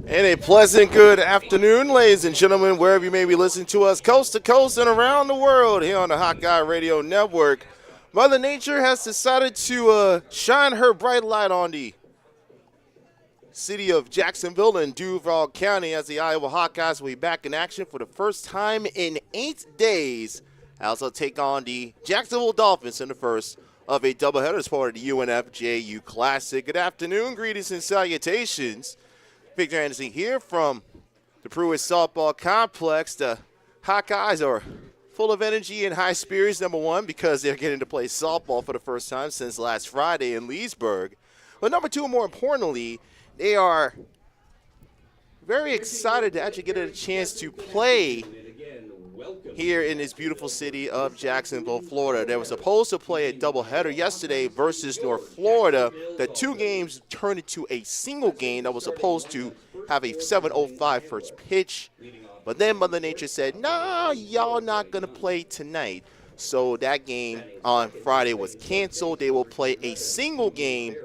And a pleasant good afternoon, ladies and gentlemen, wherever you may be listening to us, coast to coast and around the world here on the Hawkeye Radio Network. Mother Nature has decided to shine her bright light on the city of Jacksonville and Duval County as the Iowa Hawkeyes will be back in action for the first time in 8 days. Also take on the Jacksonville Dolphins in the first of a doubleheader as part of the UNFJU Classic. Good afternoon, greetings and salutations. Victor Anderson here from the Pruitt Softball Complex. The Hawkeyes are full of energy and high spirits, number one, because they're getting to play softball for the first time since last Friday in Leesburg. But number two, more importantly, they are very excited to actually get a chance to play here in this beautiful city of Jacksonville, Florida. They were supposed to play a doubleheader yesterday versus North Florida. The two games turned into a single game that was supposed to have a 7:05 first pitch. But then Mother Nature said, nah, y'all not going to play tonight. So that game on Friday was canceled. They will play a single game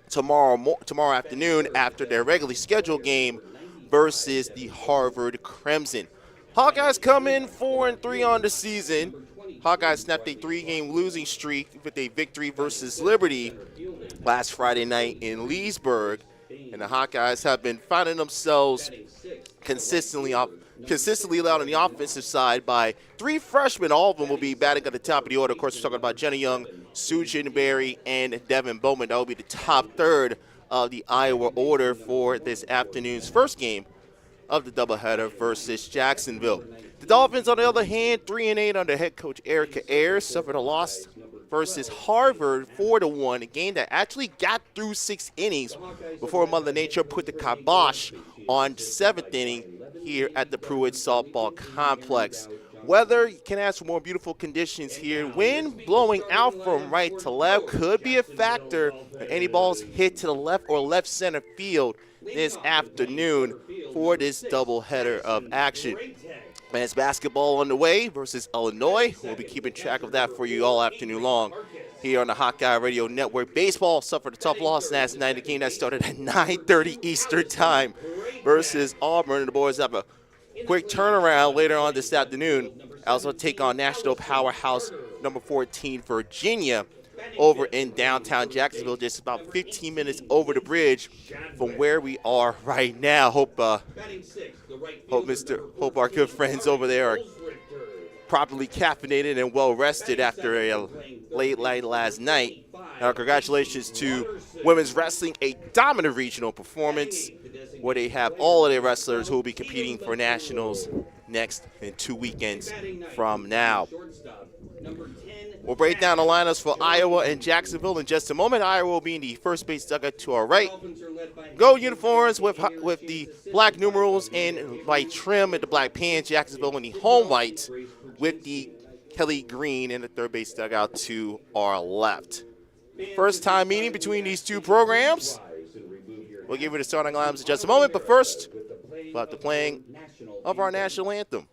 tomorrow afternoon after their regularly scheduled game versus the Harvard Crimson. Hawkeyes come in 4-3 on the season. Hawkeyes snapped a 3-game losing streak with a victory versus Liberty last Friday night in Leesburg. And the Hawkeyes have been finding themselves consistently loud on the offensive side by 3 freshmen. All of them will be batting at the top of the order. Of course, we're talking about Jenna Young, Sujin Berry, and Devin Bowman. That will be the top third of the Iowa order for this afternoon's first game of the doubleheader versus Jacksonville. The Dolphins, on the other hand, 3-8 under head coach Erica Ayers, suffered a loss versus Harvard 4-1, a game that actually got through 6 innings before Mother Nature put the kibosh on the 7th inning here at the Pruitt Softball Complex. Weather can ask for more beautiful conditions here. Wind blowing out from right to left could be a factor if any balls hit to the left or left center field this afternoon for this doubleheader of action. Men's basketball on the way versus Illinois. We'll be keeping track of that for you all afternoon long here on the Hawkeye Radio Network. Baseball suffered a tough loss last night. The game that started at 9:30 Eastern Time versus Auburn. And the boys have a quick turnaround later on this afternoon. Also take on national powerhouse number 14 Virginia over in downtown Jacksonville, just about 15 minutes over the bridge from where we are right now. Hope our good friends over there are properly caffeinated and well rested after a late night last night. Congratulations to women's wrestling, a dominant regional performance where they have all of their wrestlers who will be competing for nationals next in 2 weekends from now. We'll break down the lineups for Iowa and Jacksonville in just a moment. Iowa will be in the first base dugout to our right. Gold uniforms with the black numerals and white trim and the black pants. Jacksonville in the home white with the Kelly green in the third base dugout to our left. First time meeting between these two programs. We'll give you the starting lineups in just a moment, but first, we'll have the playing of our national anthem.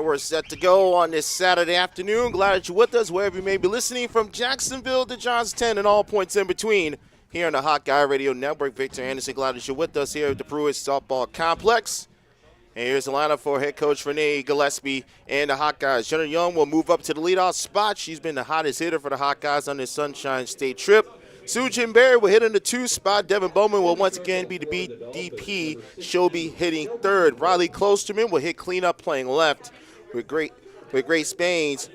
we're set to go on this Saturday afternoon. Glad that you're with us wherever you may be listening, from Jacksonville to Johnstown and all points in between, here on the Hawkeye Radio Network. Victor Anderson, glad that you're with us here at the Pruitt Softball Complex. And here's the lineup for head coach Renee Gillespie and the Hawkeyes. Jenna Young will move up to the leadoff spot. She's been the hottest hitter for the Hawkeyes on this Sunshine State trip. Sujin Berry will hit in the 2 spot. Devin Bowman will once again be the DP. She'll be hitting 3rd. Riley Klosterman will hit cleanup, playing left. With Grace Baines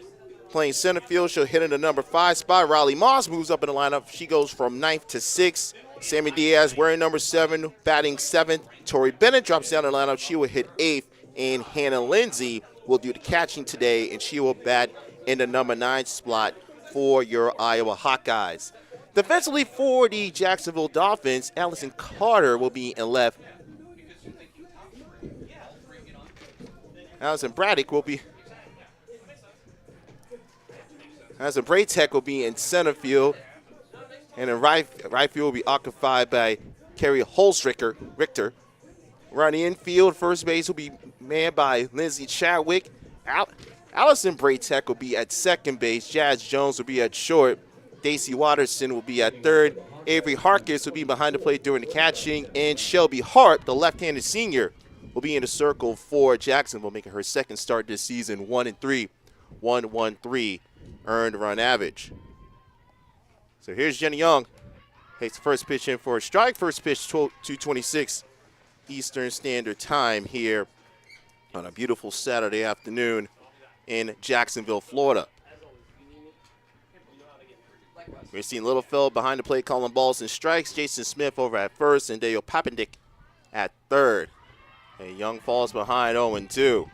playing center field, she'll hit in the number 5 spot. Riley Moss moves up in the lineup. She goes from 9th to 6th. Sammy Diaz wearing number 7, batting 7th. Tori Bennett drops down the lineup. She will hit 8th. And Hannah Lindsay will do the catching today, and she will bat in the number 9 spot for your Iowa Hawkeyes. Defensively for the Jacksonville Dolphins, Allison Carter will be in left. Allison Braddock will be. Allison Braytek will be in center field. And in right field will be occupied by Carrie Richter. Running infield, first base will be manned by Lindsay Chadwick. Allison Braytek will be at second base. Jazz Jones will be at short. Daisy Watterson will be at 3rd. Avery Hawkeyes will be behind the plate during the catching. And Shelby Hart, the left-handed senior, will be in the circle for Jacksonville, making her second start this season. 1-3, 1-1-3 earned run average. So here's Jenny Young. Takes the first pitch in for a strike. First pitch, 2:26 Eastern Standard Time here on a beautiful Saturday afternoon in Jacksonville, Florida. We're seeing Littlefield behind the plate calling balls and strikes. Jason Smith over at first, and Dale Papendick at 3rd. And Young falls behind 0-2.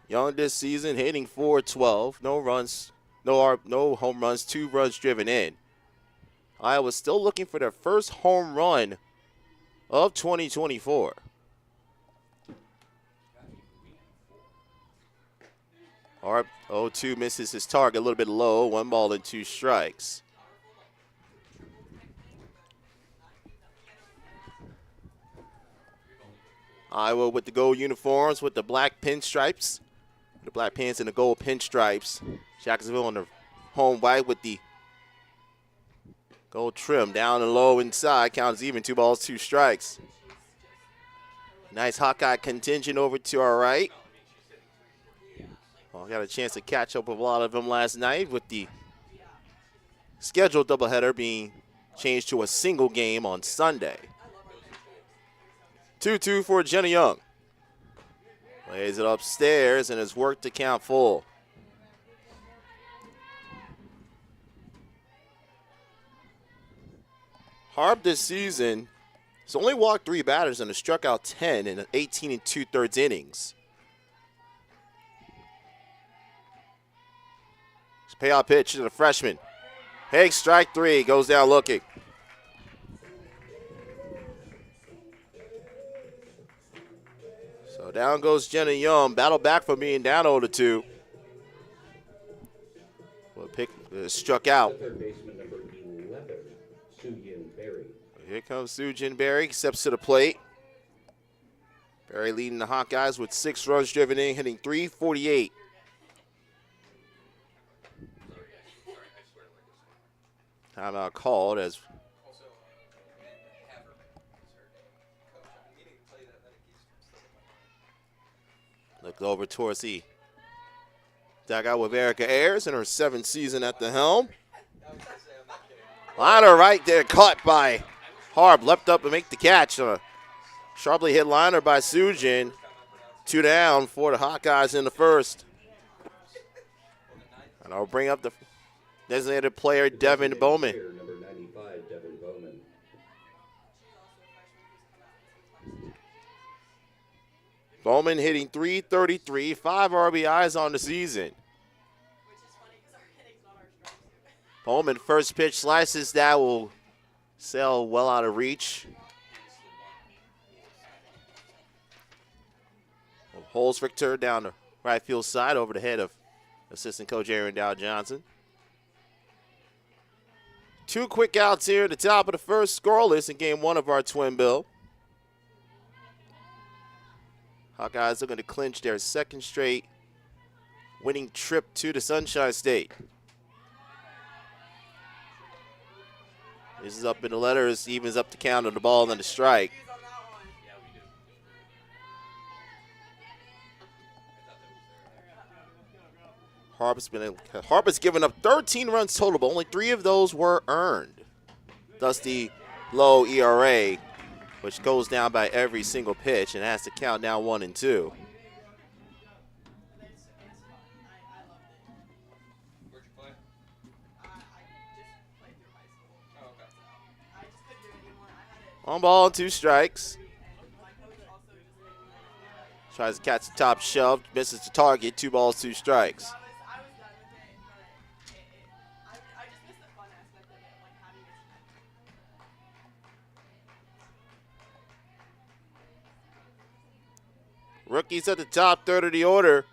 Young this season hitting .412, no runs, no home runs, 2 runs driven in. Iowa still looking for their first home run of 2024. Harp 0-2 misses his target, a little bit low, 1 ball and 2 strikes. Iowa with the gold uniforms with the black pinstripes. The black pants and the gold pinstripes. Jacksonville on the home white with the gold trim down and low inside. Counts even, 2 balls, 2 strikes. Nice Hawkeye contingent over to our right. Well, I got a chance to catch up with a lot of them last night with the scheduled doubleheader being changed to a single game on Sunday. 2-2 for Jenna Young. Lays it upstairs and has worked to count full. Harp this season has only walked 3 batters and has struck out 10 in 18 2/3 innings. Payoff pitch to the freshman. Higgs, strike 3, goes down looking. So down goes Jenna Young. Battle back from being down 0-2. Well, struck out. Third baseman number 11, Sujin Berry. Here comes Sujin Berry, steps to the plate. Berry leading the Hawkeyes with 6 runs driven in, hitting .348. Timeout called as look over towards the dugout with Erica Ayers in her 7th season at the helm. Liner right there, caught by Harp, leapt up and make the catch. A sharply hit liner by Sujin. 2 down for the Hawkeyes in the first. And I'll bring up the designated player, Devin Bowman. Number 95, Devin Bowman. Bowman hitting .333, 5 RBIs on the season. Bowman first pitch slices, that will sail well out of reach. Holds Richter down the right field side over the head of assistant coach Aaron Dow Johnson. 2 quick outs here at the top of the first, scoreless in game 1 of our twin bill. Hawkeyes looking to clinch their second straight winning trip to the Sunshine State. This is up in the letters, evens up the count on the ball and the strike. Harper's given up 13 runs total, but only 3 of those were earned. Thus the low ERA, which goes down by every single pitch and has to count down 1 and 2. One ball, 2 strikes. Tries to catch the top shelf, misses the target, 2 balls, 2 strikes. Rookies at the top third of the order.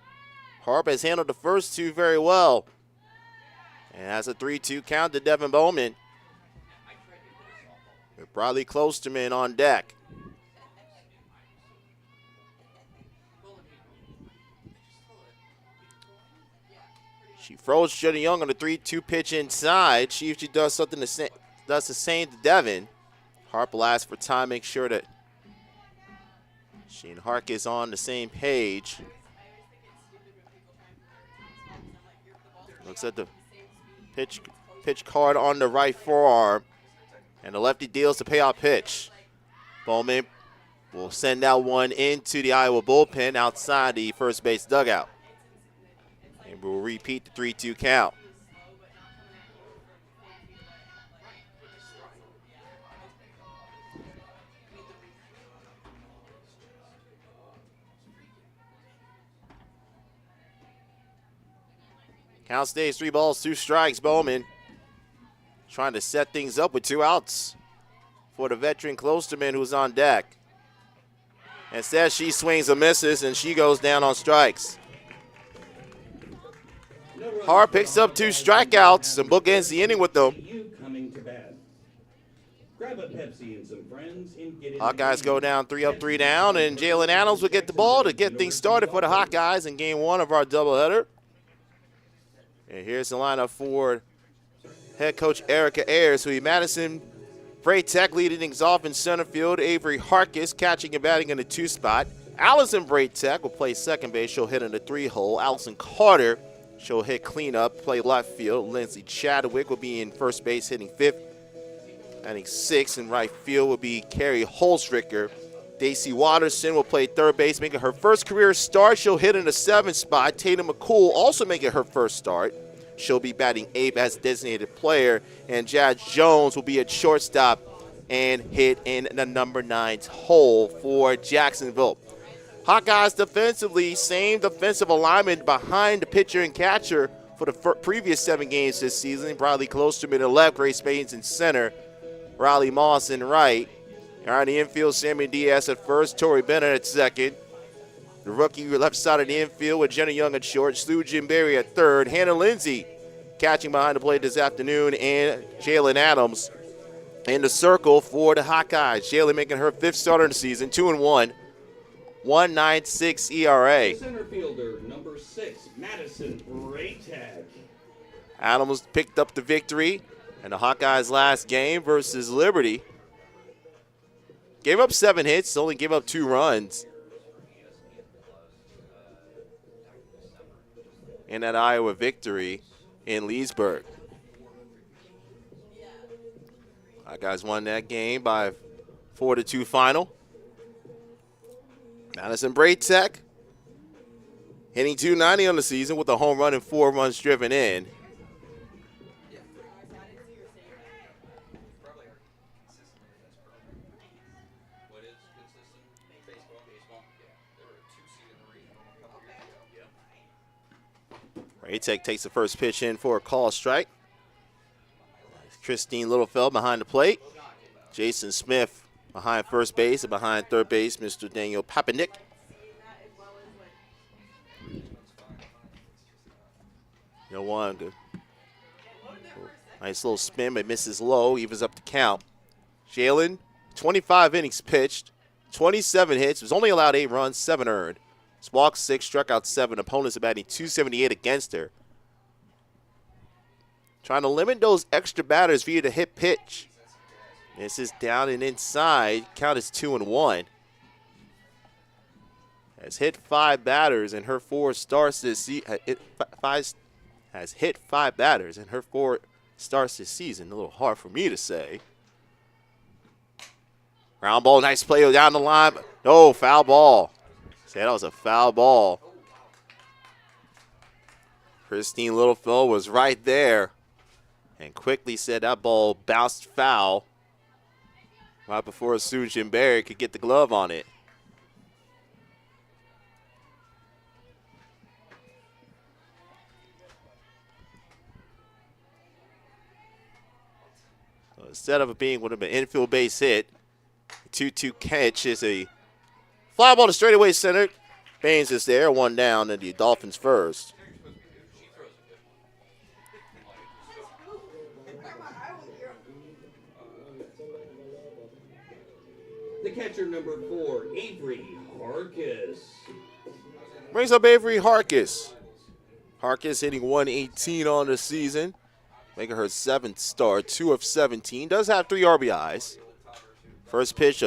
Harp has handled the first 2 very well. And has a 3-2 count to Devin Bowman. With Bradley Klosterman on deck. She froze Jenny Young on the 3-2 pitch inside. She usually does something does the same to Devin. Harp will ask for time, make sure that she and Hark is on the same page. Looks at the pitch card on the right forearm. And the lefty deals the payoff pitch. Bowman will send that one into the Iowa bullpen outside the first base dugout. And we'll repeat the 3-2 count. Count stays 3 balls, 2 strikes. Bowman trying to set things up with 2 outs for the veteran Klosterman who's on deck. Instead, she swings and misses, and she goes down on strikes. Hart picks up 2 strikeouts and bookends the inning with them. Hawkeyes go down 3 up, 3 down, and Jalen Adams will get the ball to get things started for the Hawkeyes in game 1 of our doubleheader. And here's the lineup for head coach Erica Ayers, who Madison Braytek leading things off in center field. Avery Hawkeyes catching and batting in the 2 spot. Allison Braytek will play second base. She'll hit in the 3 hole. Allison Carter, she'll hit cleanup, play left field. Lindsey Chadwick will be in first base, hitting 5th. Hitting 6th in right field will be Carrie Holzricker. Daisy Watterson will play third base, making her first career start. She'll hit in the 7th spot. Tatum McCool also making her first start. She'll be batting 8th as designated player. And Jazz Jones will be at shortstop and hit in the number 9th hole for Jacksonville. Hawkeyes defensively, same defensive alignment behind the pitcher and catcher for the previous 7 games this season. Bradley Klosterman in left, Grace Baines in center, Riley Moss in right. On the infield, Sammy Diaz at first, Tori Bennett at second. The rookie left side of the infield with Jenna Young at short, Stu Jim Berry at third, Hannah Lindsay catching behind the plate this afternoon, and Jalen Adams in the circle for the Hawkeyes. Jalen making her 5th starter of the season, 2-1, 1.96 ERA. Center fielder number 6, Madison Braytek. Adams picked up the victory in the Hawkeyes' last game versus Liberty. Gave up 7 hits, only gave up 2 runs in that Iowa victory in Leesburg. Hawkeyes won that game by 4-2 final. Madison Braytek hitting .290 on the season with a home run and 4 runs driven in. Braytek takes the first pitch in for a call strike. Christine Littlefeld behind the plate. Jason Smith behind first base, and behind third base, Mr. Daniel Papanick. One good. Nice little spin, but misses low, evens up the count. Jalen, 25 innings pitched, 27 hits, was only allowed 8 runs, 7 earned. Walked 6, struck out 7. Opponents are batting .278 against her. Trying to limit those extra batters via the hit pitch. This is down and inside. Count is 2-1. Has hit 5 batters in her 4 starts this season. Has hit 5 batters in her 4 starts this season. A little hard for me to say. Ground ball, nice play down the line. No, foul ball. Said that was a foul ball. Christine Littlefield was right there and quickly said that ball bounced foul right before Sujin Berry could get the glove on it. So instead of it being would have been infield base hit, 2-2 catch is a fly ball to straightaway center. Baines is there, 1 down, and the Dolphins first. The catcher, number 4, Avery Hawkeyes. Brings up Avery Hawkeyes. Hawkeyes hitting 118 on the season, making her 7th start, 2 of 17. Does have 3 RBIs. First pitch,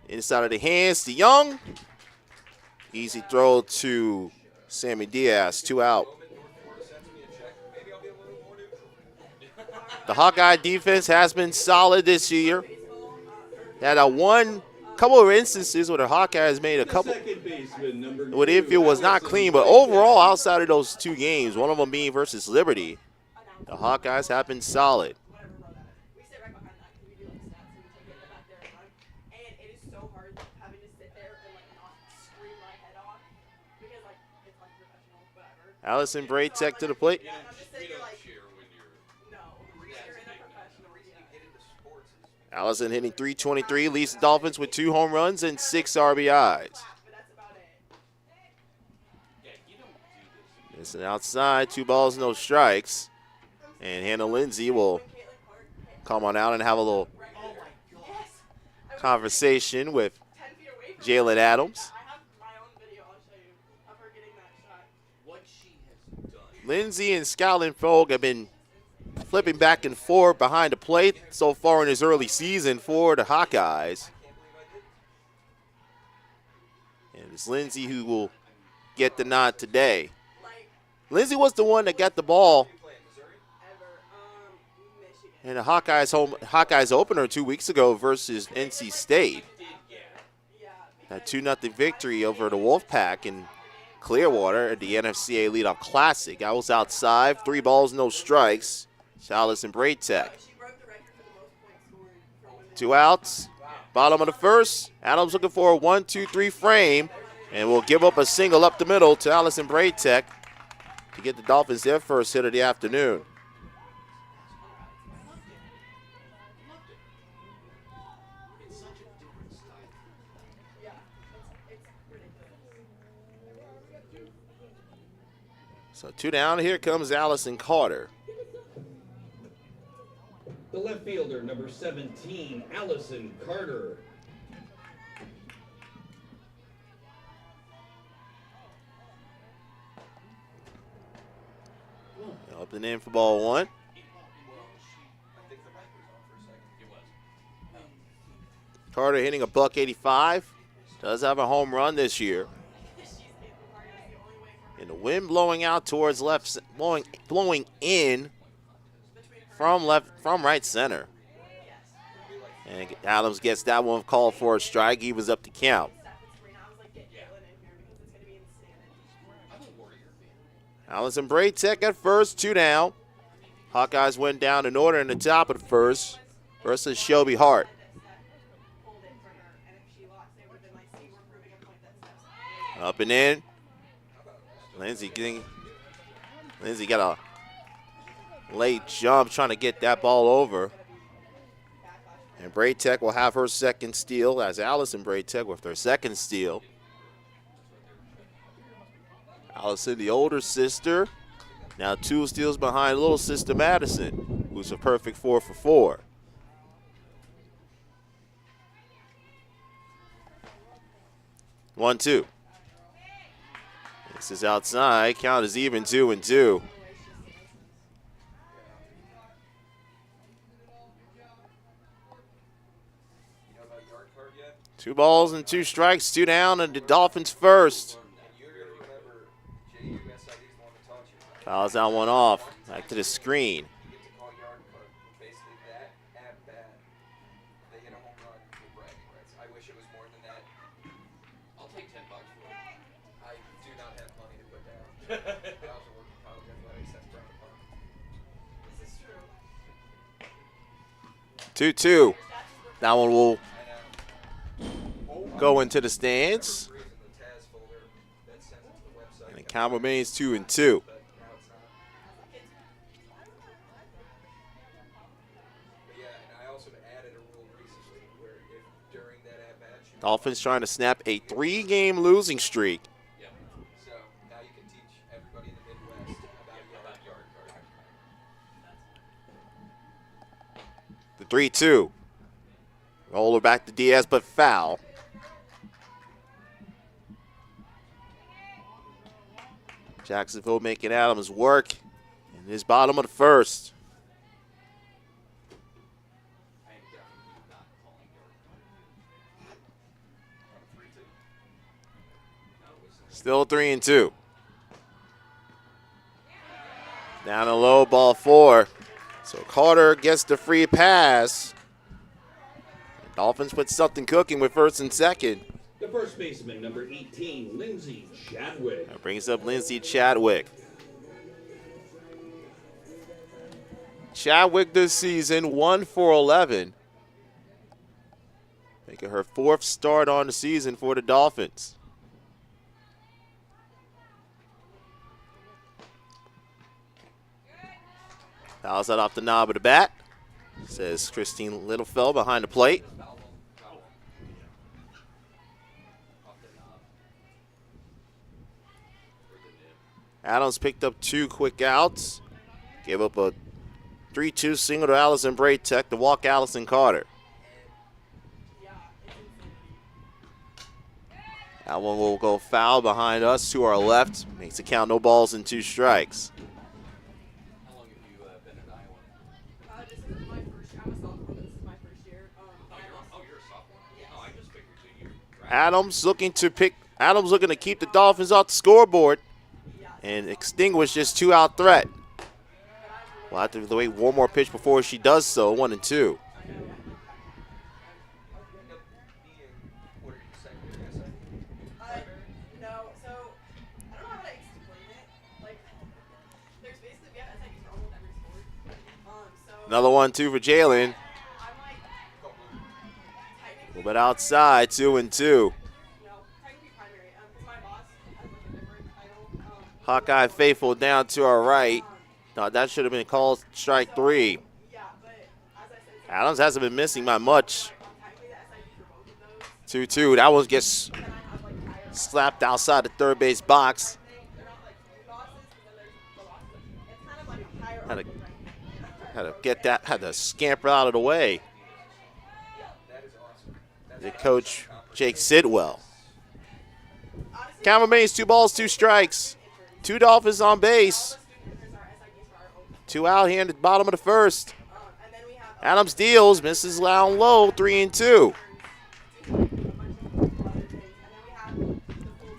inside of the hands to Young. Easy throw to Sammy Diaz, 2 out. The Hawkeye defense has been solid this year. Had a couple of instances where the Hawkeyes made a couple where the infield was not clean, but overall, outside of those 2 games, one of them being versus Liberty, the Hawkeyes have been solid. Allison Braytek to the plate. Allison hitting .323, leads the Dolphins with 2 home runs and 6 RBIs. It's an outside, 2 balls, no strikes. And Hannah Lindsay will come on out and have a little conversation with Jalen Adams. Lindsay and Skyland Fogg have been flipping back and forth behind the plate so far in his early season for the Hawkeyes. And it's Lindsay who will get the nod today. Lindsay was the one that got the ball in the Hawkeyes opener 2 weeks ago versus NC State. That 2-0 victory over the Wolfpack in Clearwater at the NFCA Leadoff Classic. I was outside, 3 balls, no strikes. Allison Braytek. 2 outs, bottom of the first. Adams looking for a 1-2-3 frame, and will give up a single up the middle to Allison Braytek to get the Dolphins their first hit of the afternoon. So 2 down, here comes Allison Carter. The left fielder, number 17, Allison Carter. Up and in for ball 1. Carter hitting a .185. Does have a home run this year. And the wind blowing out towards left, blowing in from right center. And Adams gets that one called for a strike. He was up to count. Allison Braytek at first, 2 down. Hawkeyes went down in order in the top of the first versus Shelby Hart. Up and in. Lindsay got a late jump trying to get that ball over. And Braytek will have her second steal as Allison Braytek with her second steal. Allison, the older sister, now 2 steals behind little sister Madison, who's a perfect 4 for 4. 1-2. This is outside. Count is even 2-2. 2 balls and 2 strikes, 2 down, and the Dolphins first. Fouls that one off. Back to the screen. Two. That one will go into the stands. And the count remains 2-2. Dolphins trying to snap a 3-game losing streak. The 3-2. Roller back to Diaz, but foul. Jacksonville making Adams work in his bottom of the first. Still 3-2. Down a low, ball 4. So Carter gets the free pass. Dolphins put something cooking with first and second. The first baseman, number 18, Lindsey Chadwick. That brings up Lindsey Chadwick. Chadwick this season, 1 for 11. Making her 4th start on the season for the Dolphins. Fouls that off the knob of the bat, says Christine Littlefeld behind the plate. Adams picked up 2 quick outs. Gave up a 3-2 single to Allison Braytech to walk Allison Carter. That one will go foul behind us to our left. Makes the count no balls and 2 strikes. How long have you been in Iowa? This is my first year. I'm a sophomore. This is my first year. You're a sophomore. Yes. No, I just figured you. Adams looking to keep the Dolphins off the scoreboard and extinguish this 2-out threat. We'll have to wait one more pitch before she does so. 1-2. No, so I don't know how to explain it. Like, there's basically we have SIDs for almost every sport. So Another 1-2 for Jalen. I'm like, A little bit outside, 2-2. technically primary. Because my boss has like a different title. Hawkeye faithful down to our right. Thought that should have been called strike 3. Yeah, but as I said, Adams hasn't been missing by much. technically the SID for both of those. 2-2. That one gets And I have like higher. slapped outside the third base box. They're not like food bosses, and then there's the bosses. It's kind of like a higher Had to- rank. Had to scamper out of the way. The coach, Jake Sidwell. Count remains 2 balls, 2 strikes. 2 Dolphins on base. 2 out here in the bottom of the first. And then we have Adams deals, misses down low, 3-2. and then we have the full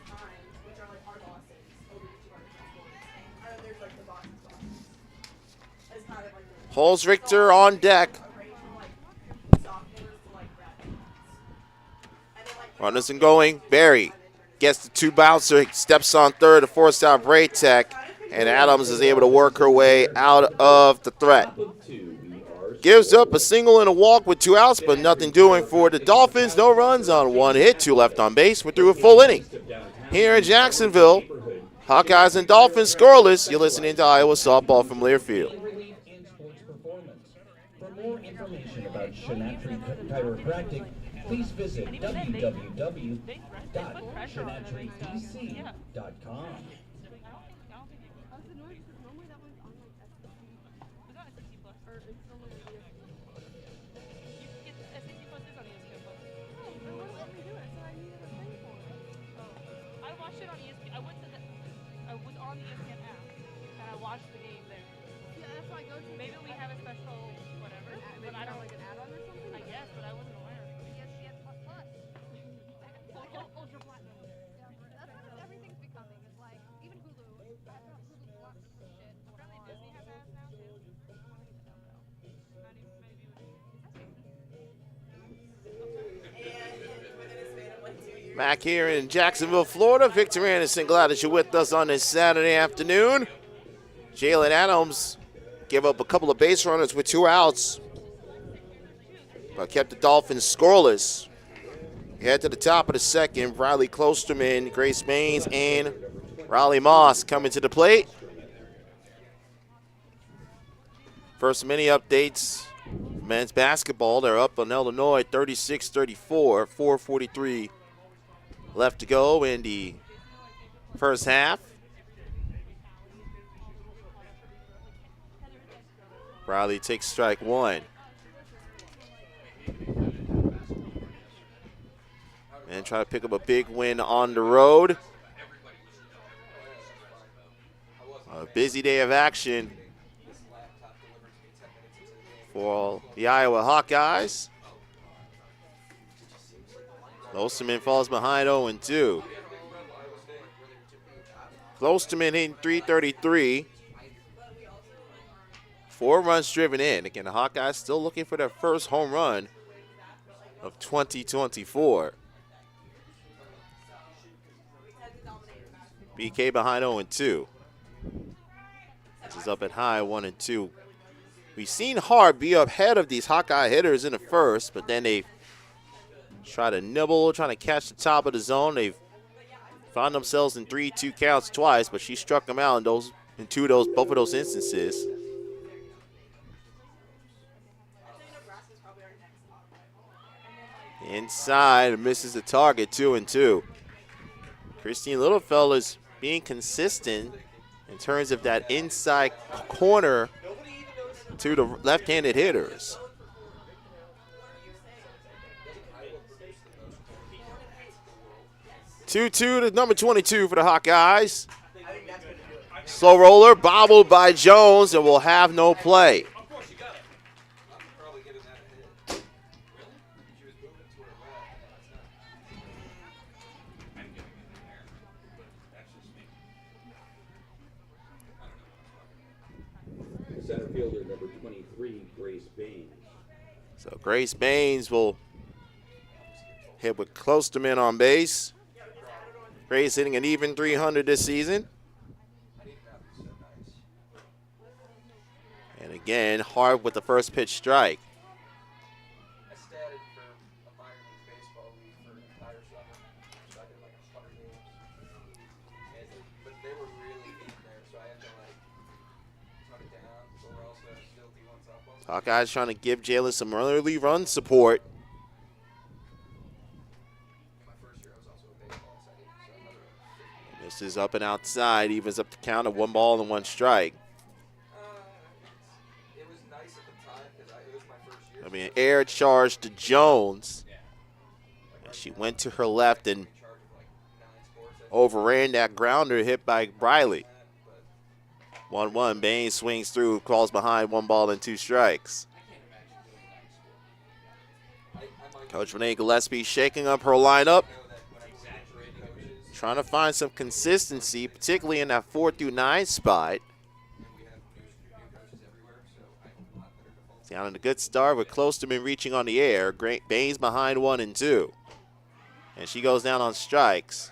time, which are like our bosses over each of our sports. And then there's like the bosses. It's kind of like the Holz Richter on deck. range from like sophomores to like graduates. And then like Runners and going. Barry gets the 2 bouncer, steps on third to force out Braytech, and Adams is able to work her way out of the threat. Gives up a single and a walk with 2 outs, but nothing doing for the Dolphins. No runs on 1 hit, 2 left on base. We're through a full inning. Here in Jacksonville, Hawkeyes and Dolphins scoreless. You're listening to Iowa Softball from Learfield. Relief in sports performance. For more information about Shinatri Chiropractic, please visit www.shinatridc.com. on the ESPN app, and I watch the game there. Yeah, that's why I go to. Maybe we have a special whatever, but I don't like an add-on or something. I guess, but I wasn't aware. ESPN plus plus. Ultra platinum. Yeah, that's what everything's becoming. It's like even Hulu. I thought Hulu blocked some shit. Apparently Disney has ads now too. I don't know. Not even maybe. Back here in Jacksonville, Florida, Victor Anderson, glad that you're with us on this Saturday afternoon. Jalen Adams gave up a couple of base runners with 2 outs, but kept the Dolphins scoreless. Head to the top of the second, Riley Klosterman, Grace Baines, and Riley Moss coming to the plate. First mini updates, men's basketball, they're up on Illinois 36-34, 4:43 left to go in the first half. Riley takes strike 1. And try to pick up a big win on the road. A busy day of action for the Iowa Hawkeyes. Klosterman falls behind 0-2. Klosterman hitting .333. 4 runs driven in. Again, the Hawkeyes still looking for their first home run of 2024. BK behind 0-2. This is up at high, 1-2. We've seen Hart be ahead of these Hawkeye hitters in the first, but then they try to nibble, trying to catch the top of the zone. They've found themselves in 3-2 counts twice, but she struck them out in both of those instances. Inside, misses the target, 2-2. Christine Littlefeld is being consistent in terms of that inside corner to the left-handed hitters. Two-two to number 22 for the Hawkeyes. Slow roller, bobbled by Jones, and will have no play. Center fielder number 23, Grace Baines. So Grace Baines will hit with Klosterman on base. Grace hitting an even 300 this season. And again, Hart with the first pitch strike. I statted for a minor league baseball league for an entire summer, so I did like 100 games. But they were really in there, so I had to like cut it down, or else still D1 softball. Hawkeyes trying to give Jalen some early run support. My first year I was also a baseball, so I did another. This is up and outside, evens up the count of 1 ball and 1 strike. It was nice at the time because it was my first year. I mean, air charge to Jones. And she went to her left and overran that grounder hit by Riley. 1-1, Baines swings through, calls behind, 1 ball and 2 strikes. Coach Renee Gillespie shaking up her lineup, trying to find some consistency, particularly in that 4 through 9 spot. Down in a good start with Klosterman reaching on the air. Baines behind 1-2. And she goes down on strikes.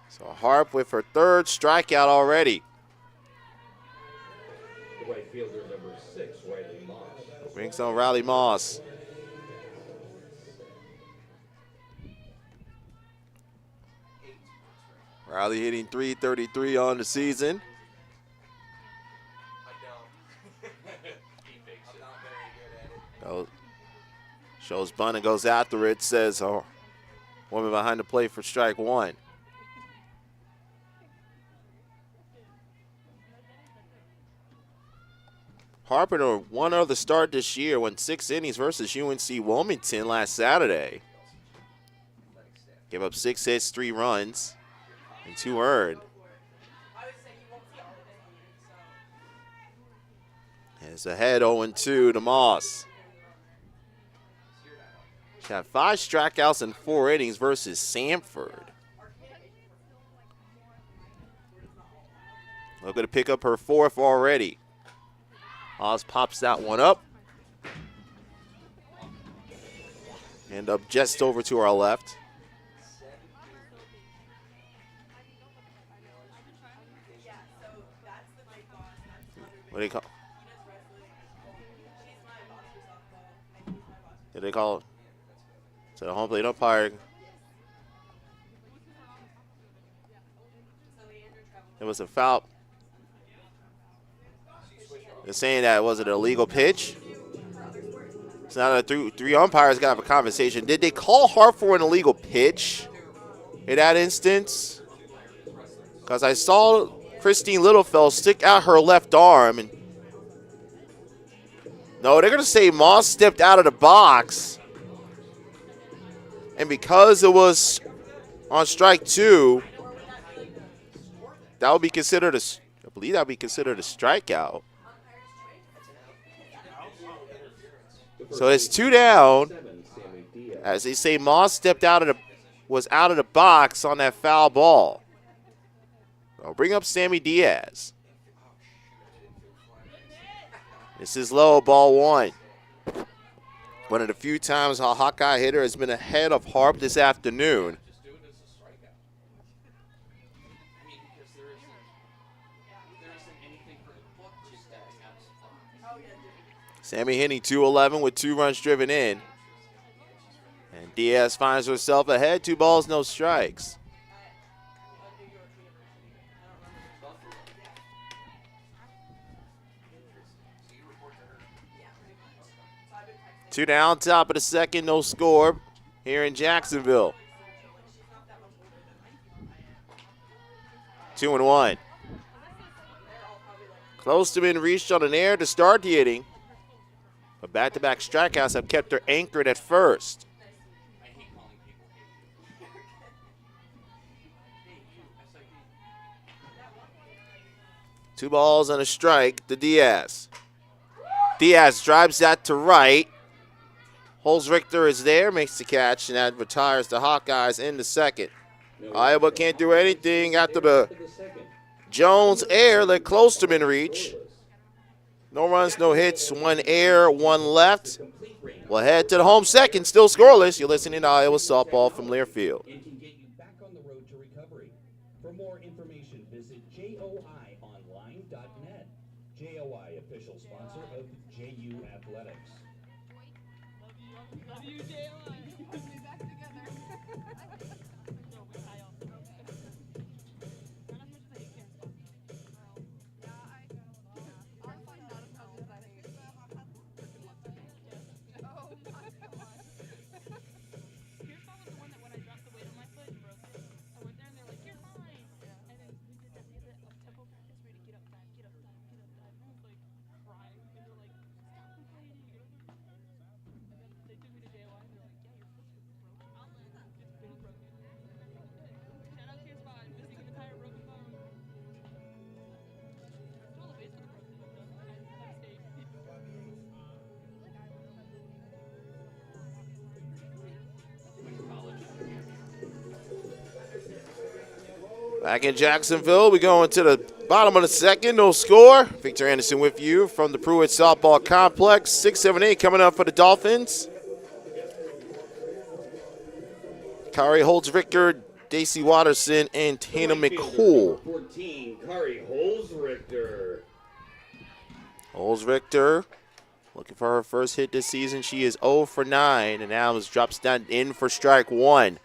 So Harp with her 3rd strikeout already. The right fielder number 6, Riley Moss. Brings on Riley Moss. Riley hitting .333 on the season. Shows bunt and goes after it, says woman behind the plate for strike 1. Harper one other start this year, went 6 innings versus UNC Wilmington last Saturday. Gave up 6 hits, 3 runs. and 2 earned. It's ahead 0-2 to Moss. She had 5 strikeouts in 4 innings versus Sanford. Looking to pick up her 4th already. Oz pops that one up. And up just over to our left. What do you call? Did they call it? So the home plate umpire. It was a foul. They're saying that it was an illegal pitch. So now the three umpires got to have a conversation. Did they call Hart for an illegal pitch in that instance? Because I saw Christine Littlefeld stick out her left arm. And no, they're going to say Moss stepped out of the box. And because it was on strike 2, that would be considered I believe that would be considered a strikeout. So it's 2 down. As they say, Moss was out of the box on that foul ball. I'll bring up Sammy Diaz. This is low, ball 1. One of the few times a Hawkeye hitter has been ahead of Harp this afternoon. Sammy hitting .211 with 2 runs driven in. And Diaz finds herself ahead, 2 balls, no strikes. Two down, top of the second, no score here in Jacksonville. 2-1. Close to being reached on an error to start the inning. But back-to-back strikeouts have kept her anchored at first. Two balls and a strike to Diaz. Diaz drives that to right. Holzrichter is there, makes the catch, and that retires the Hawkeyes in the second. Iowa can't do anything after the Jones error let Klosterman reach. No runs, no hits, 1 error, 1 left. We'll head to the home second, still scoreless. You're listening to Iowa Softball from Learfield. And can get you back on the road to recovery. For more information, visit joionline.net. JOI, official sponsor of JU Athletics. Love you, Jay. We'll be back together. Back in Jacksonville, we go into the bottom of the second, no score. Victor Anderson with you from the Pruitt Softball Complex. 6-7-8 coming up for the Dolphins. Kari Holzrichter, Daisy Watterson, and Tina McCool. 14, Kari Holzrichter. Holzrichter looking for her first hit this season. She is 0 for 9, and Adams drops down in for strike 1.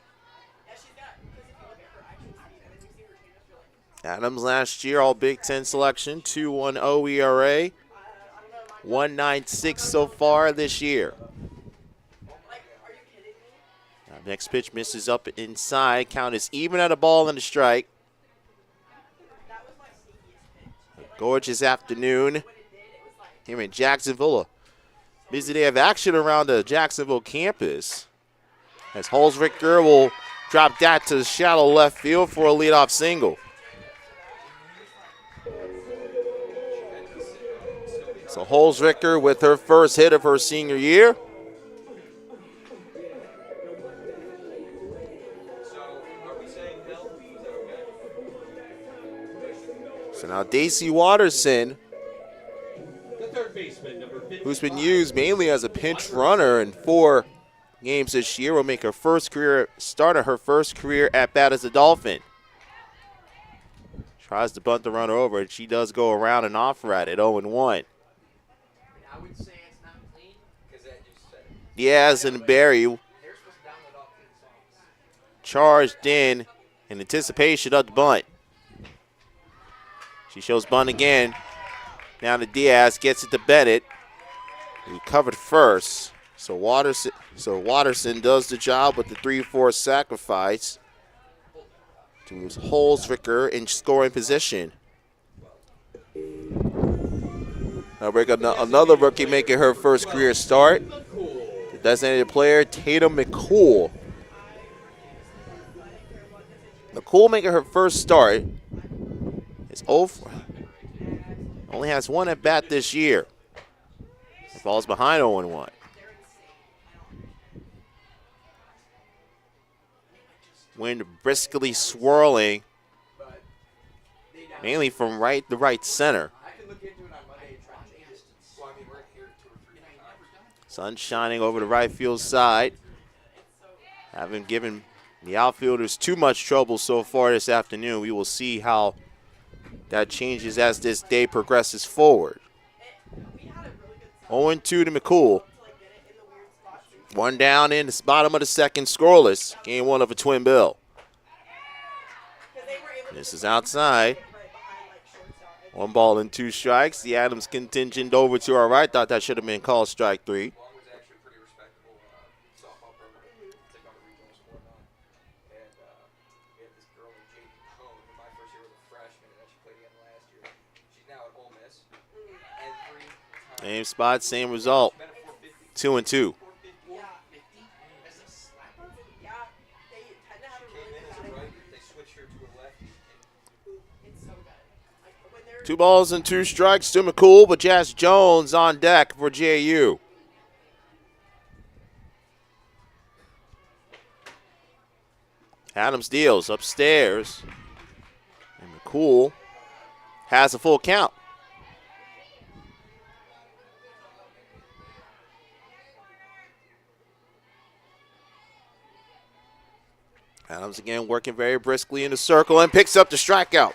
Adams last year, all Big Ten selection, 2.10 ERA, 1.96 so far this year. Now, next pitch misses up inside. Count is even at a ball and a strike. A gorgeous afternoon here in Jacksonville. A busy day of action around the Jacksonville campus as Holzrichter will Drop that to the shallow left field for a leadoff single. So Holzrichter with her first hit of her senior year. So now Daisy Watterson, The third baseman, number 55. who's been used mainly as a pinch runner in 4 games this year, will make her first career start of her first career at bat as a Dolphin. Tries to bunt the runner over, and she does go around and offer at it, 0-1. I would say it's not clean because that just said it. Diaz and Barry They're supposed to download all clean songs. charged in anticipation of the bunt. She shows bunt again. Now to Diaz, gets it to Bennett, who covered first. So Watterson does the job with the 3-4 sacrifice to Holzrichter in scoring position. Now we got another rookie making her first career start. The designated player, Tatum McCool. McCool making her first start. Is only has 1 at bat this year. It falls behind 0-1. Wind briskly swirling, mainly from right to right center. I can look into it on Monday and try to change distance. Well, I mean, we're here 2 or 3 times. Sun shining over the right field side. Haven't given the outfielders too much trouble so far this afternoon. We will see how that changes as this day progresses forward. 0-2 to McCool. 1 down in the bottom of the second, scoreless. Game 1 of a twin bill. This is outside. 1 ball and 2 strikes. The Adams contingent over to our right. Thought that should have been called strike 3. Long was actually a pretty respectable softball program. Take on the regionals and whatnot. And we had this girl named J.D. Cohn in my first year was a freshman, and then she played again last year. She's now at Ole Miss. Every time. Same spot, same result. 2-2. They switched her to a lefty. 2 balls and 2 strikes to McCool, but Jazz Jones on deck for JU. Adams deals upstairs, and McCool has a full count. Adams again working very briskly in the circle and picks up the strikeout.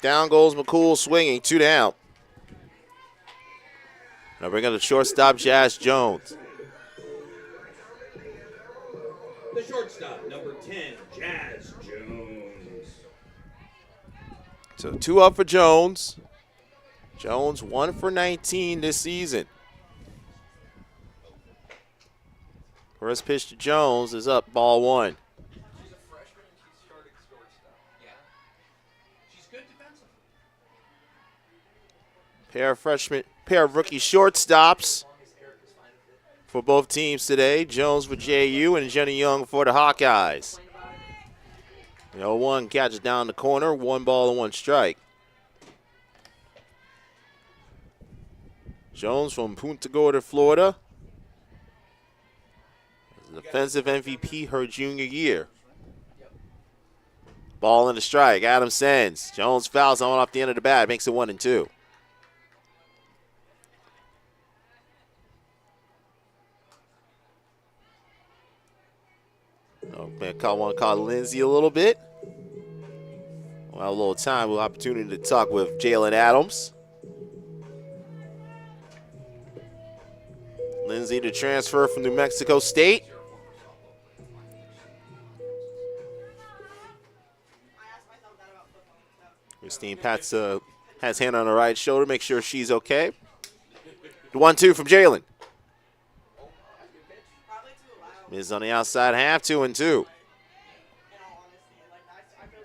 Down goes McCool swinging, 2 down. Now bring up the shortstop, Jazz Jones. The shortstop, number 10, Jazz Jones. So 2 up for Jones. Jones 1 for 19 this season. First pitch to Jones is up, ball 1. She's a freshman and she's starting shortstop. Yeah. She's good defensively. Pair of rookie shortstops for both teams today. Jones for JU and Jenny Young for the Hawkeyes. 0-1 catches down the corner, 1 ball and 1 strike. Jones from Punta Gorda, Florida. Defensive MVP her junior year. Ball and a strike. Adams sends. Jones fouls on off the end of the bat. Makes it 1-2. Oh, man, want to call Lindsay a little bit. We'll have a little time, we'll have opportunity to talk with Jalen Adams. Lindsay to transfer from New Mexico State. Christine Pats has hand on her right shoulder, make sure she's okay. The 1-2 from Jalen. Is on the outside half, 2-2.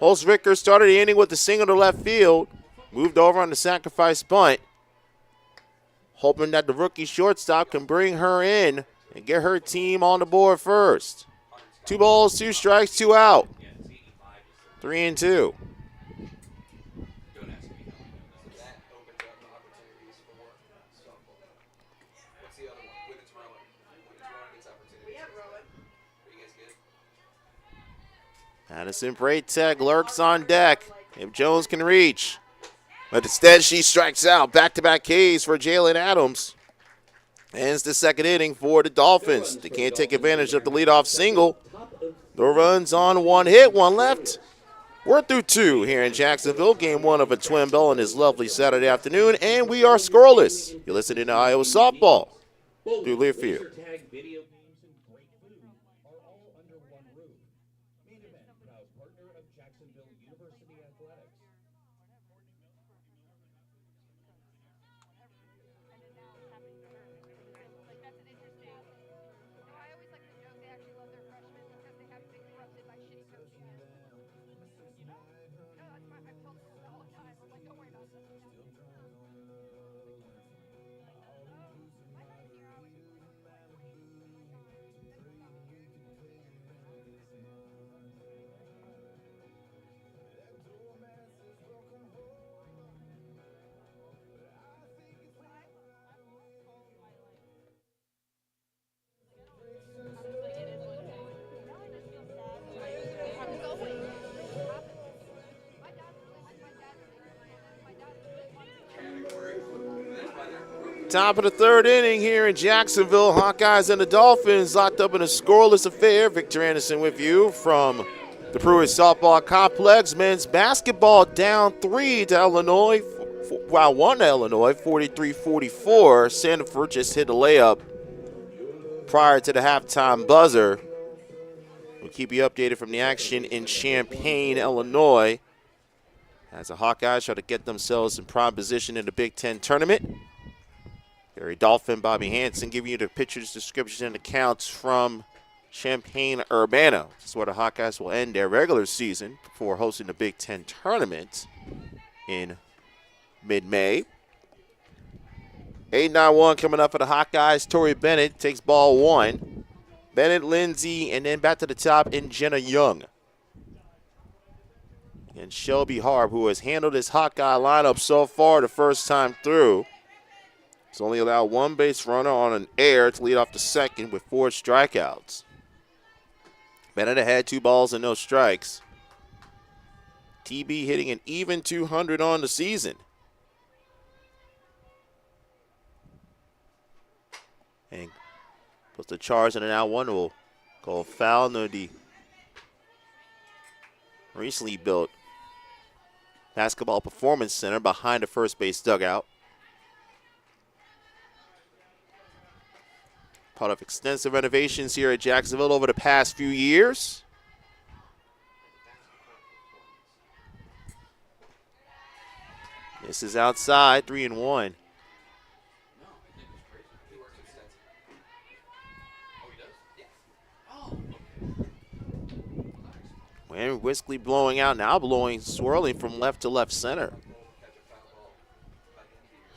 Holzrichter started the inning with a single to left field. Moved over on the sacrifice bunt. Hoping that the rookie shortstop can bring her in and get her team on the board first. 2 balls, 2 strikes, 2 out. 3-2. That opens up opportunities for softball. What's the other one? When it's rowing. When it's rowing, it's opportunities. We have Rowan. Are you guys good? Madison Braytech lurks on deck if Jones can reach. But instead, she strikes out. Back-to-back Ks for Jalen Adams. Ends the second inning for the Dolphins. They can't take advantage of the leadoff single. The runs on 1 hit, 1 left. We're through 2 here in Jacksonville. Game 1 of a twin bell on this lovely Saturday afternoon, and we are scoreless. You're listening to Iowa Softball through Learfield. Tag video games and great food are all under one roof. Main event, proud partner of Jacksonville University Athletics. And then now it's happening to her. Like, that's an interesting. I always like to joke they actually love their freshmen because they haven't been corrupted by shitty coaching yet. No, that's my, I tell them all the time. I'm like, don't worry about it. My dad here always. Happens always. Happens. My dad really wants my dad to Category. That's why they're Top of the third inning here in Jacksonville. Hawkeyes and the Dolphins locked up in a scoreless affair. Victor Anderson with you from the Pruitt Softball Complex. Men's basketball down 3 to Illinois. Wow, 1 to Illinois, 43-44. Sanford just hit a layup prior to the halftime buzzer. We'll keep you updated from the action in Champaign, Illinois, as the Hawkeyes try to get themselves in prime position in the Big Ten tournament. Gary Dolphin, Bobby Hansen giving you the pictures, descriptions, and accounts from Champaign-Urbana. This is where the Hawkeyes will end their regular season before hosting the Big Ten tournament in mid-May. 8-9-1 coming up for the Hawkeyes. Tori Bennett takes ball 1. Bennett, Lindsay, and then back to the top in Jenna Young. And Shelby Harb, who has handled his Hawkeye lineup so far the first time through. He's only allowed 1 base runner on an error to lead off the second with 4 strikeouts. Bennett had 2 balls and no strikes. TB hitting an even 200 on the season. And puts the charge in, and now 1 will go foul near the recently built Basketball Performance Center behind the first base dugout. Part of extensive renovations here at Jacksonville over the past few years. This is outside, 3-1. And Whiskey blowing out, now blowing, swirling from left to left center.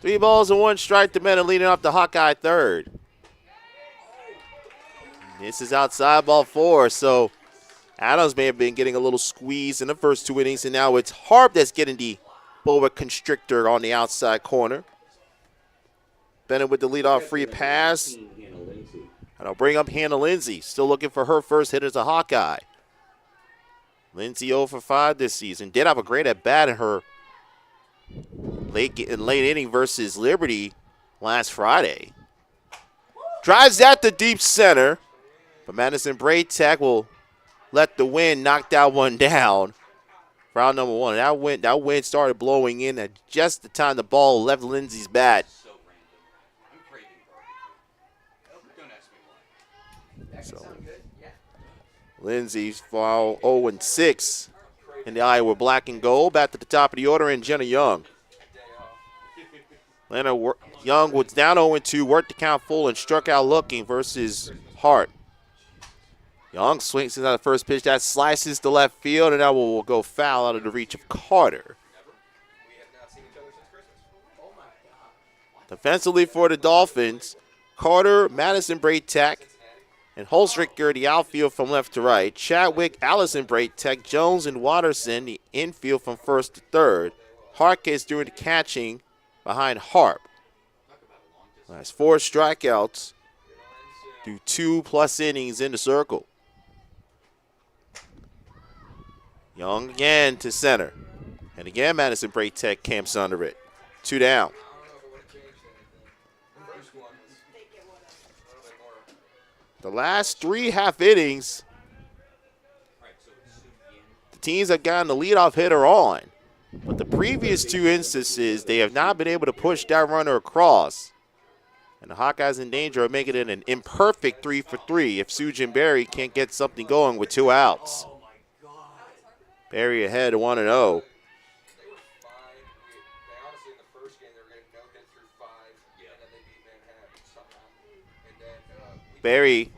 3 balls and 1 strike to Bennett, leading off the Hawkeye third. This is outside, ball 4, so Adams may have been getting a little squeeze in the first 2 innings, and now it's Harp that's getting the boa constrictor on the outside corner. Bennett with the leadoff free pass. And I'll bring up Hannah Lindsay, still looking for her first hit as a Hawkeye. Lindsay 0 for 5 this season. Did have a great at-bat in her late inning versus Liberty last Friday. Drives that to deep center. But Madison Braytech will let the wind knock that one down. Round number 1. That wind started blowing in at just the time the ball left Lindsay's bat. So Lindsay's foul 0-6 in the Iowa black and gold. Back to the top of the order in Jenna Young. Lena Young was down 0-2, worked the count full, and struck out looking versus Hart. Young swings into the first pitch. That slices to left field, and that will go foul out of the reach of Carter. Defensively for the Dolphins, Carter, Madison Braytech, and Holstricker, the outfield from left to right. Chadwick, Allison, Bray Tech, Jones, and Watterson, the infield from first to third. Hawkeyes doing the catching behind Harp. That's 4 strikeouts through 2+ innings in the circle. Young again to center. And again, Madison Bray Tech camps under it. 2 down. I don't know if it would have changed anything. The first one was a little bit more. The last 3 half innings, the teams have gotten the leadoff hitter on. But the previous 2 instances, they have not been able to push that runner across. And the Hawkeyes in danger of making it an imperfect 3 for 3 if Sujin Berry can't get something going with 2 outs. Berry ahead 1-0. They were fine. They honestly, in the first game, they were getting no hit through 5, and then they beat Manhattan somehow. And then Berry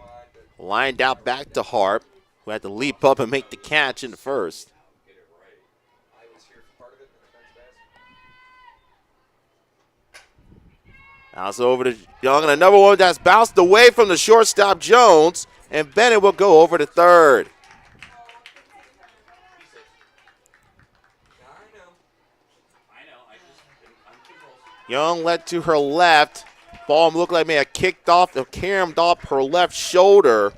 lined out back to Harp, who had to leap up and make the catch in the first. I was here for part of it in the defense basket. Also over to Young, and another one that's bounced away from the shortstop Jones, and Bennett will go over to third. Young led to her left. Ball looked like it may have kicked off, caromed off her left shoulder.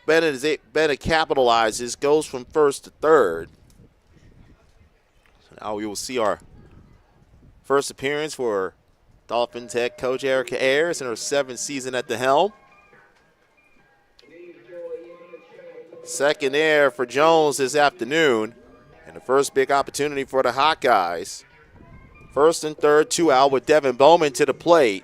Bennett capitalizes, goes from first to third. So now we will see our first appearance for Dolphins head coach Erica Ayers in her 7th season at the helm. Second air for Jones this afternoon, and the first big opportunity for the Hawkeyes. First and third, 2 out with Devin Bowman to the plate.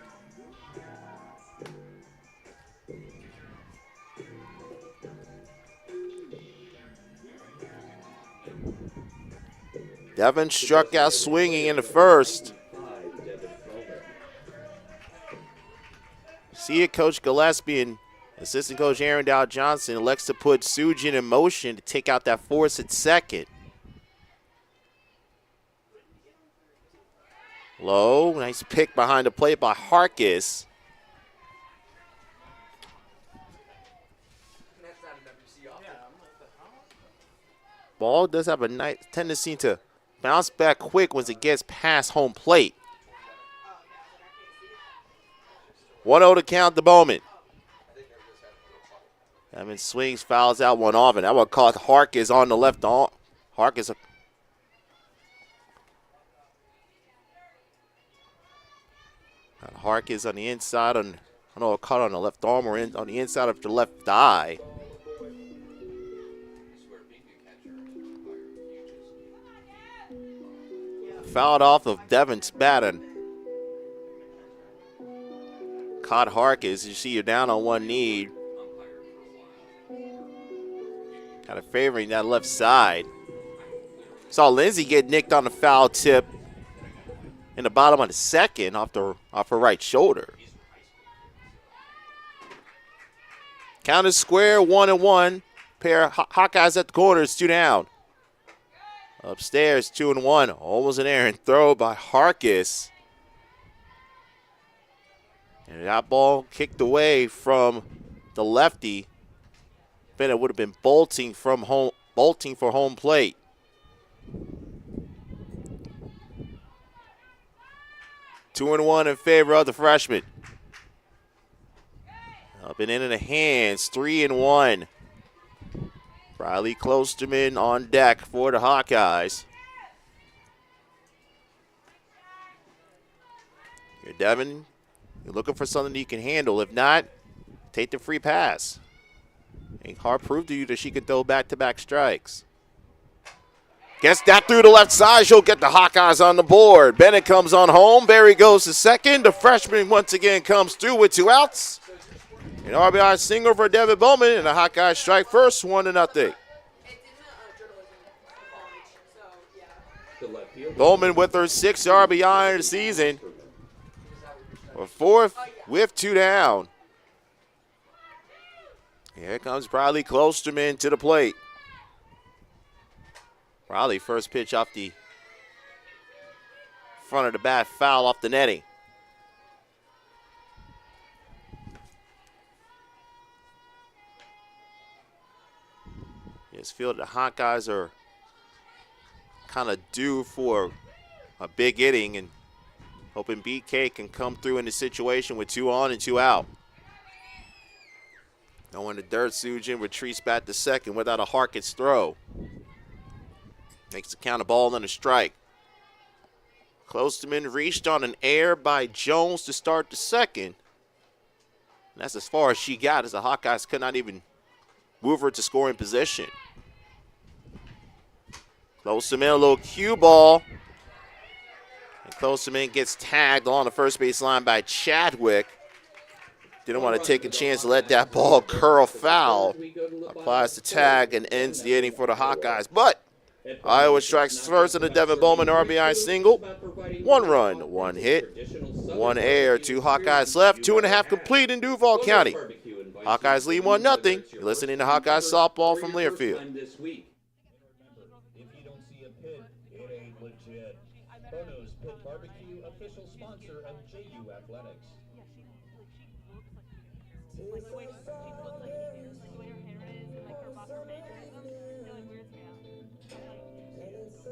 Devin struck out swinging in the first. See it, Coach Gillespie and assistant coach Aaron Dow Johnson elects to put Sujin in motion to take out that force at second. Low, nice pick behind the plate by Hawkeyes. Ball does have a nice tendency to bounce back quick once it gets past home plate. 1-0 to count to Bowman. Evans swings, fouls out one off, and that one caught Hawkeyes on the left arm. Hawkeyes. Hawkeyes on the inside, I don't know, caught on the left arm or on the inside of the left eye. Fouled off of Devin's bat and caught Hawkeyes. You see you're down on one knee. Kind of favoring that left side. Saw Lindsay get nicked on the foul tip in the bottom of the second off her right shoulder. Count is square, 1-1. Pair of Hawkeyes at the corners, 2 down. Upstairs, 2-1. Almost an errant throw by Hawkeyes. And that ball kicked away from the lefty. Bennett would have been bolting for home plate. Two and one in favor of the freshman. Up and into the hands, 3-1. Riley Klosterman on deck for the Hawkeyes. Here, Devin, you're looking for something you can handle. If not, take the free pass. And Hart proved to you that she could throw back-to-back strikes. Gets that through the left side. She'll get the Hawkeyes on the board. Bennett comes on home. Barry goes to second. The freshman once again comes through with 2 outs. An RBI single for Devin Bowman, and the Hawkeyes strike first, 1-0. Bowman with her 6th RBI in the season. A 4th with 2 down. Here comes Riley Klosterman to the plate. Riley first pitch off the front of the bat, foul off the netting. just feel the Hawkeyes are kind of due for a big inning and hoping BK can come through in the situation with 2 on and 2 out. No one to dirt. Sujin retreats back to second without a Hawkeyes throw. Makes the count a ball and a strike. Klosterman reached on an error by Jones to start the second. And that's as far as she got, as the Hawkeyes could not even move her to scoring position. Klosterman, a little cue ball. And Klosterman gets tagged along the first base line by Chadwick. Didn't want to take a chance to let that ball curl foul. Applies the tag and ends the inning for the Hawkeyes. But Iowa strikes first in the Devin Bowman RBI single. 1 run, 1 hit, 1 error. 2 Hawkeyes left, 2.5 complete in Duval County. Hawkeyes lead 1-0. You're listening to Hawkeyes softball from Learfield. If you don't see a pit, it ain't legit. Bono's Pit Barbecue, official sponsor of JU Athletics. Like the way she looks like the way her hair is, and like her buffer mannerisms, it like weirds me out. I feel like it's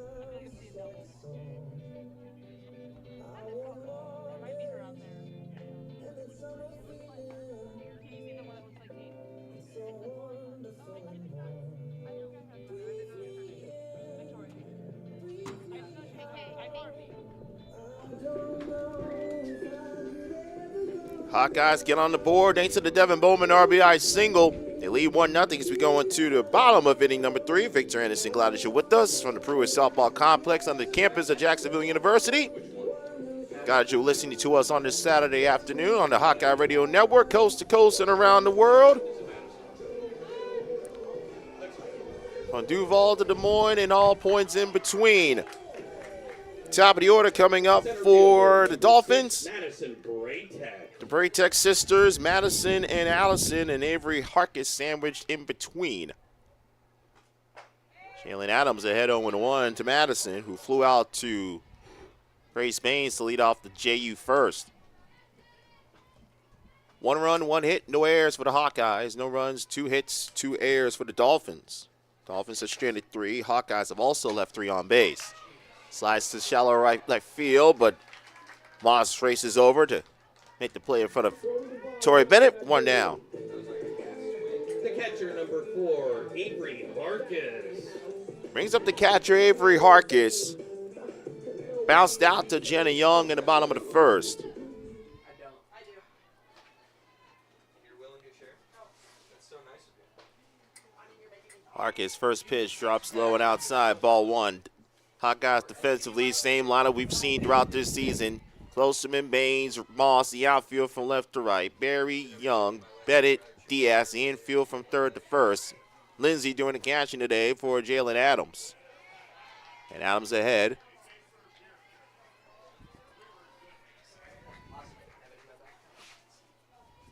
the adult. There might be her out there. Can you see the one that looks like me? Hawkeyes get on the board thanks to the Devin Bowman RBI single. They lead 1-0 as we go into the bottom of inning number 3. Victor Anderson, glad that you're with us from the Pruitt Softball Complex on the campus of Jacksonville University. Glad that you're listening to us on this Saturday afternoon on the Hawkeye Radio Network, coast to coast and around the world. From Duval to Des Moines and all points in between. Top of the order coming up for the Dolphins. Madison Braytech. The Braytech sisters, Madison and Allison, and Avery Hawkeyes sandwiched in between. Jalen Adams ahead 0-1 to Madison, who flew out to Grace Baines to lead off the JU first. 1 run, 1 hit, no errors for the Hawkeyes. No runs, 2 hits, 2 errors for the Dolphins. Dolphins have stranded 3. Hawkeyes have also left 3 on base. Slides to shallow right left field, but Moss races over to make the play in front of Torrey Bennett. 1 down. The catcher, number 4, Avery Hawkeyes. Brings up the catcher, Avery Hawkeyes. Bounced out to Jenna Young in the bottom of the first. I do. You're willing to share? That's so nice of you. Hawkeyes' first pitch drops low and outside, ball 1. Hawkeyes defensively, same lineup we've seen throughout this season. Klosterman, Baines, Moss, the outfield from left to right. Barry, Young, Bennett, Diaz, the infield from third to first. Lindsay doing the catching today for Jalen Adams. And Adams ahead.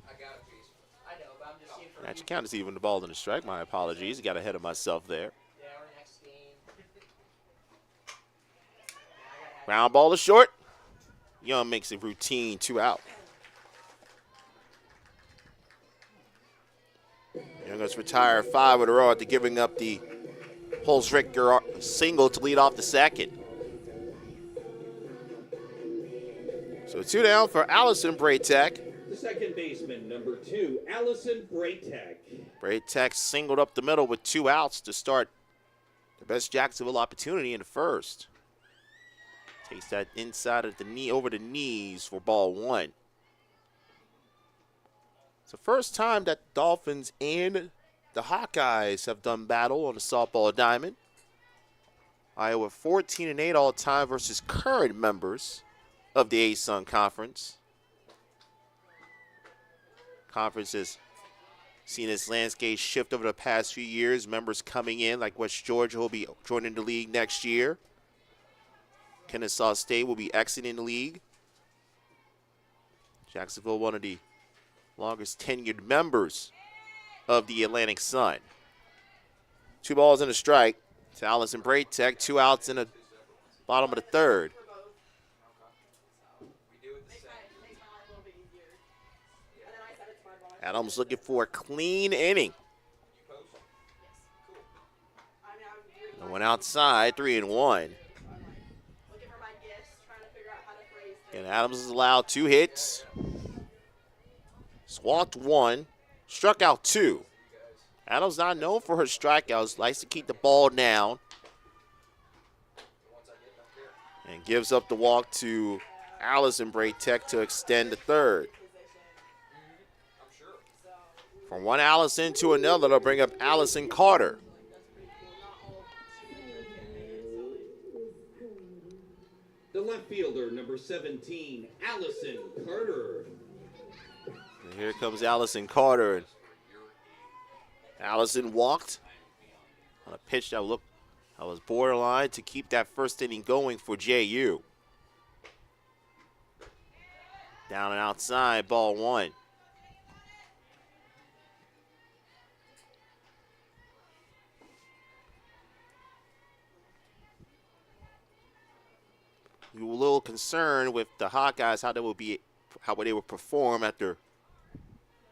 I got a piece. I know, but I'm just seeing for Actually, count as even the ball in the strike. My apologies. Got ahead of myself there. Yeah, our next game. Ground ball to short. Young makes a routine 2 out. Young has retired 5 in a row after giving up the Holzrichter single to lead off the second. So 2 down for Allison Braytech. The second baseman, number 2, Allison Braytech. Braytech singled up the middle with 2 outs to start the best Jacksonville opportunity in the first. Takes that inside of the knee, over the knees for ball 1. It's the first time that the Dolphins and the Hawkeyes have done battle on the softball diamond. Iowa 14-8 all time versus current members of the A-Sun Conference. Conference has seen its landscape shift over the past few years. Members coming in like West Georgia will be joining the league next year. Kennesaw State will be exiting the league. Jacksonville, one of the longest tenured members of the Atlantic Sun. 2 balls and a strike to Allison Braytech. 2 outs in the bottom of the third. Adams looking for a clean inning. And went outside, 3-1. Looking for my gifts, trying to figure out how to phrase things. And Adams is allowed 2 hits. Walked 1, struck out 2. Adams not known for her strikeouts, likes to keep the ball down. And gives up the walk to Allison Braytech to extend the third. From one Allison to another, they'll bring up Allison Carter. The left fielder, number 17, Allison Carter. And here comes Allison Carter. Allison walked on a pitch that was borderline to keep that first inning going for JU. Down and outside, ball 1. We were a little concerned with the Hawkeyes, how they would perform after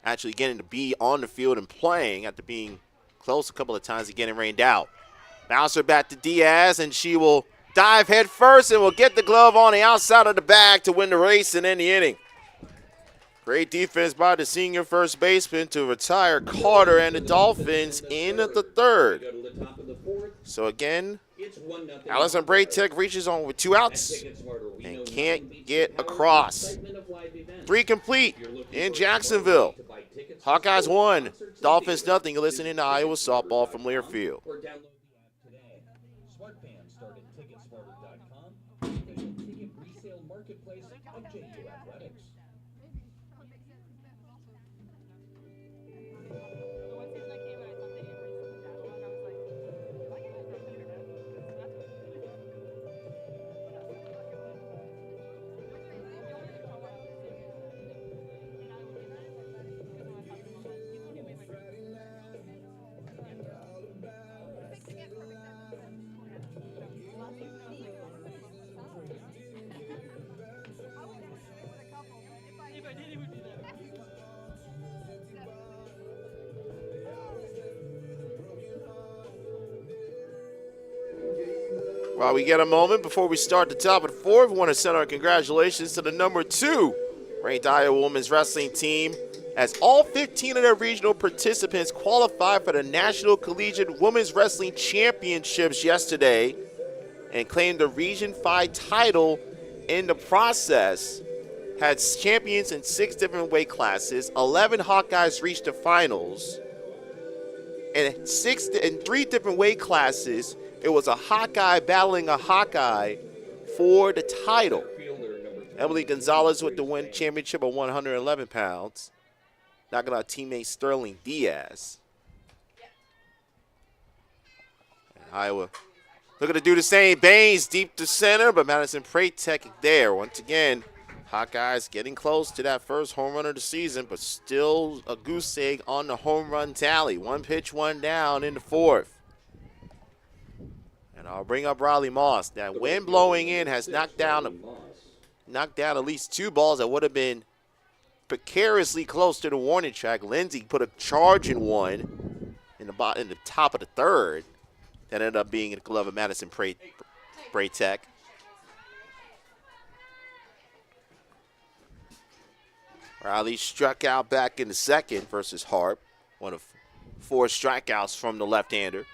actually getting to be on the field and playing after being close a couple of times and getting rained out. Bouncer back to Diaz, and she will dive head first and will get the glove on the outside of the bag to win the race and end the inning. Great defense by the senior first baseman to retire Carter and the Dolphins in the third. So again, Allison Braytech reaches on with 2 outs and can't get across. 3 complete in Jacksonville. Hawkeyes 1, Dolphins nothing. You're listening to Iowa softball from Learfield. SmartFans started TicketSmarter.com, the ticket resale marketplace of JU Athletics. While we get a moment before we start the top of the 4th, we want to send our congratulations to the number 2 ranked Iowa women's wrestling team, as all 15 of their regional participants qualified for the National Collegiate Women's Wrestling Championships yesterday and claimed the Region 5 title in the process. Had champions in 6 different weight classes. 11 Hawkeyes reached the finals. And in 3 different weight classes, it was a Hawkeye battling a Hawkeye for the title. Emily Gonzalez with the win championship of 111 pounds, knocking out teammate Sterling Diaz. And Iowa looking to do the same. Baines deep to center, but Madison Braytech there. Once again, Hawkeyes getting close to that first home run of the season, but still a goose egg on the home run tally. 1 pitch, 1 down in the 4th. And I'll bring up Riley Moss. That wind blowing in has knocked down at least 2 balls that would have been precariously close to the warning track. Lindsay put a charge in one in the top of the 3rd. That ended up being in the glove of Madison Braytech. Riley struck out back in the 2nd versus Harp. One of 4 strikeouts from the left-hander.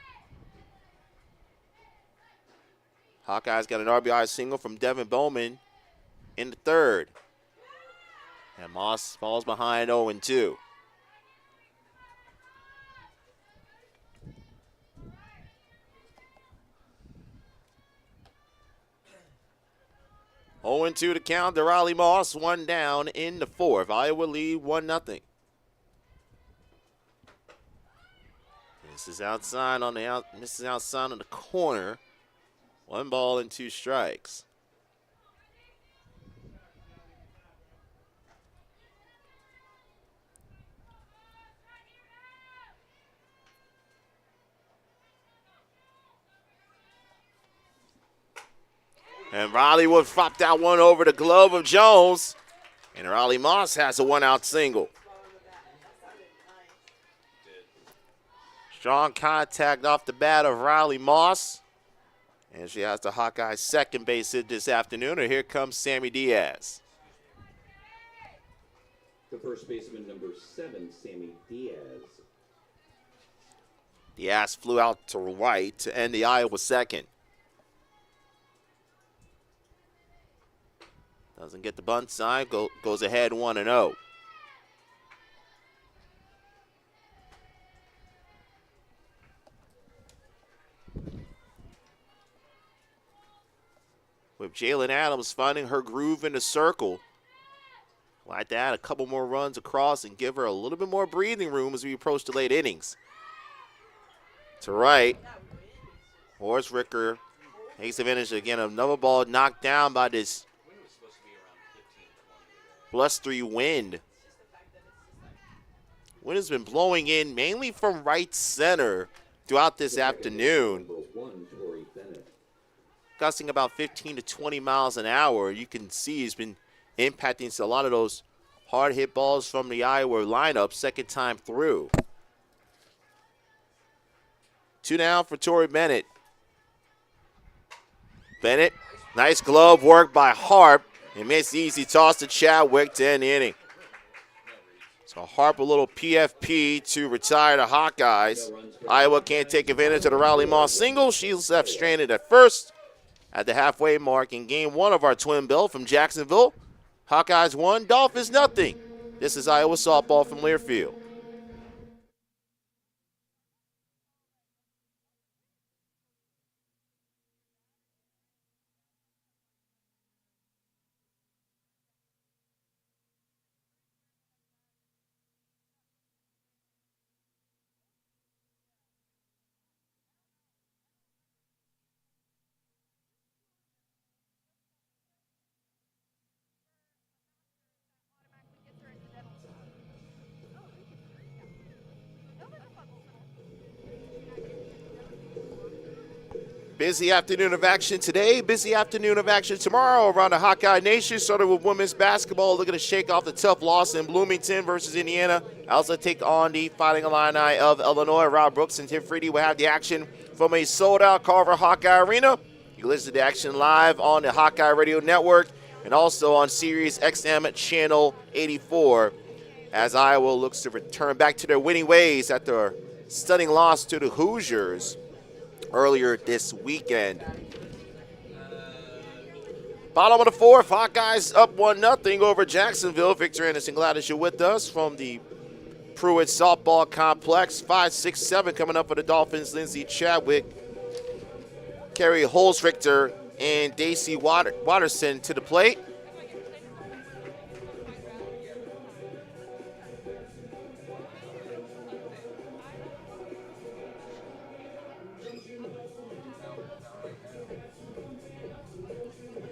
Hawkeyes got an RBI single from Devin Bowman in the 3rd. And Moss falls behind 0-2. To count to Riley Moss, 1 down in the 4th. Iowa lead 1-0. This is outside on the corner. 1 ball and 2 strikes. And Riley would flop that one over the glove of Jones. And Riley Moss has a 1-out single. Strong contact off the bat of Riley Moss. And she has the Hawkeyes second base hit this afternoon, and here comes Sammy Diaz. The first baseman, number 7, Sammy Diaz. Diaz flew out to right to end the Iowa second. Doesn't get the bunt sign, goes ahead 1-0. With Jalen Adams finding her groove in the circle. Like to add a couple more runs across and give her a little bit more breathing room as we approach the late innings. To right, Horace Ricker takes advantage again of another ball knocked down by this blustery wind. Wind has been blowing in mainly from right center throughout this afternoon. Gusting about 15 to 20 miles an hour. You can see he's been impacting a lot of those hard hit balls from the Iowa lineup second time through. 2 down for Tori Bennett. Bennett, nice glove work by Harp. He makes the easy toss to Chadwick to end the inning. So Harp a little PFP to retire the Hawkeyes. Iowa can't take advantage of the Riley Moss single. She's left stranded at first at the halfway mark in game 1 of our twin bill from Jacksonville. Hawkeyes 1, Dolphins nothing. This is Iowa softball from Learfield. Busy afternoon of action today, busy afternoon of action tomorrow around the Hawkeye Nation. Started with women's basketball, looking to shake off the tough loss in Bloomington versus Indiana. Also take on the Fighting Illini of Illinois. Rob Brooks and Tim Freedy will have the action from a sold-out Carver Hawkeye Arena. You can listen to the action live on the Hawkeye Radio Network and also on Sirius XM Channel 84 as Iowa looks to return back to their winning ways after their stunning loss to the Hoosiers earlier this weekend. Bottom of the 4th, Hawkeyes up 1-0 over Jacksonville. Victor Anderson, glad that you're with us from the Pruitt Softball Complex. 5, 6, 7 coming up for the Dolphins. Lindsey Chadwick, Kerry Holzrichter, and Daisy Watterson to the plate.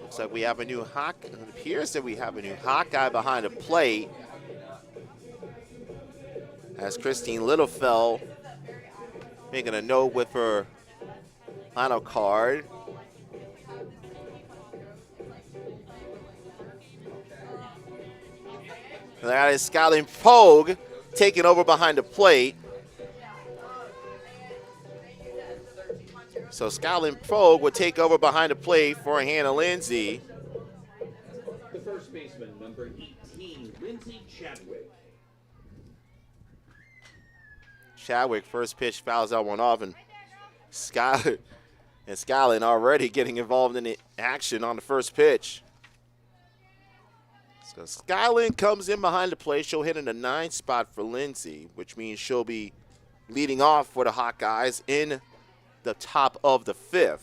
Looks like we have a new Hawkeye. It appears that we have a new Hawkeye behind the plate as Christine Littlefell making a note with her final card. And that is Skyline Pogue taking over behind the plate. So Skyline Pogue will take over behind the plate for Hannah Lindsay. The first baseman, number 18, Lindsey Chadwick. Chadwick, first pitch, fouls that one off, and Skyline already getting involved in the action on the first pitch. So Skyline comes in behind the plate. She'll hit in the 9th spot for Lindsay, which means she'll be leading off for the Hawkeyes in the top of the 5th.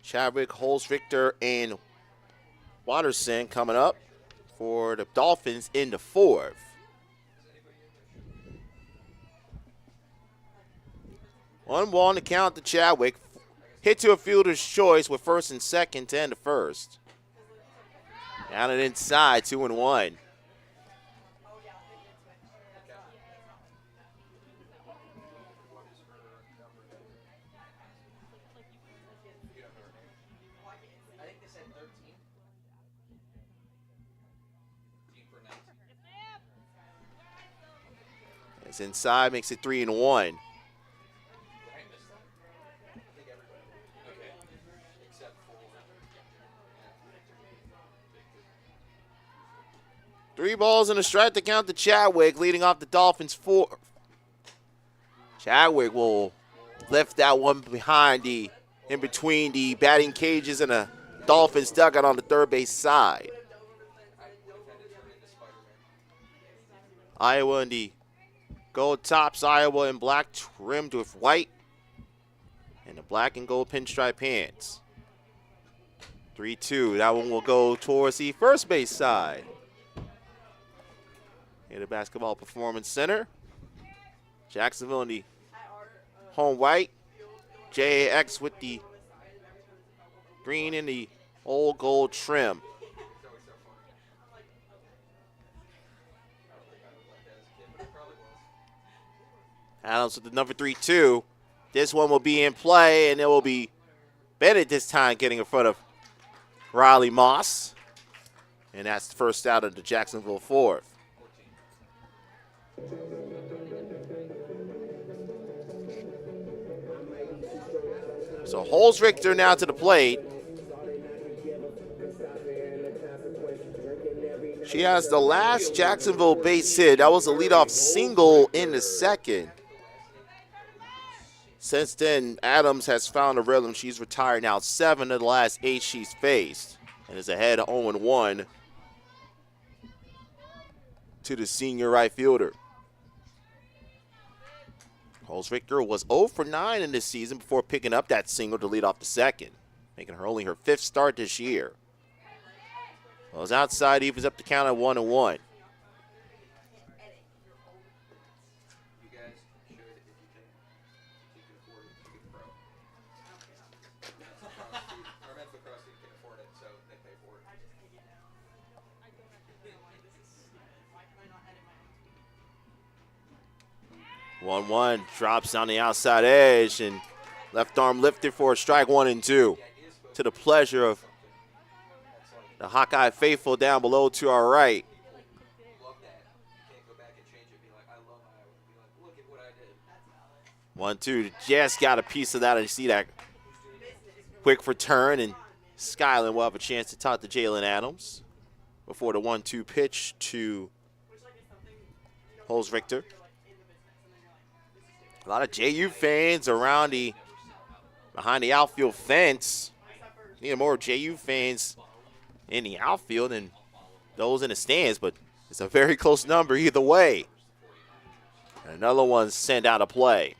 Chadwick, Holzrichter, and Watterson coming up for the Dolphins in the 4th. One ball on the count to Chadwick. Hit to a fielder's choice with first and second to end the first. Down and inside, 2-1. It's inside, makes it 3-1. 3 balls and a strike to count to Chadwick, leading off the Dolphins 4. Chadwick will lift that one in between the batting cages and a Dolphins dugout on the third base side. Iowa in the gold tops, Iowa in black trimmed with white, and the black and gold pinstripe pants. 3-2. That one will go towards the first base side. Here the Basketball Performance Center. Jacksonville in the home white. JAX with the green and the old gold trim. Adams with the number 3-2. This one will be in play, and it will be Bennett this time getting in front of Riley Moss. And that's the first out of the Jacksonville 4th. So Holzrichter now to the plate. She has the last Jacksonville base hit. That was a leadoff single in the second. Since then, Adams has found a rhythm. She's retired now 7 of the last 8 she's faced and is ahead 0-1 to the senior right fielder. Holzrichter was 0 for 9 in this season before picking up that single to lead off the second, making her only her 5th start this year. Well, it's outside, evens up the count at 1-1. One one drops on the outside edge and left arm lifted for a strike 1-2 to the pleasure of the Hawkeye faithful down below to our right. 1-2, just got a piece of that, and you see that quick return, and Skyland will have a chance to talk to Jalen Adams before the 1-2 pitch to Holzrichter. A lot of JU fans around behind the outfield fence. Need more JU fans in the outfield than those in the stands, but it's a very close number either way. And another one sent out of play.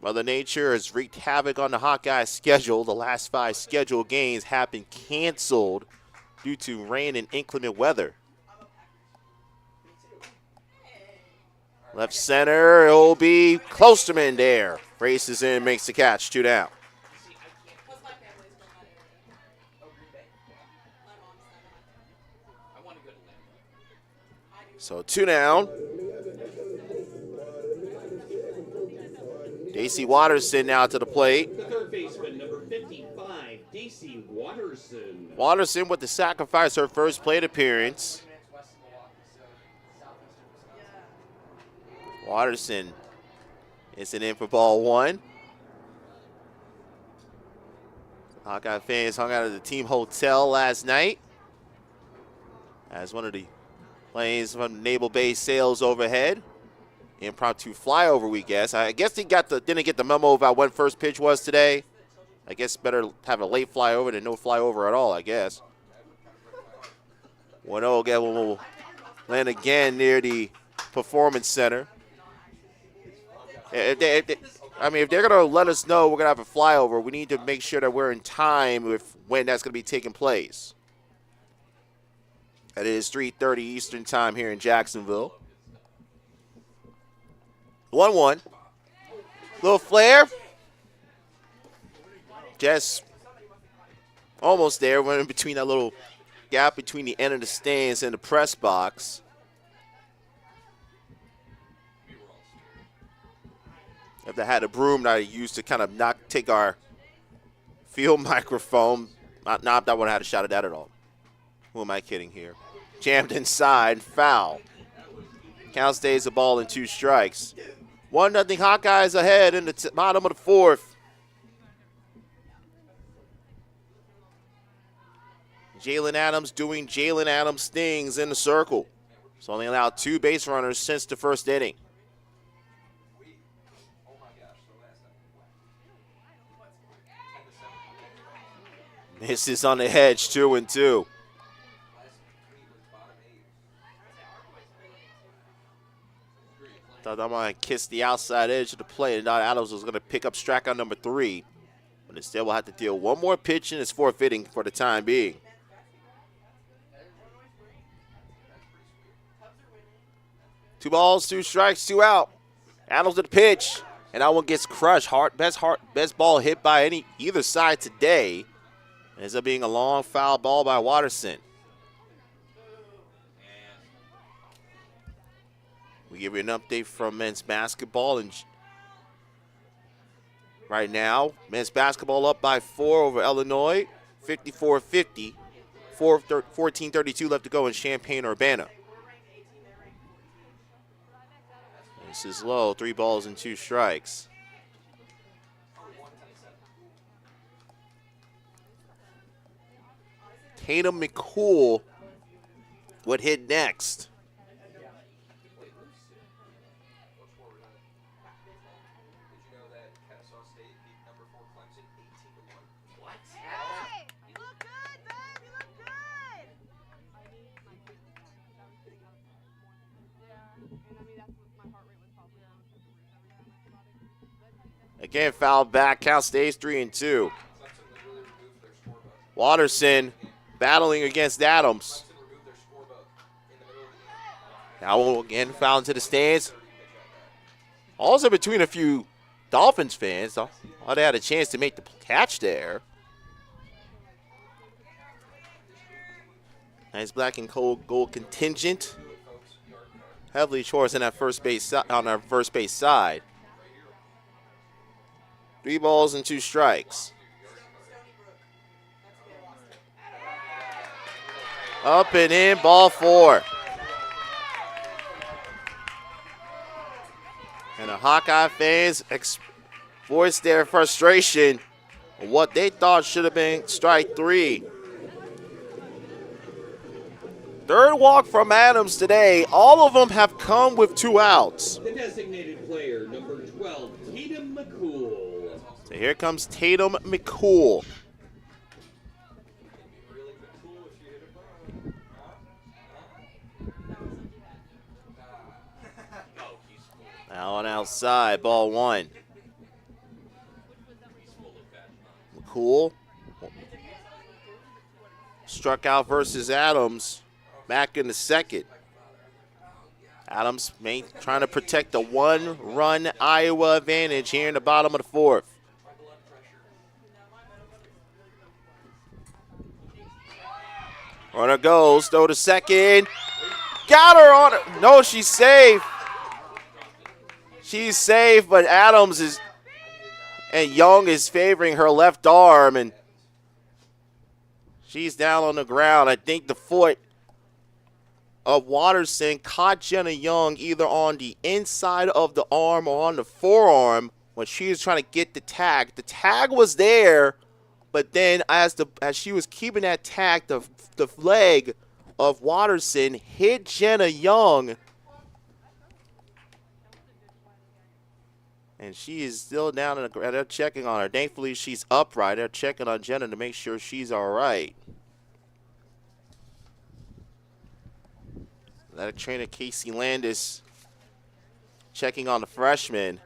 Mother Nature has wreaked havoc on the Hawkeyes schedule. The last 5 scheduled games have been canceled due to rain and inclement weather. Left center, it will be Klosterman there. Races in, makes the catch, 2 down. So 2 down. Daisy Watterson now to the plate. The third baseman, number 55, Daisy Watterson. Watterson with the sacrifice, her first plate appearance. Watterson isn't in for ball 1. Hawkeye fans hung out at the team hotel last night as one of the planes from Naval Base sails overhead. Impromptu flyover, we guess. I guess he didn't get the memo about when first pitch was today. I guess better have a late flyover than no flyover at all, I guess. 1-0 again will land again near the Performance Center. If they're going to let us know we're going to have a flyover, we need to make sure that we're in time with when that's going to be taking place. It is 3:30 Eastern time here in Jacksonville. 1-1. Little flare. Just almost there. Went in between that little gap between the end of the stands and the press box. If they had a broom that I used to kind of take our field microphone, not that one had a shot at that at all. Who am I kidding here? Jammed inside, foul. Count stays the ball in 2 strikes. 1-0 Hawkeyes ahead in the bottom of the 4th. Jalen Adams doing Jalen Adams things in the circle. He's only allowed 2 base runners since the first inning. Oh my gosh, the last time. Misses on the hedge, 2-2. Thought I'm going to kiss the outside edge of the plate, and now Adams was going to pick up strikeout number 3. But instead, we'll have to deal one more pitch in his 4th inning for the time being. 2 balls, 2 strikes, 2 out. Adams to the pitch, and that one gets crushed. Best ball hit by either side today. It ends up being a long foul ball by Watterson. We give you an update from men's basketball, and right now, men's basketball up by 4 over Illinois, 54-50, 14:32 left to go in Champaign-Urbana. This is low, 3 balls and 2 strikes. Tatum McCool would hit next. Hey, you look good, babe. You look good. Again, foul back. Count stays 3-2. Watterson battling against Adams. Now again foul into the stands. Also between a few Dolphins fans. Thought they had a chance to make the catch there. Nice black and gold contingent. Heavily chores on that first base on our first base side. 3 balls and 2 strikes. Up and in, ball 4. And the Hawkeye fans voiced their frustration on what they thought should have been strike 3. 3rd walk from Adams today. All of them have come with 2 outs. The designated player, number 12, Tatum McCool. So here comes Tatum McCool. Now on outside, ball 1. McCool struck out versus Adams back in the 2nd. Adams trying to protect the 1-run Iowa advantage here in the bottom of the 4th. Runner goes, throw to 2nd. Got her on her. No, she's safe. She's safe, but Adams and Young is favoring her left arm, and she's down on the ground. I think the foot of Watterson caught Jenna Young either on the inside of the arm or on the forearm when she was trying to get the tag. The tag was there, but then as she was keeping that tag, the leg of Watterson hit Jenna Young, and she is still down on the ground. They're checking on her. Thankfully, she's upright. They're checking on Jenna to make sure she's all right. Athletic trainer Casey Landis checking on the freshman.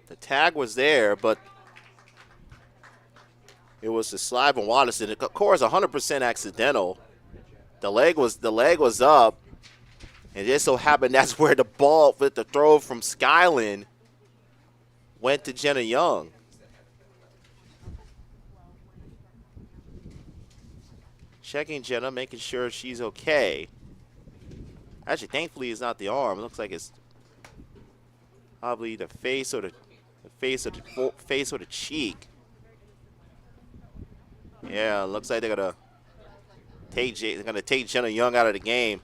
The tag was there, but it was a slide from Watterson. Of course, 100% accidental. The leg was up. And it just so happened that's where the ball with the throw from Skyland went to Jenna Young. Checking Jenna, making sure she's okay. Actually, thankfully, it's not the arm. It looks like it's probably the face or the face or the cheek. Yeah, looks like they're gonna take Jenna Young out of the game.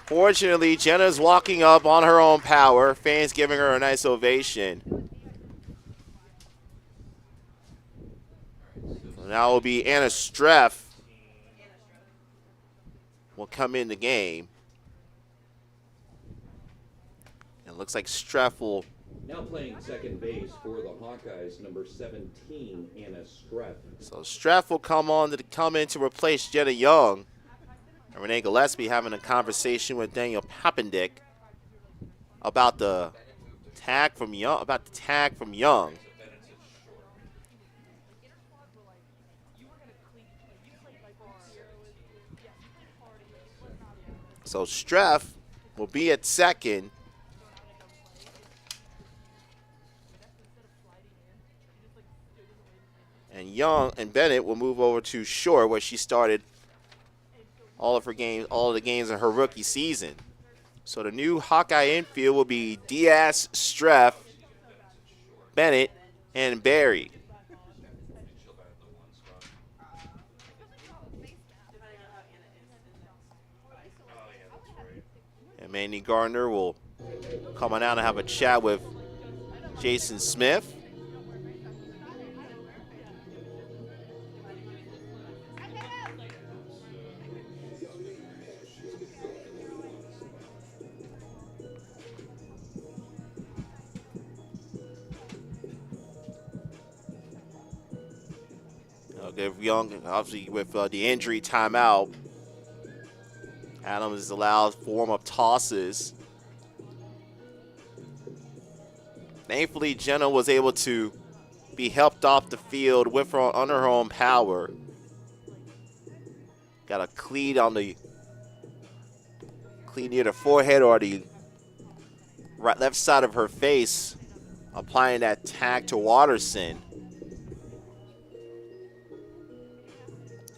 Fortunately, Jenna's walking up on her own power. Fans giving her a nice ovation. Now it will be Anna Streff will come in the game. It looks like Streff will. Now playing second base for the Hawkeyes, number 17, Anna Streff. So Streff will come in to replace Jenna Young. And Renee Gillespie having a conversation with Daniel Papendick about the tag from Young. So Streff will be at second. And Young and Bennett will move over to short, where she started all of the games in her rookie season. So the new Hawkeye infield will be Diaz, Streff, Bennett, and Barry. And Mandy Gardner will come on out and have a chat with Jason Smith. Give Young, obviously with the injury timeout, Adams is allowed warm-up tosses. Thankfully, Jenna was able to be helped off the field with her under her own power. Got a cleat near the forehead or the left side of her face, applying that tag to Watterson.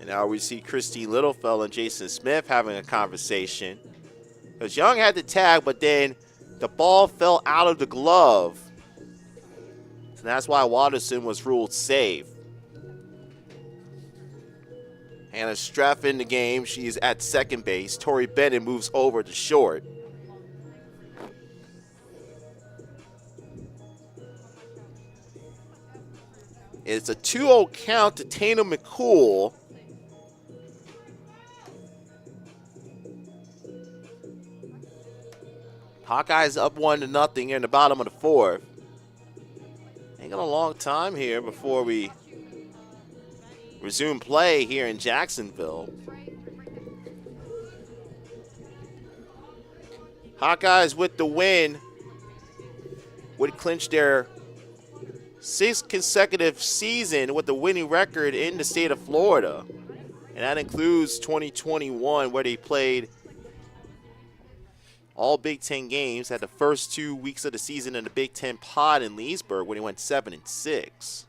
And now we see Christine Littlefeld and Jason Smith having a conversation. Because Young had the tag, but then the ball fell out of the glove. And that's why Watterson was ruled safe. Hannah Streff in the game. She's at second base. Tori Bennett moves over to short. It's a 2-0 count to Tana McCool. Hawkeyes up 1-0 in the bottom of the fourth. Ain't got a long time here before we resume play here in Jacksonville. Hawkeyes with the win would clinch their 6th consecutive season with a winning record in the state of Florida. And that includes 2021, where they played all Big Ten games, had the first 2 weeks of the season in the Big Ten pod in Leesburg when he went 7-6.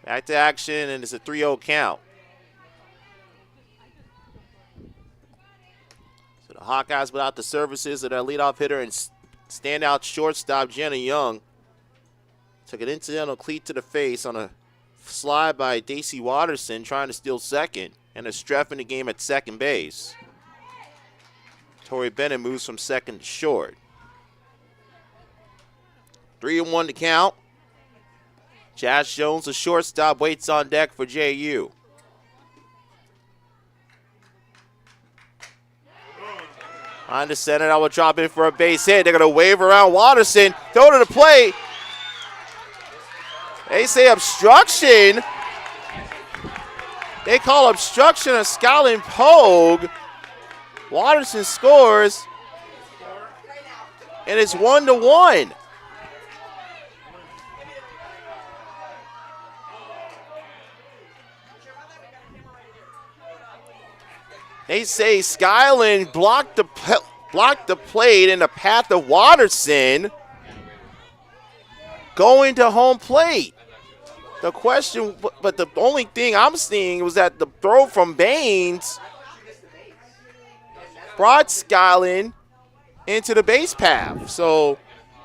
Back to action, and it's a 3-0 count. So the Hawkeyes without the services of their leadoff hitter and standout shortstop Jenna Young took an incidental cleat to the face on a slide by Daisy Watterson trying to steal second, and a Streff in the game at second base. Tori Bennett moves from second to short. 3-1 to count. Jazz Jones, the shortstop, waits on deck for JU. On the center, that will drop in for a base hit. They're going to wave around Watterson. Throw to the plate. They say obstruction. They call obstruction a Skyline Pogue. Watterson scores, and it's 1-1. They say Skyland blocked the plate in the path of Watterson going to home plate. The question, but the only thing I'm seeing was that the throw from Baines brought Skyland into the base path. So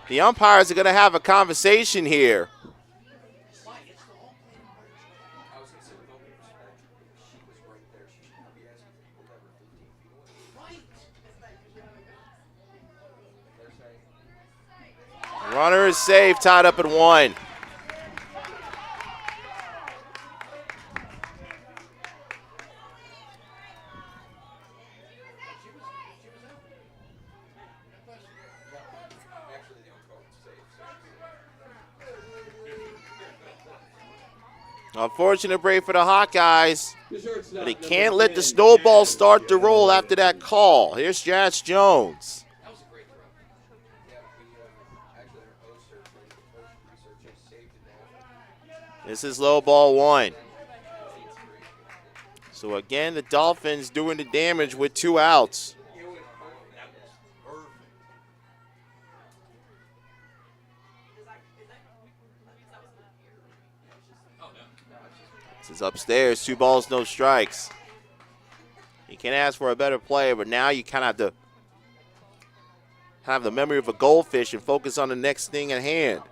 the umpires are going to have a conversation here. Runner is safe, tied up at 1. Unfortunate break for the Hawkeyes. The shortstop, But he number can't let the 10, snowball Jazz start to roll Jones. after that call. Here's Jazz Jones. That was a great throw. Yeah, we actually our host researcher saved it now. This is low ball one. So again, the Dolphins doing the damage with 2 outs. That was perfect. This is upstairs, 2 balls, no strikes. You can't ask for a better player, but now you kind of have to have the memory of a goldfish and focus on the next thing at hand.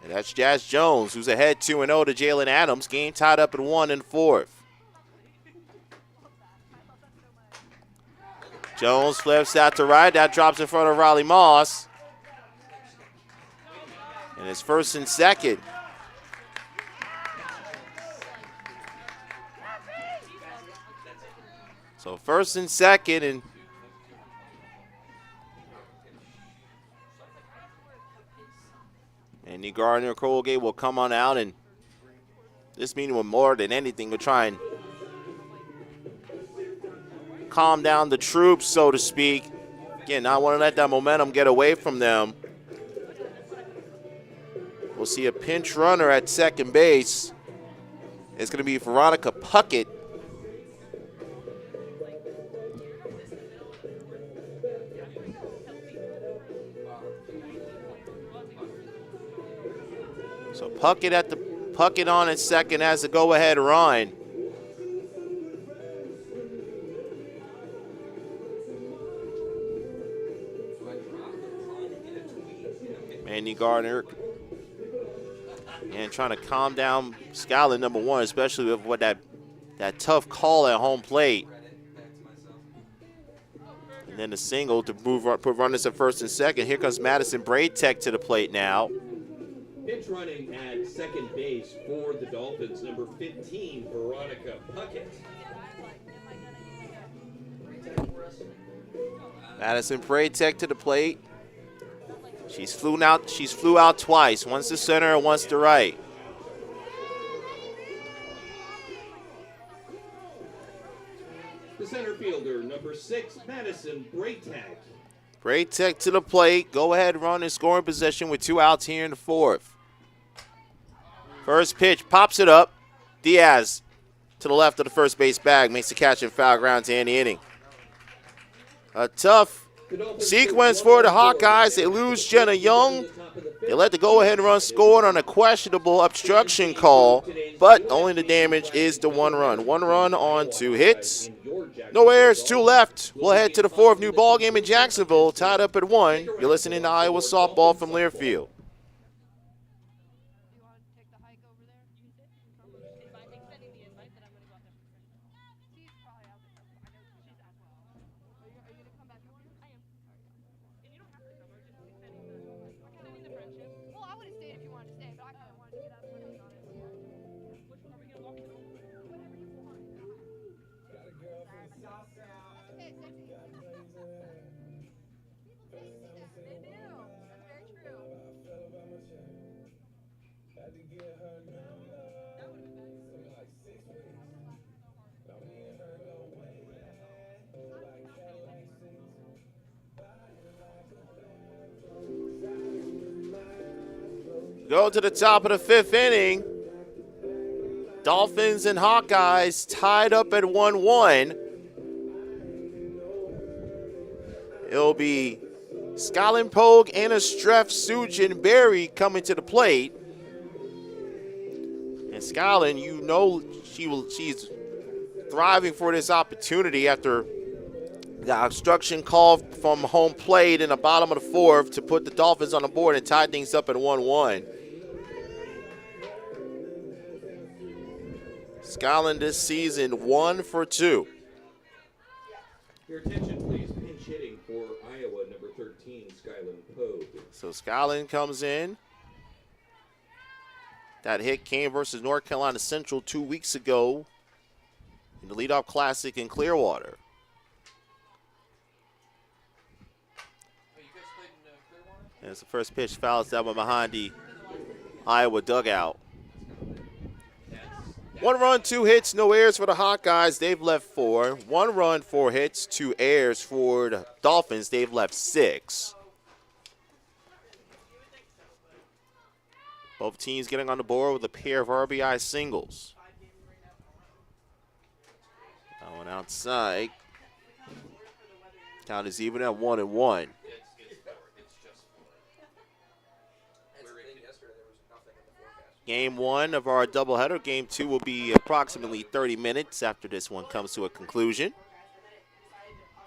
And that's Jazz Jones, who's ahead 2-0 to Jalen Adams. Game tied up at 1 in 4th. Jones flips out to right. That drops in front of Riley Moss. And it's 1st and 2nd. So 1st and 2nd, and Andy Gardner Colgate will come on out, and this meeting will more than anything will try and calm down the troops, so to speak. Again, not want to let that momentum get away from them. We'll see a pinch runner at second base. It's going to be Veronica Puckett. So Puckett on at second has the go-ahead run. Andy Gardner and trying to calm down Skyland, number 1, especially with what that tough call at home plate. And then the single to put runners at 1st and 2nd. Here comes Madison Braytech to the plate now. Pitch running at second base for the Dolphins, number 15, Veronica Puckett. Madison Braytech to the plate. She's flew out twice, once to center and once to right. The center fielder, number 6, Madison Braytech. Braytech to the plate. Go ahead run in scoring position with 2 outs here in the 4th. First pitch, pops it up. Diaz to the left of the first base bag, makes the catch and foul ground to end the inning. A tough sequence for the Hawkeyes. They lose Jenna Young. They let the go-ahead run scored on a questionable obstruction call, but only the damage is the 1 run. 1 run on 2 hits. No errors, 2 left. We'll head to the 4th new ball game in Jacksonville, tied up at 1. You're listening to Iowa softball from Learfield. Well, I would have stayed if you wanted to stay, but I kind of wanted to get out of the honest. Okay, sexy. They do. That's very true. Go to the top of the 5th inning. Dolphins and Hawkeyes tied up at 1-1. It'll be Skyland Pogue, Anna Streff, Sujin Berry coming to the plate. And Skyland, you know she's thriving for this opportunity after the obstruction call from home plate in the bottom of the 4th to put the Dolphins on the board and tie things up at 1-1. Skyland this season 1 for 2. Your attention, please. Pinch hitting for Iowa, number 13, Skyland Pogue. So Skyland comes in. That hit came versus North Carolina Central 2 weeks ago in the leadoff classic in Clearwater. And it's the first pitch, fouls that one behind the Iowa dugout. That's 1 run, 2 hits, no errors for the Hawkeyes. They've left 4. 1 run, 4 hits, 2 errors for the Dolphins. They've left 6. Both teams getting on the board with a pair of RBI singles. That one outside. Count is even at 1-1. Game 1 of our doubleheader. Game 2 will be approximately 30 minutes after this one comes to a conclusion.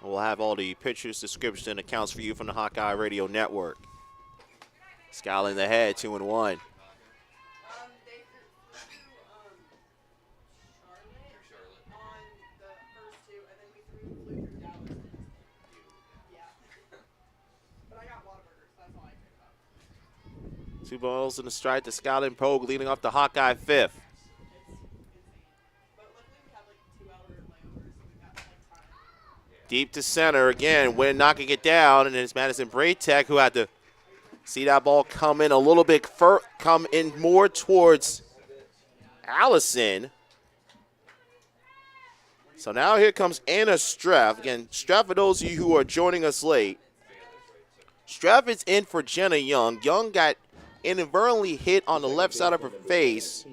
We'll have all the pictures, descriptions, and accounts for you from the Hawkeye Radio Network. Scowling ahead, 2-1. They flew Charlotte on the first 2, and then we flew through Dallas. Yeah. But I got Whataburgers, that's all I care about. 2 balls in the strike to Scotland Pogue leading off the Hawkeye 5th. It's insane. But luckily we have like 2-hour layovers, so we've got like time. Deep to center again. Wynn knocking it down, and it's Madison Braytech who had to see that ball come in a little bit, come in more towards Allison. So now here comes Anna Streff. Again, Streff, for those of you who are joining us late, Streff is in for Jenna Young. Young got inadvertently hit on the left side of her face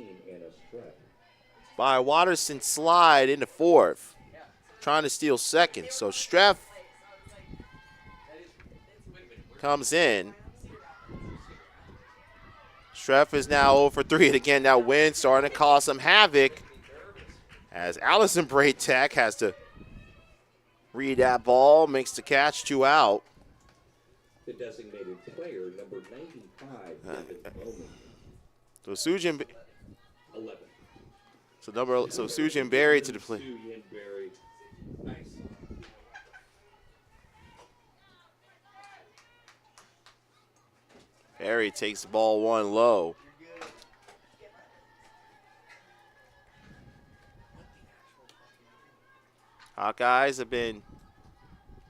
by a Watterson slide in the 4th, trying to steal second. So Streff comes in. Streff is now 0 for 3, and again, that win starting to cause some havoc as Allison Braytech has to read that ball, makes the catch, 2 out. The designated player, number 95, David Bowman. So Sujin, 11. so Sujin Berry to the play. Suyin Berry. Nice. Berry takes the ball 1 low. Hawkeyes have been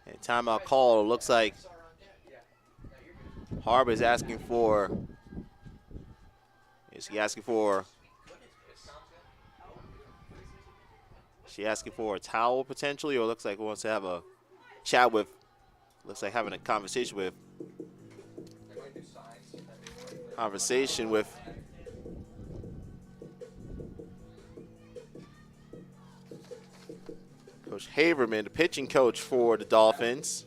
in timeout call. It looks like Harb is asking for, is she asking for a towel potentially, or it looks like he wants to have a chat with, looks like having a conversation with Coach Haberman, the pitching coach for the Dolphins.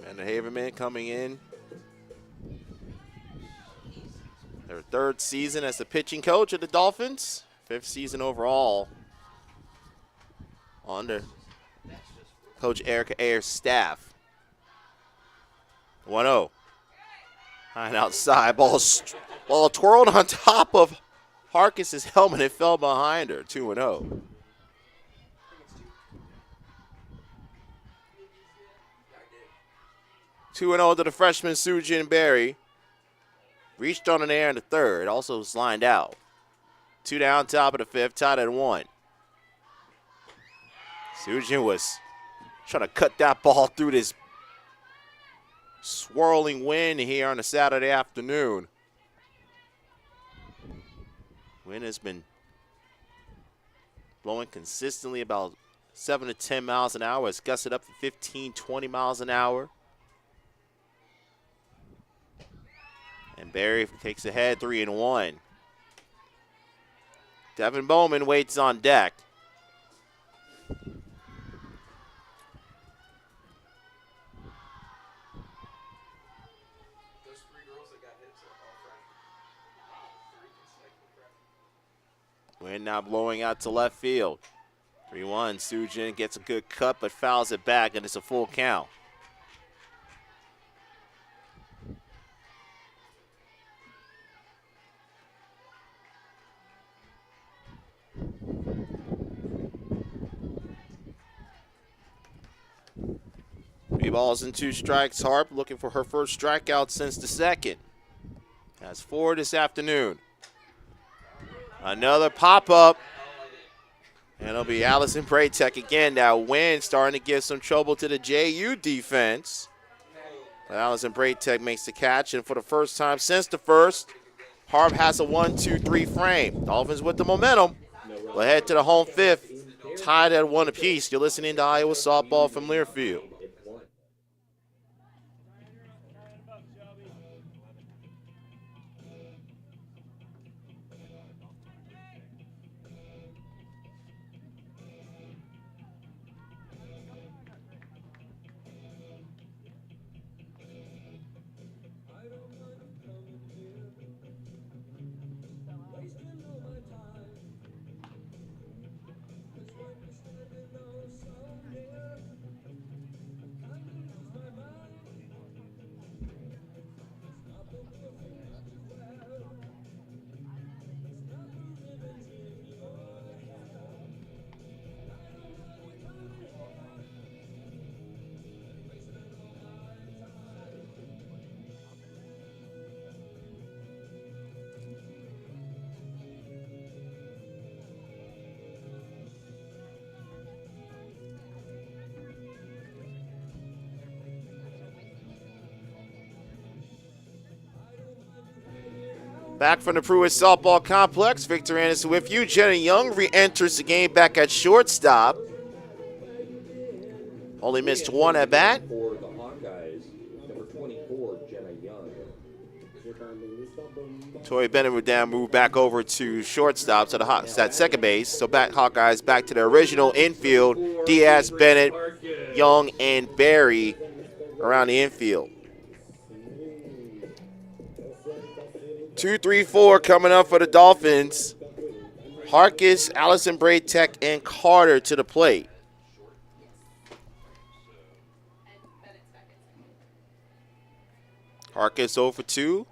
And the Haberman coming in. Their 3rd season as the pitching coach of the Dolphins. 5th season overall under Coach Erica Ayer's staff. 1-0. High and outside. Ball twirled on top of Harkis' helmet and fell behind her. 2-0. Two and 0 to the freshman Sujin Berry. Reached on an air in the 3rd. Also was lined out. 2 down, top of the 5th, tied at 1. Sujin was trying to cut that ball through this swirling wind here on a Saturday afternoon. Wind has been blowing consistently about 7 to 10 miles an hour. It's gusted up to 15, 20 miles an hour. And Berry takes ahead 3-1. Devin Bowman waits on deck. Wind now blowing out to left field. 3-1. Sujin gets a good cut but fouls it back, and it's a full count. Three balls and 2 strikes. Harp looking for her first strikeout since the 2nd. Has 4 this afternoon. Another pop-up. And it'll be Allison Braytech again. Now Wynn starting to give some trouble to the JU defense. Allison Braytech makes the catch, and for the first time since the first, Harb has a 1-2-3 frame. Dolphins with the momentum. We'll head to the home fifth, tied at 1 apiece. You're listening to Iowa Softball from Learfield. Back from the Pruitt Softball Complex, Victor Anderson with you. Jenna Young re-enters the game back at shortstop. Only missed one at bat. For the Hawkeyes, number 24, Jenna Young. Tori Bennett would down move back over to shortstop, so at second base. So back Hawkeyes back to their original infield. Diaz, Bennett, Young, and Barry around the infield. 2-3-4 coming up for the Dolphins. Hawkeyes, Allison Braytech, and Carter to the plate. Hawkeyes 0 for 2.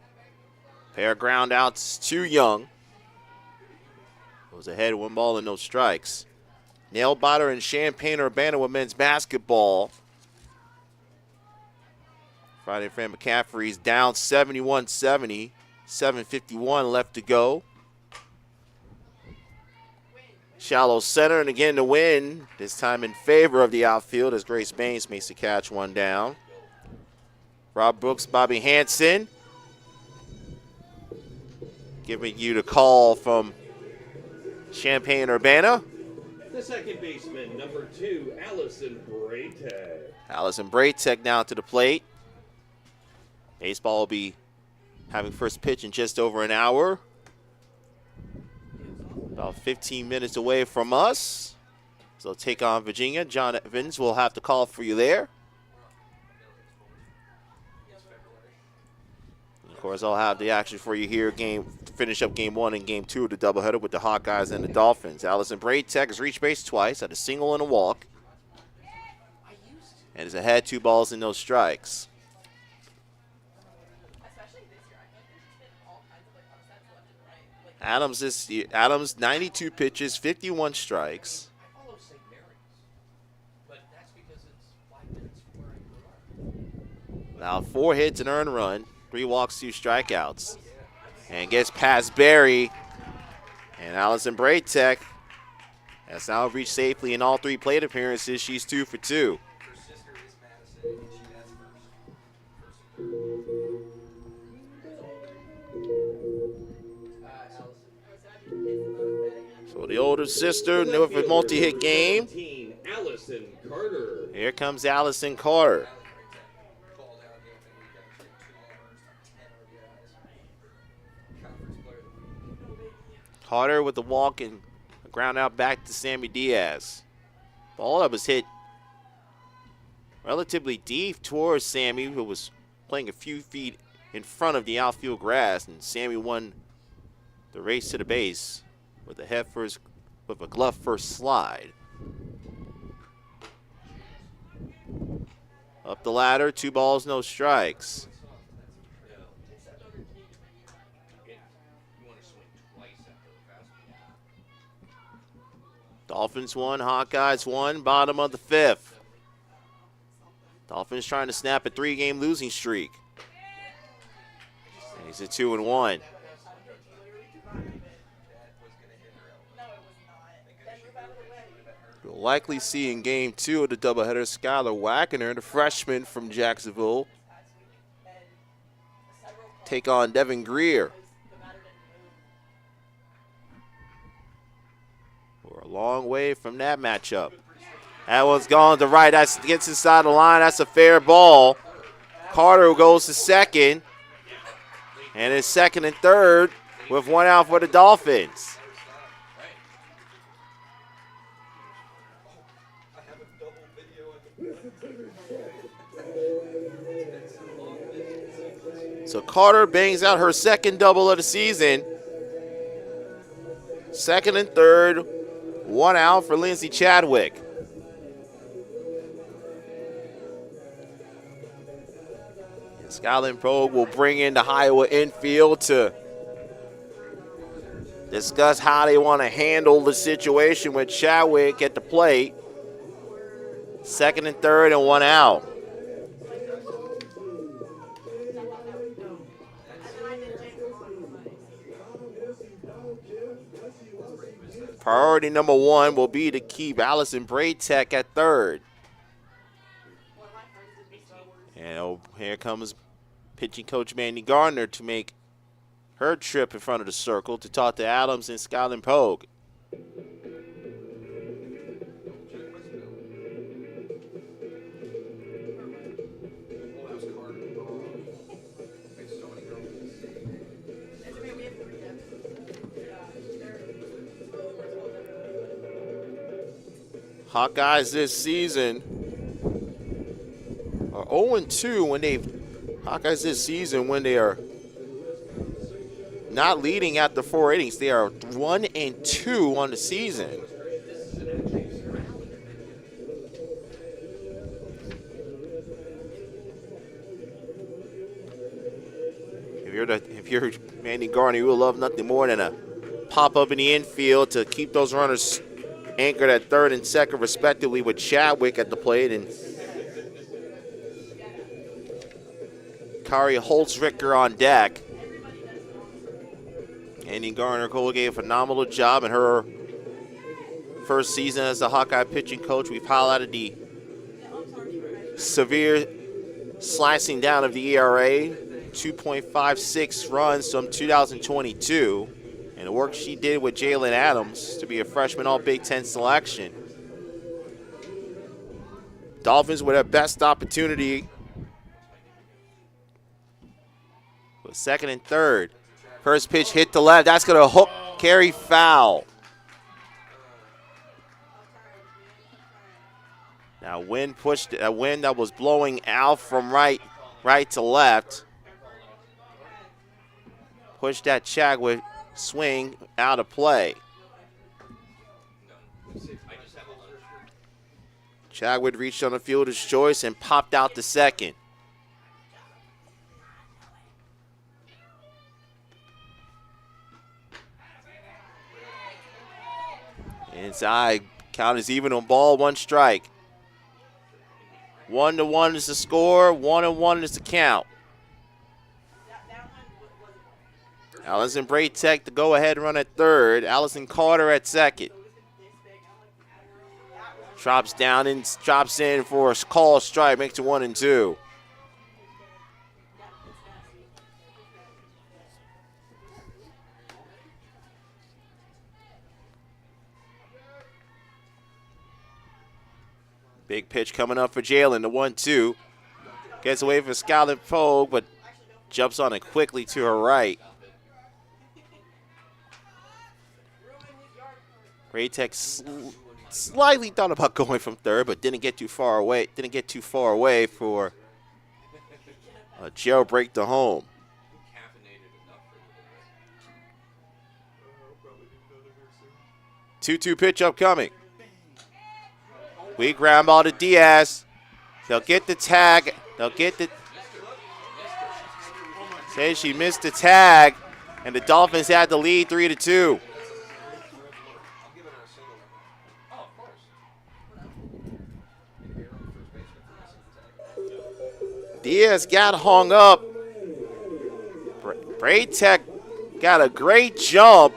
Pair of ground outs to Young. Goes ahead, 1 ball and no strikes. Nail-biter and Champaign-Urbana with men's basketball. Friday Fran McCaffrey's down 71-70. 7:51 left to go. Shallow center, and again the win, this time in favor of the outfield as Grace Baines makes the catch, 1 down. Rob Brooks, Bobby Hansen giving you the call from Champaign-Urbana. The second baseman, number 2, Allison Braytech. Allison Braytech now to the plate. Baseball will be having first pitch in just over an hour. About 15 minutes away from us. So take on Virginia. John Evans will have to call for you there. And of course, I'll have the action for you here to finish up game 1 and game 2 of the doubleheader with the Hawkeyes and the Dolphins. Allison Braytech has reached base twice, had a single and a walk. And is ahead 2 balls and no strikes. Adams 92 pitches, 51 strikes. I follow St. Mary's, but that's because it's 5 minutes from where I grew up. Now 4 hits, an earned run, 3 walks, 2 strikeouts. And gets past Barry. And Allison Braytech has now reached safely in all 3 plate appearances. She's 2 for 2. Her sister is Madison, and she has first. So the older sister, new for a multi-hit game. 17, Allison Carter. Here comes Allison Carter. Balled out the opening weekend. 2 homers, 10 RBIs. Conference player of the week. Carter with the walk and a ground out back to Sammy Diaz. Ball that was hit relatively deep towards Sammy, who was playing a few feet in front of the outfield grass, and Sammy won the race to the base with a glove first slide. Up the ladder, 2 balls, no strikes. Dolphins 1, Hawkeyes 1, bottom of the 5th. Dolphins trying to snap a 3-game losing streak. And he's at 2-1. We'll likely see in game 2 of the doubleheader Skylar Wagner, the freshman from Jacksonville, take on Devin Greer. We're a long way from that matchup. That one's gone to right. That gets inside the line. That's a fair ball. Carter goes to second. And it's second and third with one out for the Dolphins. So Carter bangs out her second double of the season. Second and third, one out for Lindsey Chadwick. And Skyland Pogue will bring in the Iowa infield to discuss how they want to handle the situation with Chadwick at the plate. Second and third and one out. Priority number one will be to keep Allison Braytech at third. And here comes pitching coach Mandy Gardner to make her trip in front of the circle to talk to Adams and Skyland Pogue. Hawkeyes this season are 0-2 when Hawkeyes this season when they are not leading after 4 innings. They are 1-2 on the season. If you're Mandy Gardner, you will love nothing more than a pop up in the infield to keep those runners anchored at third and second, respectively, with Chadwick at the plate and Kari Holtzricker on deck. Mandy Gardner gave a phenomenal job in her first season as a Hawkeye pitching coach. We've highlighted the severe slicing down of the ERA, 2.56 runs from 2022. And the work she did with Jalen Adams to be a freshman All-Big Ten selection. Dolphins with their best opportunity with second and third. First pitch hit to left. That's going to hook carry foul. Now wind pushed a wind that was blowing out from right to left. Pushed that Chadwick swing out of play. Chadwick reached on the fielder's choice and popped out to second. Inside, count is even on ball, one strike. 1-1 is the score, 1-1 is the count. Allison Braytech to go ahead and run at third. Allison Carter at second. Drops down and drops in for a call strike, makes it 1-2. Big pitch coming up for Jalen, the 1-2. Gets away from Skyland Pogue, but jumps on it quickly to her right. Braytech slightly thought about going from third, but didn't get too far away. Didn't get too far away for a jailbreak to home. 2-2 pitch upcoming. Weak ground ball to Diaz. They'll get the tag. They'll get the. Say she missed the tag, and the Dolphins had the lead 3-2. Diaz got hung up. Braytech got a great jump.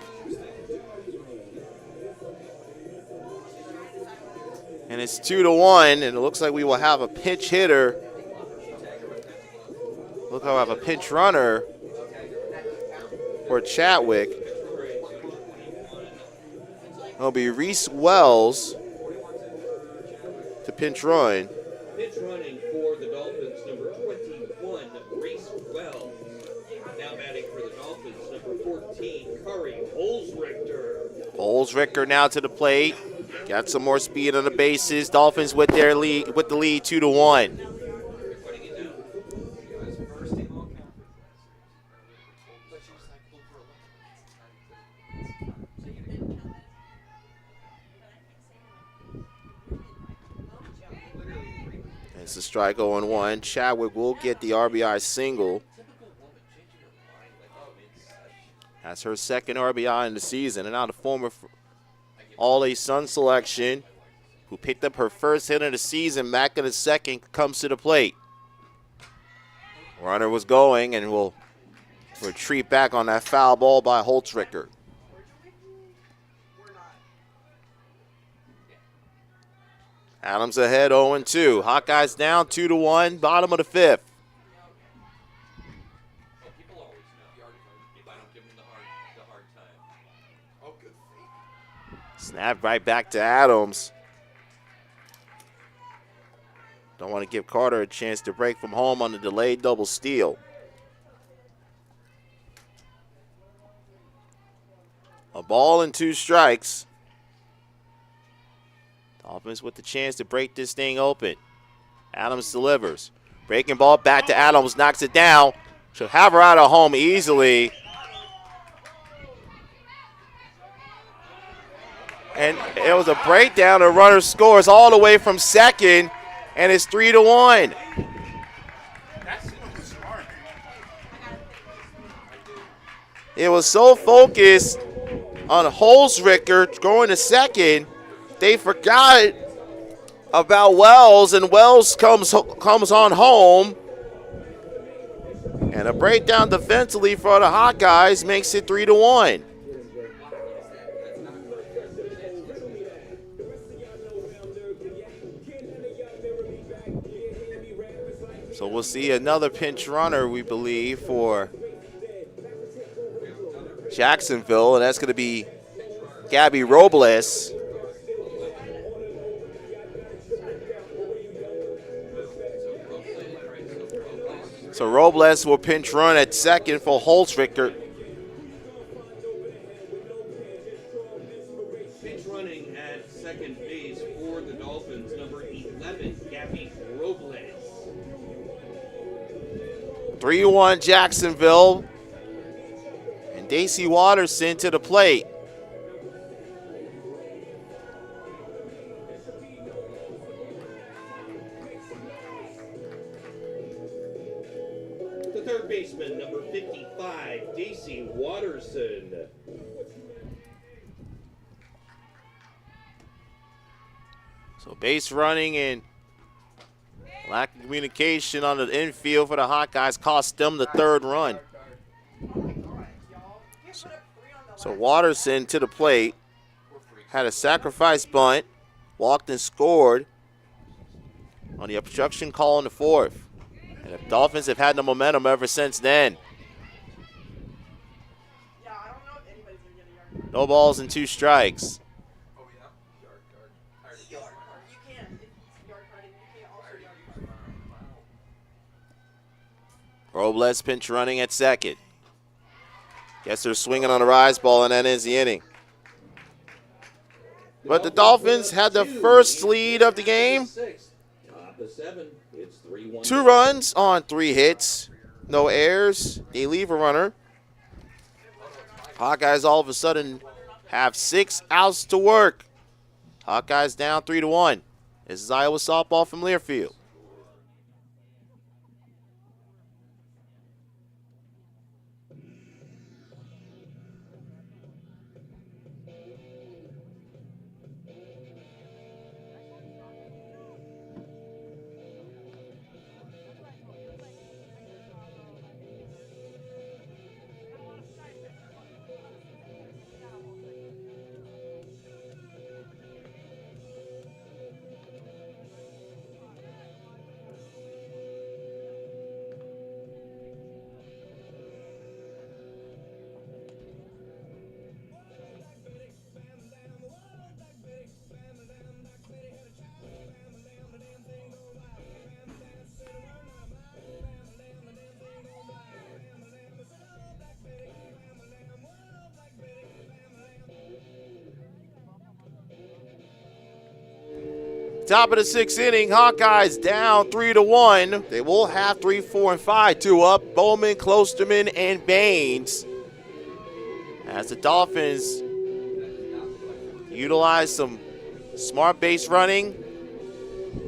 And it's 2-1, and it looks like we will have a pinch hitter. Look, I'll have a pinch runner for Chadwick. It'll be Reese Wells to pinch run. Pitch running for the Dolphins, number 21, Reese Wells. Now batting for the Dolphins, number 14, Curry Holzrichter. Holzrichter now to the plate. Got some more speed on the bases. Dolphins with their lead, with the lead 2-1. It's a strike 0-1. Chadwick will get the RBI single. That's her second RBI in the season. And now the former All-A Sun selection, who picked up her first hit of the season back in the second, comes to the plate. Runner was going and will retreat back on that foul ball by Holzrichter. Adams ahead 0-2. Hawkeyes down 2-1, bottom of the fifth. People always know. If I don't give them the hard time. Oh, good fake. Snap right back to Adams. Don't want to give Carter a chance to break from home on the delayed double steal. A ball and 2 strikes. Dolphins with the chance to break this thing open. Adams delivers. Breaking ball back to Adams, knocks it down. Should have her out of home easily. And it was a breakdown. The runner scores all the way from second, and it's 3-1. It was so focused on Holzrichter going to second, they forgot about Wells, and Wells comes on home. And a breakdown defensively for the Hawkeyes makes it 3-1. So we'll see another pinch runner, we believe, for Jacksonville, and that's going to be Gabby Robles. So Robles will pinch run at second for Holzrichter. Pinch running at second base for the Dolphins, number 11, Gabby Robles. 3-1 Jacksonville. And Daisy Watterson to the plate. The third baseman, number 55, Daisy Watterson. So base running and lack of communication on the infield for the Hawkeyes cost them the third run. So Watterson to the plate, had a sacrifice bunt, walked and scored on the obstruction call in the fourth. And the Dolphins have had the momentum ever since then. Yeah, I don't know if anybody's gonna get a yard. No balls and 2 strikes. Oh, yeah. Yard card. I already got Yard mine. card. You can. If it's yard carding, you can also yard card. Robles pinch running at second. Guess they're swinging on a rise ball, and that ends the inning. But the Dolphins had the first lead of the game. Top of 7. It's 3-1. 2 runs on 3 hits. No errors. They leave a runner. Hawkeyes all of a sudden have 6 outs to work. Hawkeyes down 3-1. This is Iowa softball from Learfield. Top of the 6th inning, Hawkeyes down 3-1. They will have 3, 4, and 5. 2 up. Bowman, Klosterman, and Baines. As the Dolphins utilize some smart base running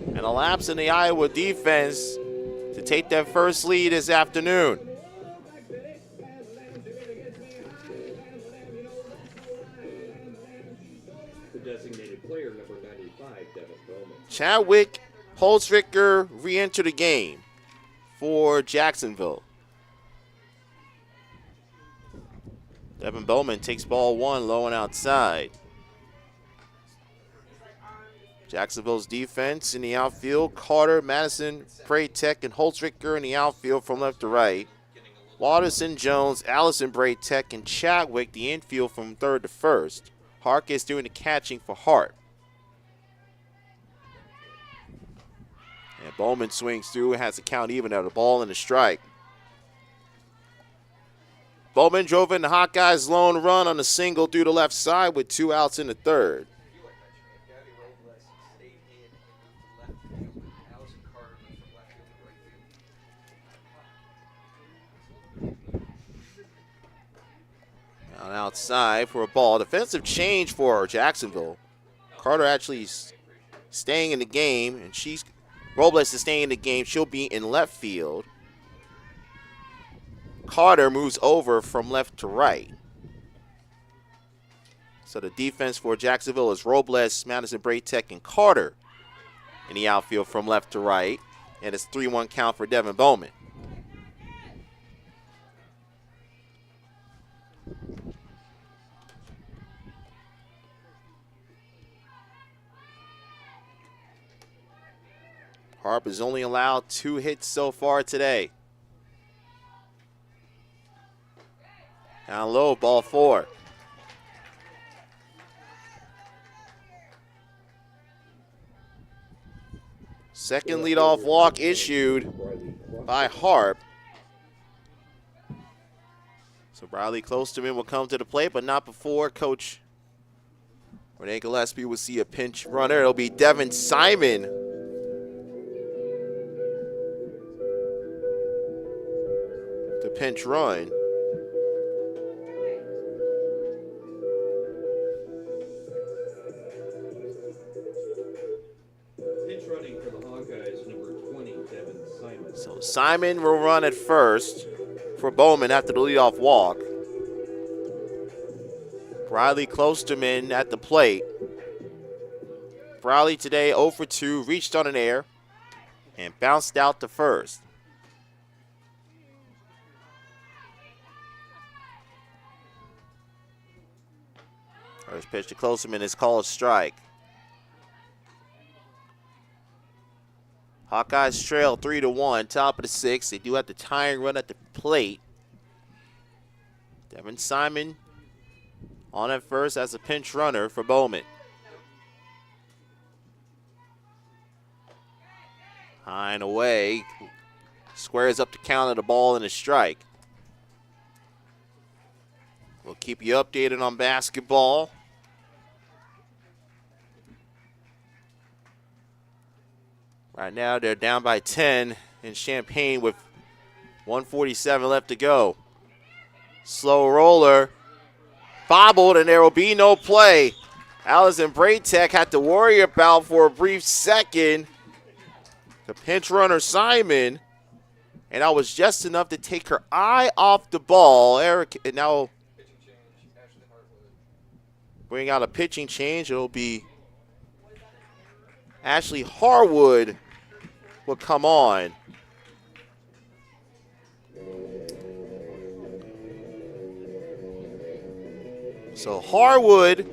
and a lapse in the Iowa defense to take their first lead this afternoon. The designated player, number 95, Devin Bowman. Chadwick Holzricker re-entered the game for Jacksonville. Devin Bowman takes ball 1 low and outside. Jacksonville's defense in the outfield, Carter, Madison, Braytek, and Holzricker in the outfield from left to right. Watterson, Jones, Allison, Braytek, and Chadwick the infield from third to first. Hawkeyes doing the catching for Hart. And Bowman swings through and has the count even at a ball and a strike. Bowman drove in the Hawkeyes' lone run on a single through the left side with 2 outs in the third. Gabby Robles stayed in and moved to left field. Allison Carter moved from left field to right field. Out outside for a ball. Defensive change for Jacksonville. Carter actually staying in the game, and Robles is staying in the game. She'll be in left field. Carter moves over from left to right. So the defense for Jacksonville is Robles, Madison, Braytek, and Carter in the outfield from left to right. And it's 3-1 count for Devin Bowman. Harp has only allowed 2 hits so far today. Down low, ball 4. Second leadoff walk issued by Harp. So Bradley Klosterman will come to the plate, but not before Coach Renee Gillespie will see a pinch runner. It'll be Devin Simon. The pinch run. Pinch running for the Hawkeyes, number 20, Devin Simon. So Simon will run at first for Bowman after the leadoff walk. Bradley Klosterman at the plate. Bradley today 0 for 2, reached on an air, and bounced out to first. First pitch to Klosterman is called a strike. Hawkeyes trail 3-1, top of the 6th. They do have the tying run at the plate. Devin Simon on at first as a pinch runner for Bowman. High and away. Squares up the count of the ball and a strike. We'll keep you updated on basketball. Right now they're down by 10 in Champaign with 1:47 left to go. Slow roller. Bobbled, and there will be no play. Allison Braytek had to worry about for a brief second the pinch runner Simon, and that was just enough to take her eye off the ball. Eric, and now Pitching change, Ashley Hartwood. bring out a pitching change. It'll be Ashley Harwood will come on. So Harwood,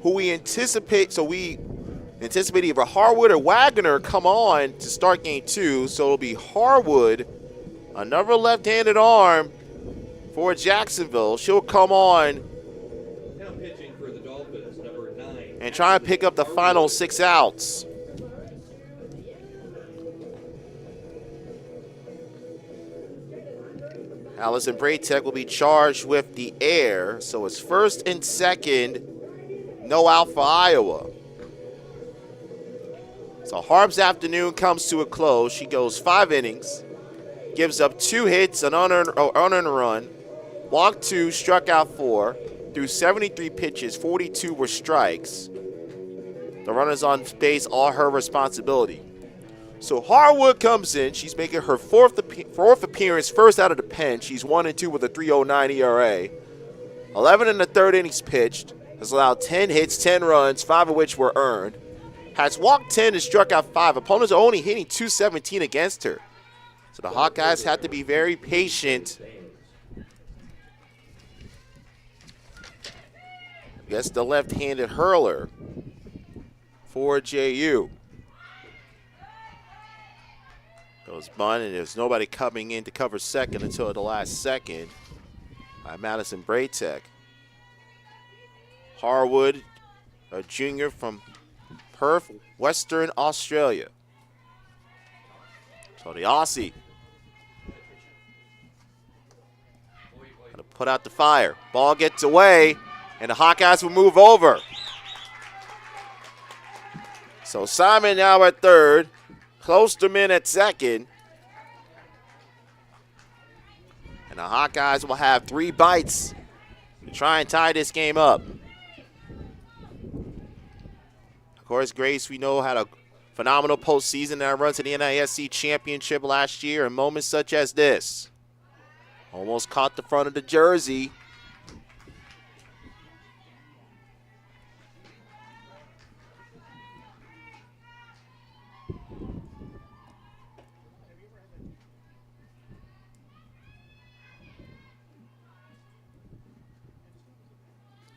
who we anticipate, either Harwood or Wagner come on to start game 2. So it'll be Harwood, another left-handed arm for Jacksonville. She'll come on Now pitching for the Dolphins, number 9. and try and pick up the final 6 outs. Allison Braytek will be charged with the air, so it's first and second, no out for Iowa. So Harb's afternoon comes to a close. She goes 5 innings, gives up 2 hits, an unearned run, walked 2, struck out 4, threw 73 pitches, 42 were strikes. The runners on base, all her responsibility. So Harwood comes in. She's making her fourth appearance, first out of the pen. She's 1-2 with a 3.09 ERA. 11 in the third innings pitched. Has allowed 10 hits, 10 runs, 5 of which were earned. Has walked 10 and struck out 5. Opponents are only hitting .217 against her. So the Hawkeyes have to be very patient. Gets the left-handed hurler for JU. Goes bunt, and there's nobody coming in to cover second until the last second by Madison Braytek. Harwood, a junior from Perth, Western Australia. So the Aussie gonna put out the fire. Ball gets away, and the Hawkeyes will move over. So Simon now at third, Klosterman at second. And the Hawkeyes will have 3 bites to try and tie this game up. Of course, Grace, we know, had a phenomenal postseason that run to the NISC championship last year, and moments such as this. Almost caught the front of the jersey.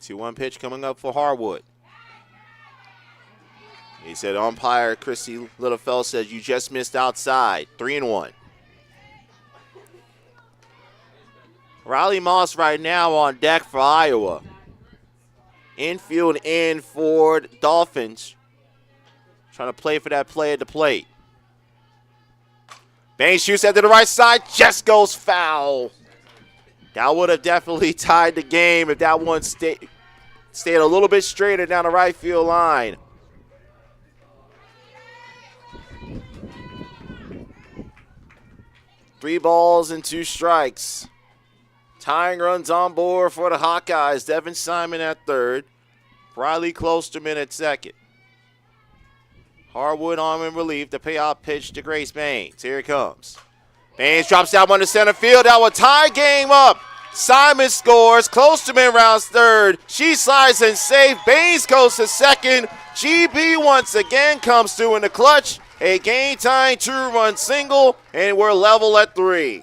Two-one pitch coming up for Harwood. He said umpire Christy Littlefeld says you just missed outside. 3-1. Riley Moss right now on deck for Iowa. Infield in for Dolphins. Trying to play for that play at the plate. Bain shoots out to the right side. Just goes foul. That would have definitely tied the game if that one stayed a little bit straighter down the right field line. Three balls and 2 strikes. Tying runs on board for the Hawkeyes. Devin Simon at third. Riley Klosterman at second. Harwood on in relief. The payoff pitch to Grace Baines. Here it comes. Baines drops that one to center field. That will tie game up. Simon scores. Klosterman rounds third. She slides and safe. Baines goes to second. GB once again comes through in the clutch. A game-tying 2-run single, and we're level at 3.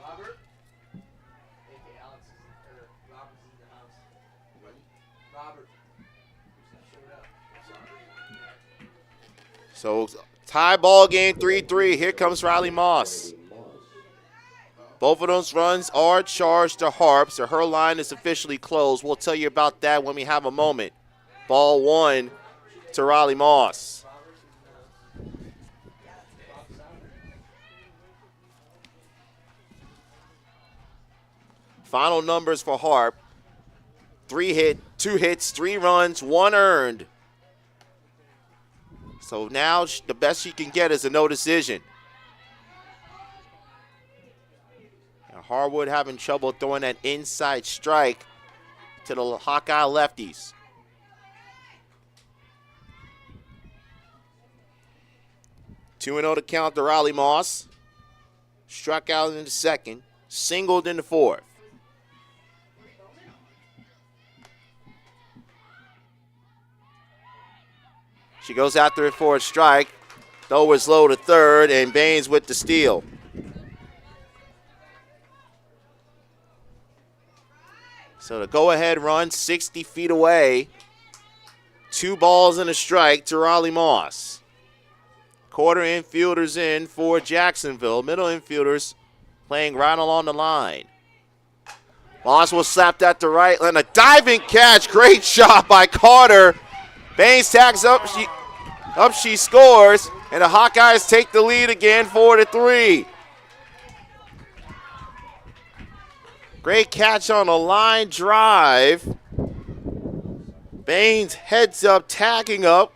Robert? Okay, Alex is Robert's in the house. Robert. Showed up. So tie ball game 3-3. Here comes Riley Moss. Both of those runs are charged to Harp, so her line is officially closed. We'll tell you about that when we have a moment. Ball 1 to Riley Moss. Final numbers for Harp. 2 hits, 3 runs, 1 earned. So now the best she can get is a no decision. Harwood having trouble throwing that inside strike to the Hawkeye lefties. Two 2-0 to count to Riley Moss. Struck out in the second, singled in the fourth. She goes after it for a strike. Throw was low to third, and Baines with the steal. So the go-ahead run 60 feet away. 2 balls and a strike to Riley Moss. Quarter infielders in for Jacksonville. Middle infielders playing right along the line. Moss was slapped at the right, and a diving catch. Great shot by Carter. Baines tags up. She scores, and the Hawkeyes take the lead again 4-3. Great catch on a line drive. Baines heads up, tagging up,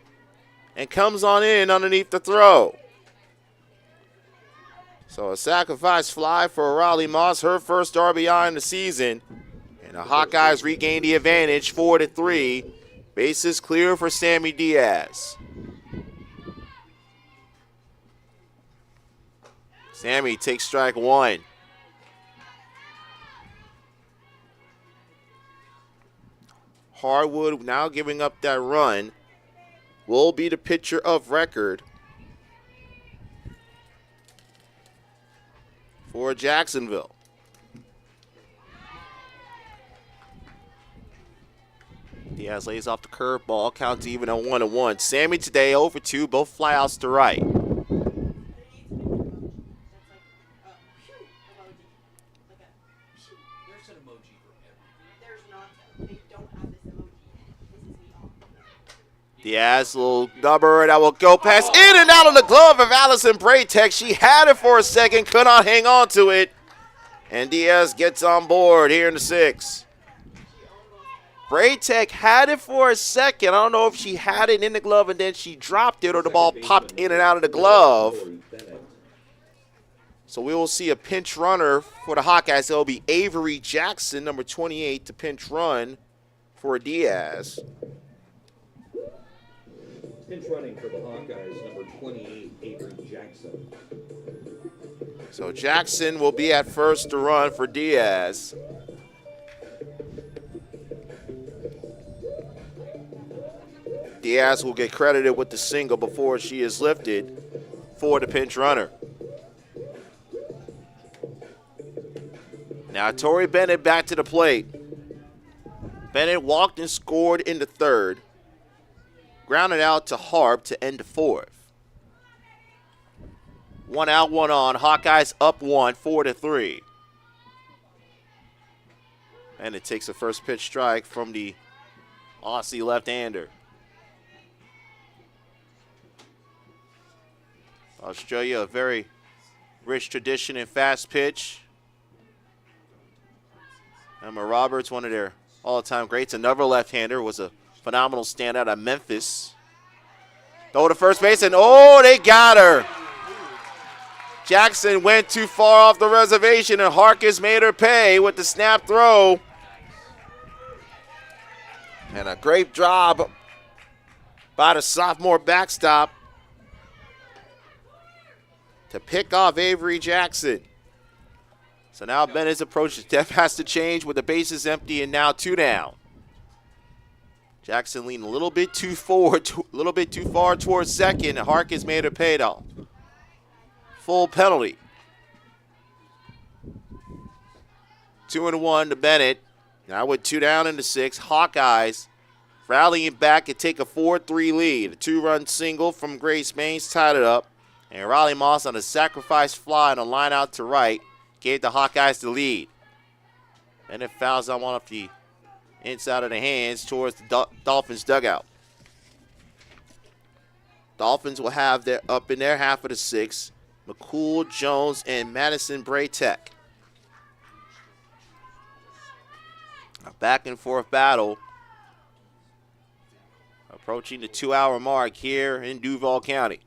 and comes on in underneath the throw. So a sacrifice fly for Riley Moss, her first RBI in the season. And the Hawkeyes regain the advantage, 4-3. Bases clear for Sammy Diaz. Sammy takes strike one. Harwood now giving up that run will be the pitcher of record for Jacksonville. Diaz lays off the curveball, counts even at 1-1. Sammy today 0-2, both flyouts to right. There's an emoji for everything. There's not. They don't have this emoji. This is me off. Diaz, little number that will go past in and out of the glove of Allison Braytek. She had it for a second, could not hang on to it. And Diaz gets on board here in the 6th. Braytek had it for a second. I don't know if she had it in the glove and then she dropped it or the ball popped in and out of the glove. So we will see a pinch runner for the Hawkeyes. It will be Avery Jackson, number 28, to pinch run for Diaz. Pinch running for the Hawkeyes, number 28, Avery Jackson. So Jackson will be at first to run for Diaz. Diaz will get credited with the single before she is lifted for the pinch runner. Now Tori Bennett back to the plate. Bennett walked and scored in the 3rd. Grounded out to Harp to end the 4th. 1 out, 1 on. Hawkeyes up 1, 4-3. And it takes a first pitch strike from the Aussie left-hander. Australia, a very rich tradition in fast pitch. Emma Roberts, one of their all-time greats. Another left-hander, was a phenomenal standout at Memphis. Throw to first base, and oh, they got her. Jackson went too far off the reservation, and Hawkeyes made her pay with the snap throw. And a great job by the sophomore backstop to pick off Avery Jackson. So now Bennett's approach. Depth has to change with the bases empty and now 2 down. Jackson leaned a little bit too forward, a little bit too far towards second, and Hawkeyes made her pay off. Full penalty. 2-1 to Bennett. Now with 2 down in the 6th, Hawkeyes rallying back and take a 4-3 lead. A 2-run single from Grace Baines tied it up. And Riley Moss on a sacrifice fly on a line out to right gave the Hawkeyes the lead. Bennett fouls on one of the inside of the hands towards the Dolphins dugout. Dolphins will have their up in their half of the 6th, McCool, Jones, and Madison Braytek. A back and forth battle approaching the 2-hour mark here in Duval County.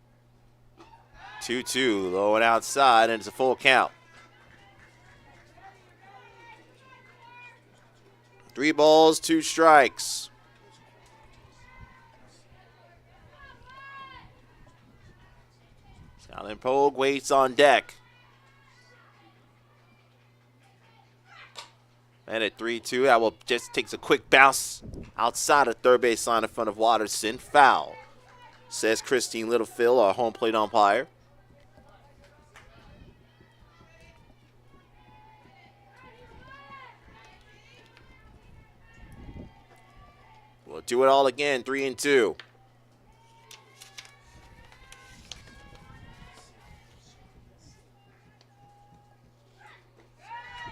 2-2, low and outside, and it's a full count. 3 balls, 2 strikes. Alan Pogue waits on deck. And at 3-2, that will just takes a quick bounce outside of third base line in front of Watterson. Foul, says Christine Littlefield, our home plate umpire. We'll do it all again, 3-2.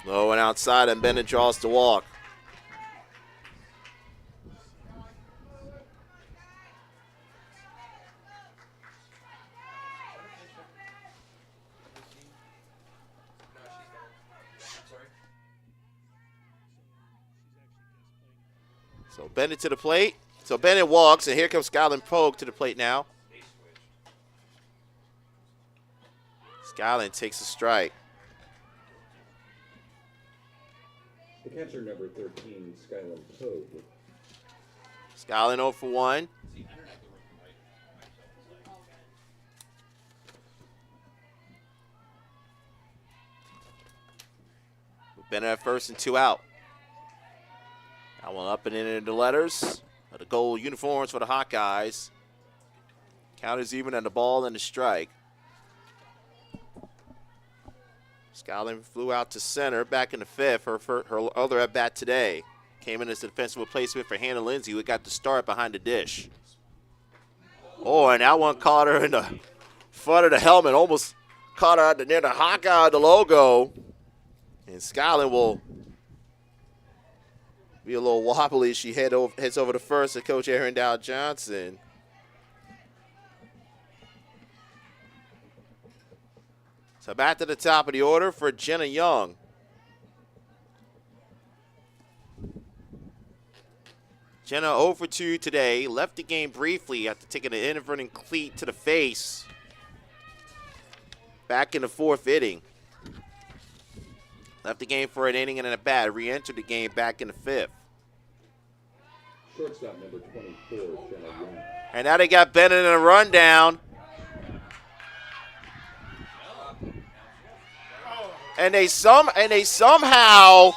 Low and outside, and Bennett draws to walk. So Bennett to the plate. So Bennett walks, and here comes Skyland Pogue to the plate now. Skyland takes a strike. The catcher number 13, Skyland Pogue. Skyland 0 for 1. Bennett at first and 2 out. That one up and in the letters of the gold uniforms for the Hawkeyes. Count is even on the ball and the strike. Skyland flew out to center back in the 5th, her other at bat today. Came in as a defensive replacement for Hannah Lindsay, who got the start behind the dish. Oh, and that one caught her in the front of the helmet, almost caught her near the Hawkeye, the logo. And Skyland will be a little wobbly as she heads over to first to Coach Aaron Dow Johnson. So back to the top of the order for Jenna Young. Jenna 0 for 2 today. Left the game briefly after taking an inadvertent cleat to the face. Back in the 4th inning. Left the game for an inning and a bat. Re-entered the game back in the 5th. Shortstop number 24, Jenna Young. And now they got Bennett in a rundown. And they somehow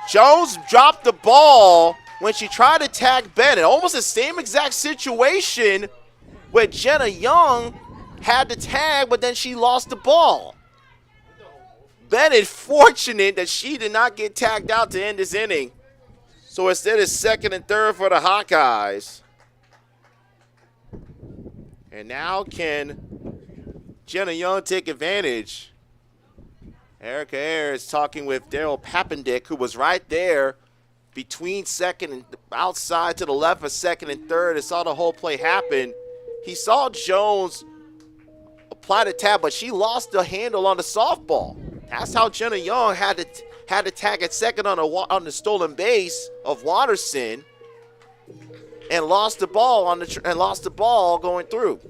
Jones dropped the ball when she tried to tag Bennett. Almost the same exact situation where Jenna Young had the tag, but then she lost the ball. Bennett fortunate that she did not get tagged out to end this inning. So instead it's 2nd and 3rd for the Hawkeyes. And now can Jenna Young take advantage? Erica Ayers is talking with Daryl Papendick, who was right there between 2nd and outside to the left of 2nd and 3rd and saw the whole play happen. He saw Jones apply the tag, but she lost the handle on the softball. That's how Jenna Young had to tag at 2nd on the stolen base of Watterson and lost the ball going through.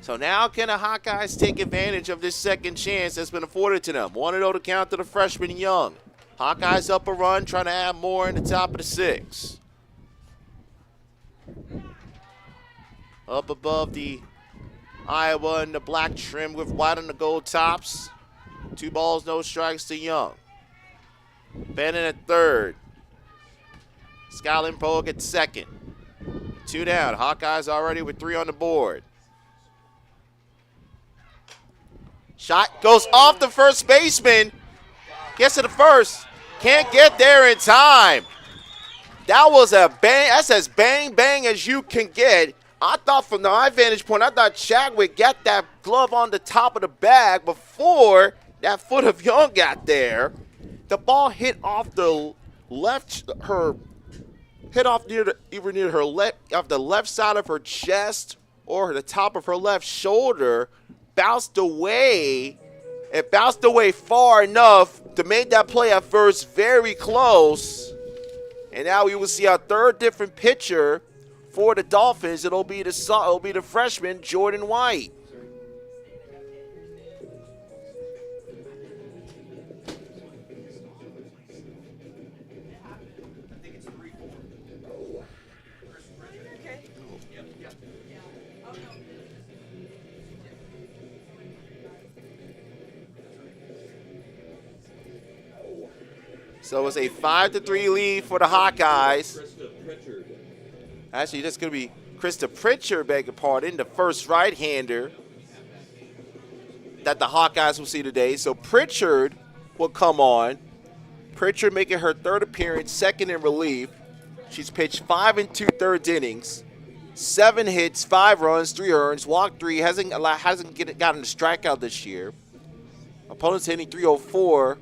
So now can the Hawkeyes take advantage of this second chance that's been afforded to them? 1-0 to count to the freshman Young. Hawkeyes up a run, trying to add more in the top of the 6th. Up above the Iowa in the black trim with white on the gold tops. 2 balls, no strikes to Young. Bennett at 3rd. Skyland Pogue at 2nd. 2 down. Hawkeyes already with 3 on the board. Shot goes off the first baseman. Gets to the first. Can't get there in time. That was a bang. That's as bang, bang as you can get. I thought from my vantage point, I thought Chadwick got that glove on the top of the bag before that foot of Young got there. The ball hit off the left, hit off either near her off the left side of her chest or the top of her left shoulder. Bounced away. It bounced away far enough to make that play at first very close. And now we will see our 3rd different pitcher for the Dolphins. It'll be the freshman Jordan White. So it's a 5-3 lead for the Hawkeyes. Actually, that's going to be Krista Pritchard, beg your pardon, the first right-hander that the Hawkeyes will see today. So Pritchard will come on. Pritchard making her 3rd appearance, 2nd in relief. She's pitched 5 2/3 innings, 7 hits, 5 runs, 3 earns, walked 3, hasn't gotten a strikeout this year. Opponents hitting .304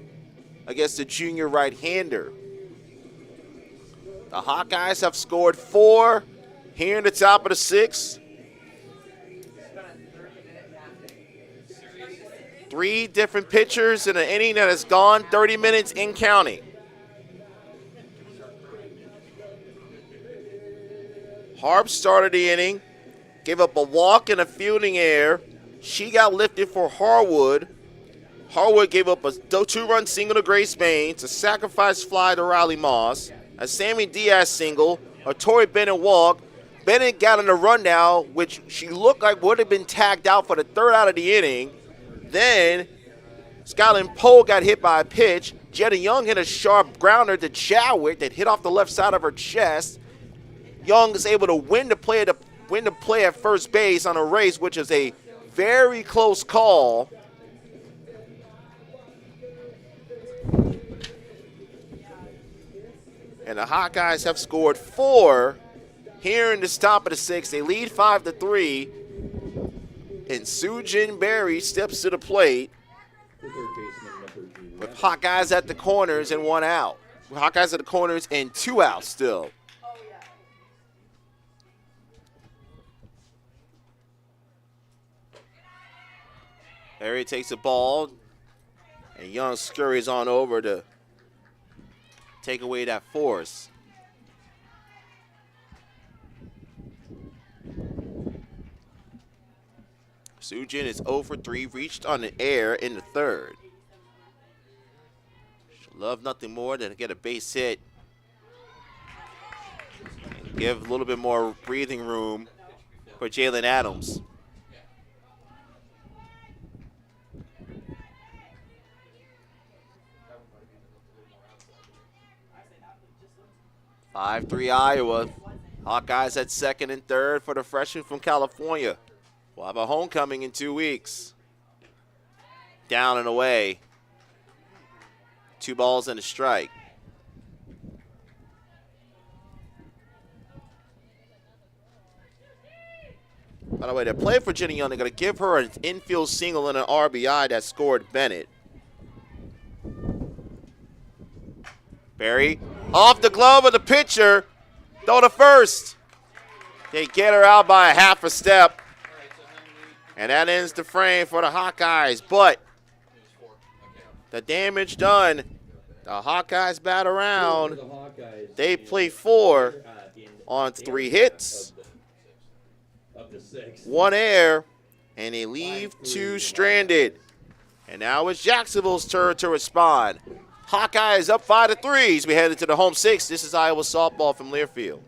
against the junior right-hander. The Hawkeyes have scored 4 here in the top of the 6th. 3 different pitchers in an inning that has gone 30 minutes in counting. Harp started the inning, gave up a walk and a fielding error. She got lifted for Harwood. Harwood gave up a 2-run single to Grace Baines, a sacrifice fly to Riley Moss, a Sammy Diaz single, a Tori Bennett walk. Bennett got on the run now, which she looked like would have been tagged out for the third out of the inning. Then Skyland Poe got hit by a pitch. Jenna Young hit a sharp grounder to Chadwick that hit off the left side of her chest. Young is able to win the play at first base on a race, which is a very close call. And the Hawkeyes have scored 4 here in the top of the 6th. They lead 5-3. And Sujin Berry steps to the plate with Hawkeyes at the corners and 1 out. Hawkeyes at the corners and 2 outs still. Berry takes the ball, and Young scurries on over to take away that force. Sujin is 0 for 3, reached on the air in the third. She'll love nothing more than to get a base hit and give a little bit more breathing room for Jalen Adams. (5-3) Iowa. Hawkeyes at second and third for the freshman from California. We'll have a homecoming in 2 weeks. Down and away. 2 balls and a strike. By the way, they're playing for Jenny Young. They're going to give her an infield single and an RBI that scored Bennett. Berry off the glove of the pitcher. Throw to first. They get her out by a half a step. And that ends the frame for the Hawkeyes. But the damage done. The Hawkeyes bat around. They play 4 on 3 hits, 1 error, and they leave 2 stranded. And now it's Jacksonville's turn to respond. Hawkeyes up 5-3 as we head into the home 6. This is Iowa softball from Learfield.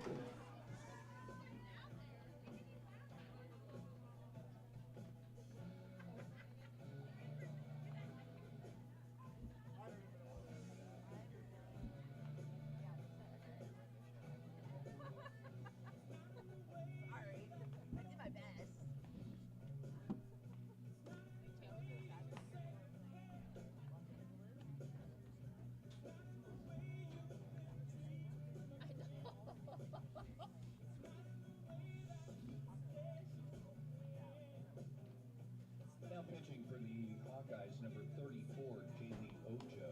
Now pitching for the Hawkeyes, number 34, Jamie Ojo.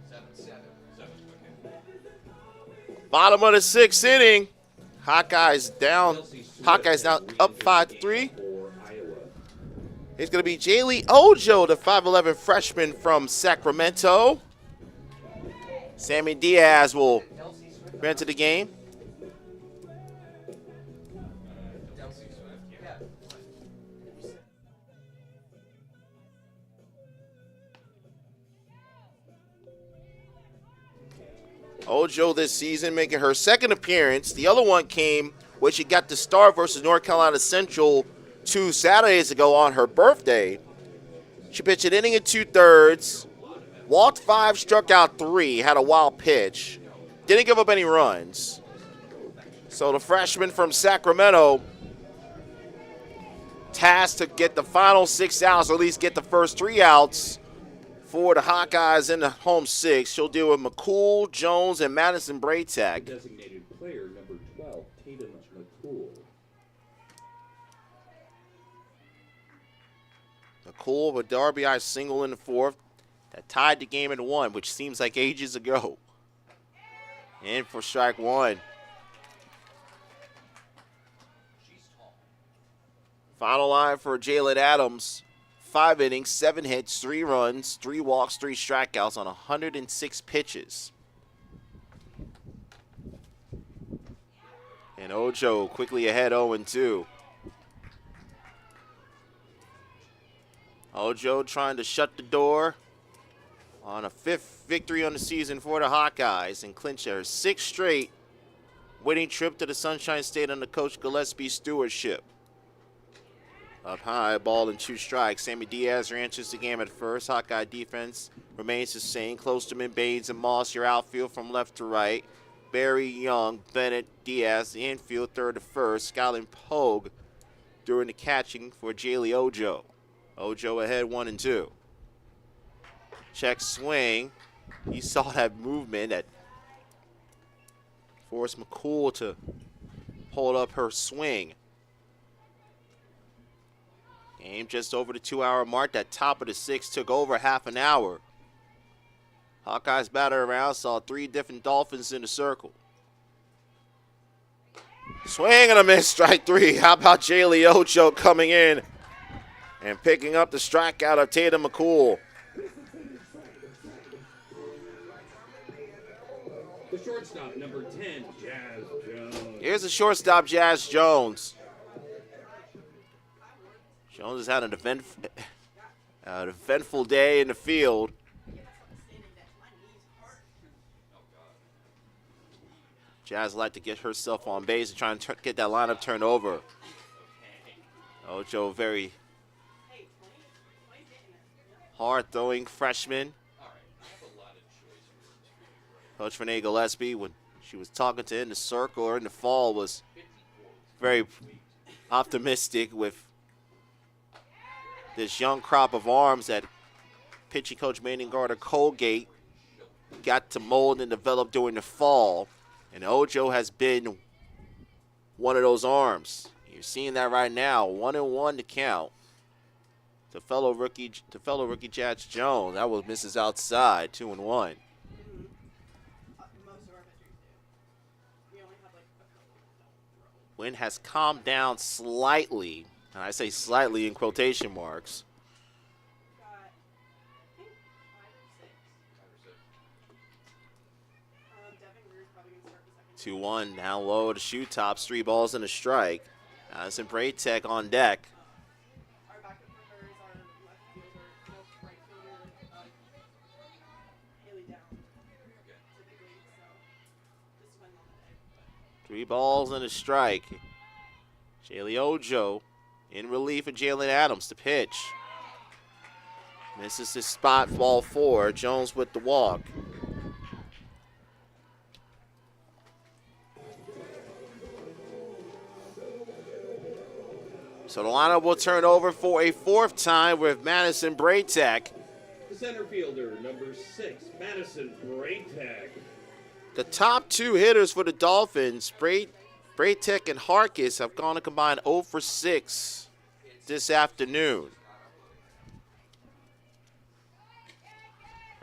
7-7. Bottom of the 6th inning. Hawkeyes down. Hawkeyes now up 5-3. It's going to be Jaylee Ojo, the 5'11 freshman from Sacramento. Sammy Diaz will enter the game. Ojo this season making her second appearance. The other one came when she got the start versus North Carolina Central 2 Saturdays ago on her birthday. She pitched an inning and 2/3, walked 5, struck out 3, had a wild pitch, didn't give up any runs. So the freshman from Sacramento tasked to get the final 6 outs, or at least get the first 3 outs for the Hawkeyes in the home 6. She'll deal with McCool, Jones, and Madison Braytech. Designated player number 12, Tatum McCool. McCool with the RBI single in the 4th that tied the game at 1, which seems like ages ago. In for strike 1. Final line for Jalen Adams. 5 innings, 7 hits, 3 runs, 3 walks, 3 strikeouts on 106 pitches. And Ojo quickly ahead 0-2. Ojo trying to shut the door on a 5th victory on the season for the Hawkeyes and clinch their 6th straight winning trip to the Sunshine State under Coach Gillespie's stewardship. Up high, ball and 2 strikes. Sammy Diaz ranches the game at first. Hawkeye defense remains the same. Klosterman, Baines, and Moss, your outfield from left to right. Barry, Young, Bennett, Diaz, the infield, third to first. Skyland Pogue doing the catching for Jaylee Ojo. Ojo ahead 1-2. Check swing. He saw that movement that forced McCool to hold up her swing. Game just over the 2-hour mark. That top of the 6th took over half an hour. Hawkeyes batter around, saw 3 different Dolphins in the circle. Swing and a miss, strike 3. How about Jaylee Ocho coming in and picking up the strikeout of Tatum McCool? The shortstop, number 10, Jazz Jones. Here's the shortstop, Jazz Jones. Jones has had an eventful day in the field. Jazz like to get herself on base and try and get that lineup turned over. Ojo, very hard-throwing freshman. Coach Renee Gillespie, when she was talking to in the circle or in the fall, was very optimistic with this young crop of arms that pitching coach Manning Gardner Colgate got to mold and develop during the fall. And Ojo has been one of those arms. You're seeing that right now. 1-1 to count. To fellow rookie Jazz Jones. That was misses outside. 2-1. Most of our pitchers do. We only have like a couple that don't throw. Wind has calmed down slightly. And I say slightly in quotation marks. Got, I think 5 or 6. Devin Greer's probably going to start the second. 2-1. Now low to shoe tops. 3 balls and a strike. Addison Braytech on deck. Our backup hitter is our left fielder, right fielder, Haley Down, typically. So just depends on the day. 3 balls and a strike. Jaylee Ojo in relief of Jalen Adams to pitch. Misses his spot, ball 4. Jones with the walk. So the lineup will turn over for a 4th time with Madison Braytech. The center fielder, number 6, Madison Braytech. The top 2 hitters for the Dolphins, Braytech and Hawkeyes, have gone a combined 0 for 6 this afternoon.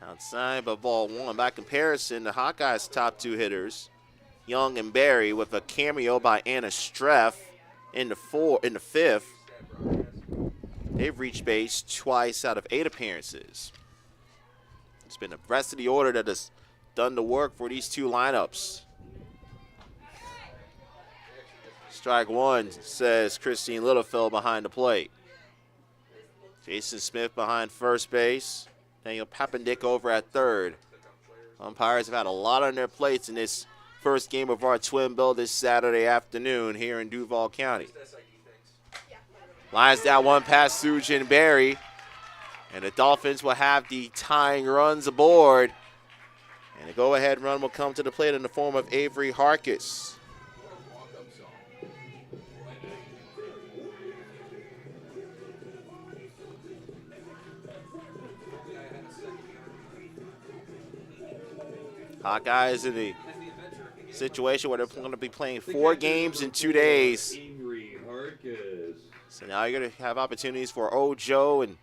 Outside by ball 1. By comparison, the Hawkeyes' top 2 hitters, Young and Barry, with a cameo by Anna Streff in the 5th. They've reached base twice out of 8 appearances. It's been the rest of the order that has done the work for these 2 lineups. Strike 1, says Christine Littlefeld behind the plate. Jason Smith behind first base. Daniel Papendick over at third. Umpires have had a lot on their plates in this first game of our twin bill this Saturday afternoon here in Duval County. Lines down 1 past Sujin Berry. And the Dolphins will have the tying runs aboard. And the go-ahead run will come to the plate in the form of Avery Hawkeyes. Hawkeyes in the situation where they're going to be playing 4 games in 2 days. Avery Hawkeyes. So now you're going to have opportunities for Ojo and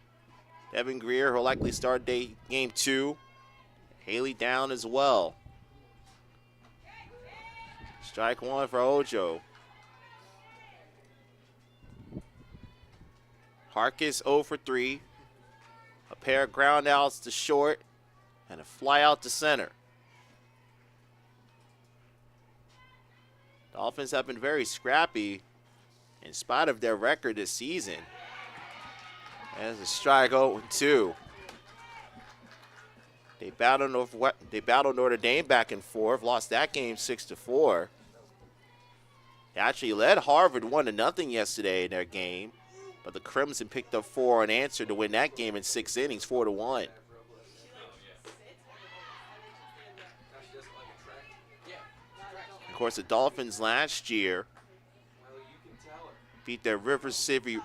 Devin Greer, who'll likely start game 2. Haley down as well. Strike 1 for Ojo. Hawkeyes 0 for 3. A pair of ground outs to short and a fly out to center. Dolphins have been very scrappy in spite of their record this season. As a strike 0-2. They battled Notre Dame back and forth, lost that game 6-4. They actually led Harvard 1-0 yesterday in their game, but the Crimson picked up 4 unanswered to win that game in 6 innings, 4-1. Of course, the Dolphins last year beat their River City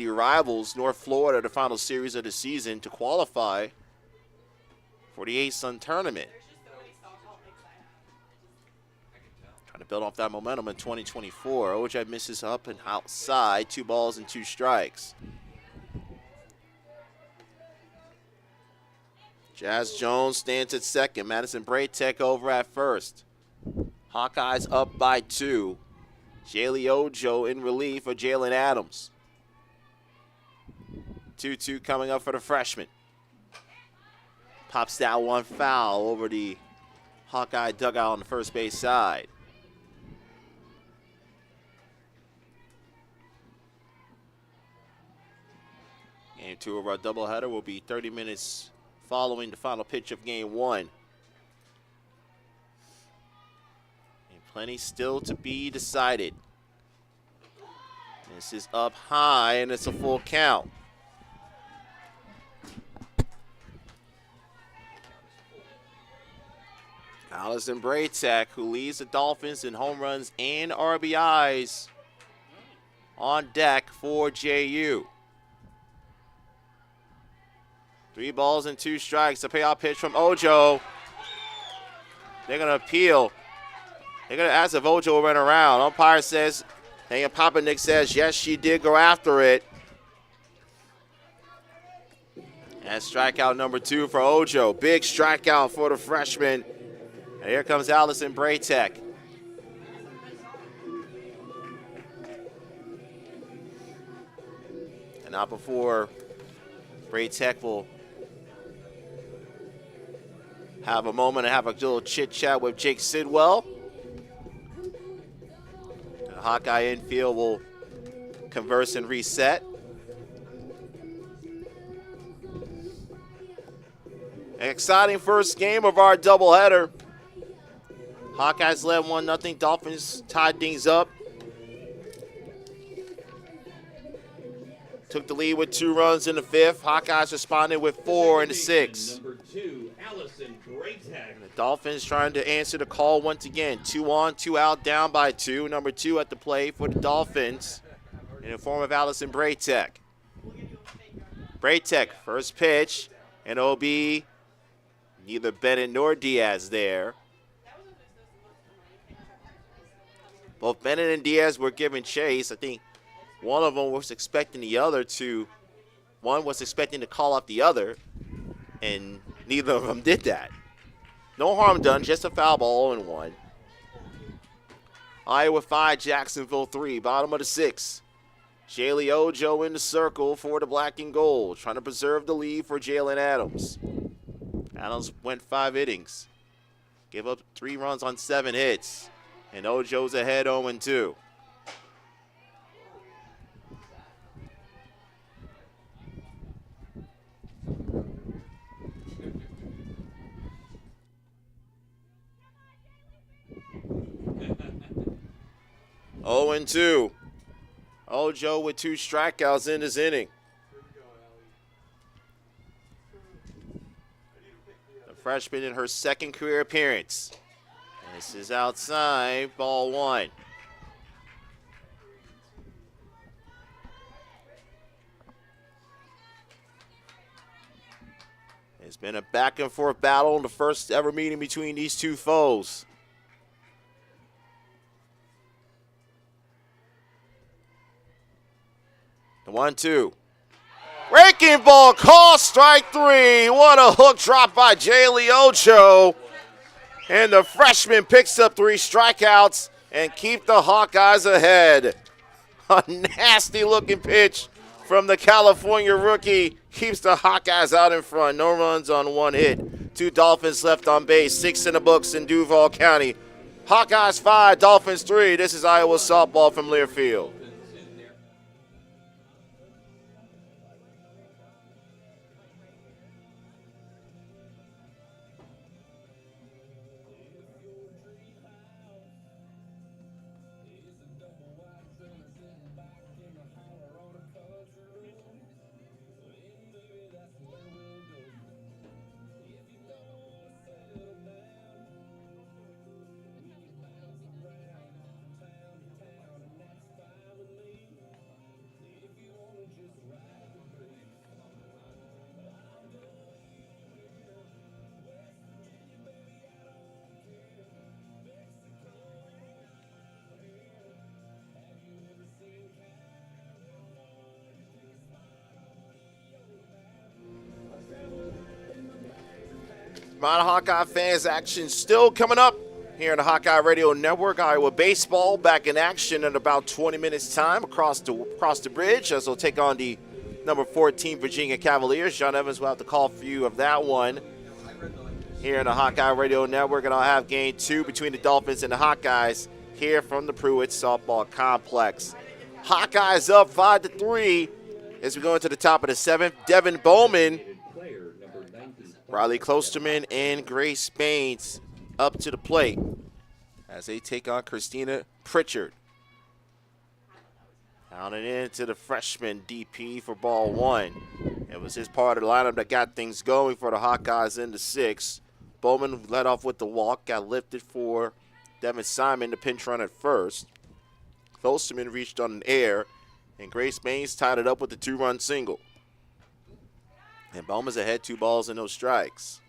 rivals, North Florida, the final series of the season to qualify for the A-Sun tournament. Trying to build off that momentum in 2024. OJ misses up and outside, 2 balls and 2 strikes. Jazz Jones stands at second. Madison Braytek over at first. Hawkeyes up by 2. Jaylee Ojo in relief for Jalen Adams. 2-2 coming up for the freshman. Pops that one foul over the Hawkeye dugout on the first base side. Game 2 of our doubleheader will be 30 minutes following the final pitch of Game 1. And plenty still to be decided. This is up high, and it's a full count. Allison Braytek, who leads the Dolphins in home runs and RBIs, on deck for JU. 3 balls and 2 strikes. The payoff pitch from Ojo. They're going to appeal. They're going to ask if Ojo went around. Umpire says, and Papanick says, yes, she did go after it. And strikeout number 2 for Ojo. Big strikeout for the freshman. And here comes Allison Braytek. And now before Braytek will have a moment and have a little chit-chat with Jake Sidwell. The Hawkeye infield will converse and reset. An exciting first game of our doubleheader. Hawkeyes led 1-0. Dolphins tied things up. Took the lead with 2 runs in the 5th. Hawkeyes responded with 4 in the 6th. Number 2, Allison Braytek. The Dolphins trying to answer the call once again. 2 on, 2 out, down by 2. Number 2 at the plate for the Dolphins in the form of Allison Braytek. Braytek, first pitch, and it'll be neither Bennett nor Diaz there. Both Bennett and Diaz were giving chase. I think one of them was expecting the other to, one was expecting to call up the other, and neither of them did that. No harm done, just a foul ball 0-1. Iowa 5, Jacksonville 3, bottom of the 6th. Jaylee Ojo in the circle for the black and gold, trying to preserve the lead for Jalen Adams. Adams went 5 innings, gave up 3 runs on 7 hits, and Ojo's ahead 0-2. Oh and 2. Ojo with 2 strikeouts in this inning. The freshman in her 2nd career appearance. This is outside, ball 1. It's been a back and forth battle in the first ever meeting between these 2 foes. The 1-2. Raking ball, call, strike 3. What a hook drop by Jaylee Ojo. And the freshman picks up 3 strikeouts and keep the Hawkeyes ahead. A nasty looking pitch from the California rookie keeps the Hawkeyes out in front. No runs on 1 hit. 2 Dolphins left on base. 6 in the books in Duval County. Hawkeyes 5, Dolphins 3. This is Iowa softball from Learfield. Dolphins in there. Mount Hawkeye fans, action still coming up here on the Hawkeye Radio Network. Iowa baseball back in action in about 20 minutes time across the bridge as they'll take on the number 14 Virginia Cavaliers. John Evans will have the call for you of that one here on the Hawkeye Radio Network, and I'll have game 2 between the Dolphins and the Hawkeyes here from the Pruitt Softball Complex. Hawkeyes up 5-3 as we go into the top of the 7th. Devin Bowman, Player number 90. Riley Klosterman, and Grace Baines up to the plate as they take on Christina Pritchard. Pounding into the freshman DP for ball 1. It was his part of the lineup that got things going for the Hawkeyes in the 6th. Bowman led off with the walk, got lifted for Devin Simon, the pinch run at first. Klosterman reached on an air, and Grace Baines tied it up with a 2-run single. And Bowman's ahead, 2 balls and no strikes.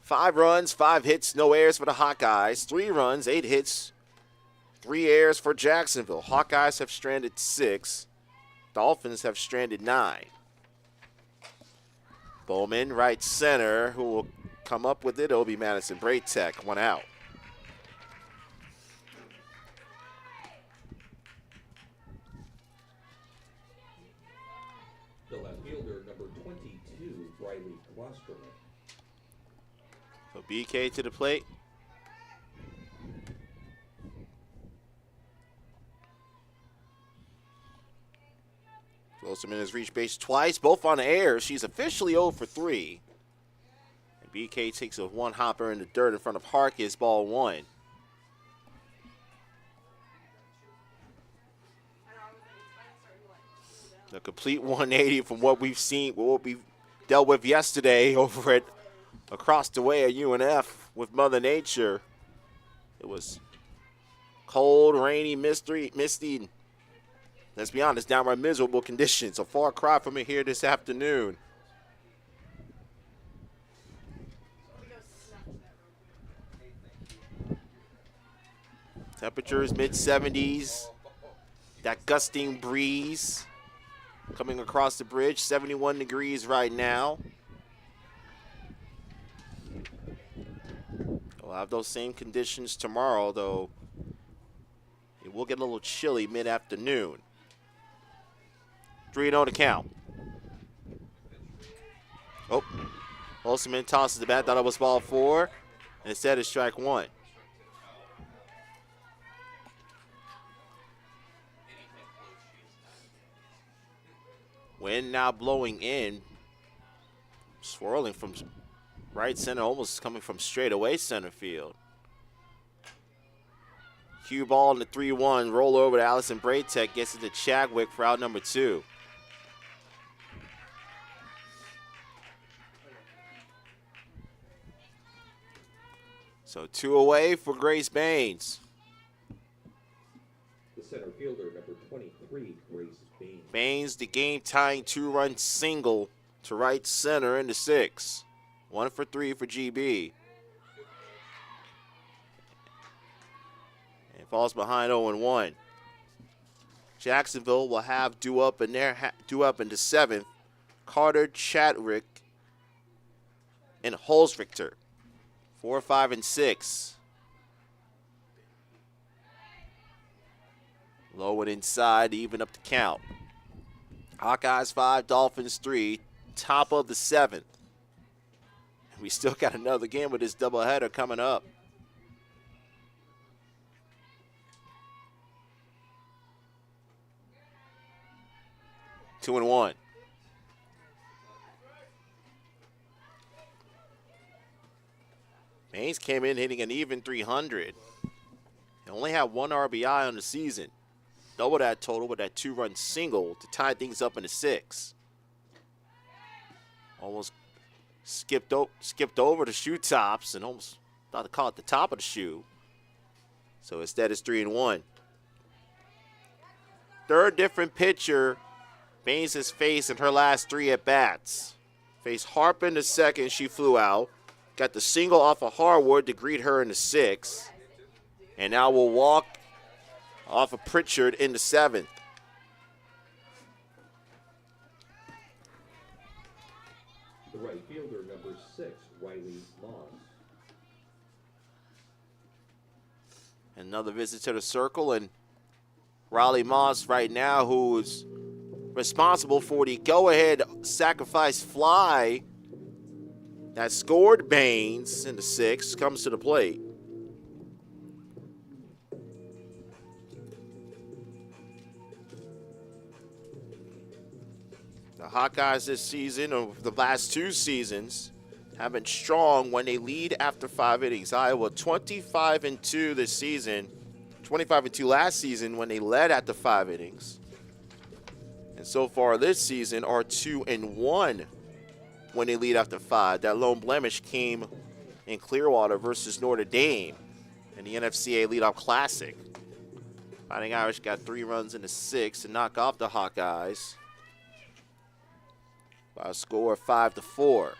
Five runs, 5 hits, no errors for the Hawkeyes. 3 runs, 8 hits, 3 errors for Jacksonville. Hawkeyes have stranded 6. Dolphins have stranded 9. Bowman, right center, who will come up with it. It'll be Madison Braytech, 1 out. The left fielder, number 22, Riley Klosterman. So BK to the plate. Klosterman has reached base twice, both on the air. She's officially 0 for 3. And BK takes a 1-hopper in the dirt in front of Hawkeyes, ball 1. A complete 180 from what we've seen, what we dealt with yesterday over at across the way at UNF with Mother Nature. It was cold, rainy, misty. Let's be honest, downright miserable conditions. A far cry from it here this afternoon. Temperatures mid-70s. That gusting breeze coming across the bridge, 71 degrees right now. We'll have those same conditions tomorrow, though it will get a little chilly mid-afternoon. 3-0 to count. Oh, Olsenman tosses the bat. Thought it was ball 4, and instead it's strike 1. Wind now blowing in, swirling from right center, almost coming from straight away center field. Cue ball in the 3-1, roll over to Allison Braytech, gets it to Chadwick for out number 2. So 2 away for Grace Baines. The center fielder, number 23, Grace Baines. Baines, the game-tying 2-run single to right center in the 6th. 1 for 3 for GB. And falls behind 0-1. Jacksonville will have due up in the 7th. Carter, Chadwick, and Holzrichter. 4, 5, and 6. Low and inside to even up the count. Hawkeyes 5, Dolphins 3. top of the 7th. We still got another game with this doubleheader coming up. Two and one. Mays came in hitting an even 300. He only had 1 RBI on the season. Double that total with that 2-run single to tie things up in the 6th. Almost skipped over the shoe tops and almost thought to call it the top of the shoe. So instead it's 3 and 1. Third different pitcher Baines has faced in her last 3 at-bats. Faced Harper in the 2nd, she flew out. Got the single off of Harwood to greet her in the 6th. And now will walk off of Pritchard in the 7th. The right fielder, number 6, Riley Moss. Another visit to the circle, and Riley Moss right now, who's responsible for the go-ahead sacrifice fly that scored Baines in the 6th, comes to the plate. The Hawkeyes this season, or the last 2 seasons, have been strong when they lead after 5 innings. Iowa 25-2 this season, 25-2 last season when they led after 5 innings. And so far this season are 2-1 when they lead after 5. That lone blemish came in Clearwater versus Notre Dame in the NFCA Leadoff Classic. Fighting Irish got 3 runs in the 6th to knock off the Hawkeyes by a score of 5-4.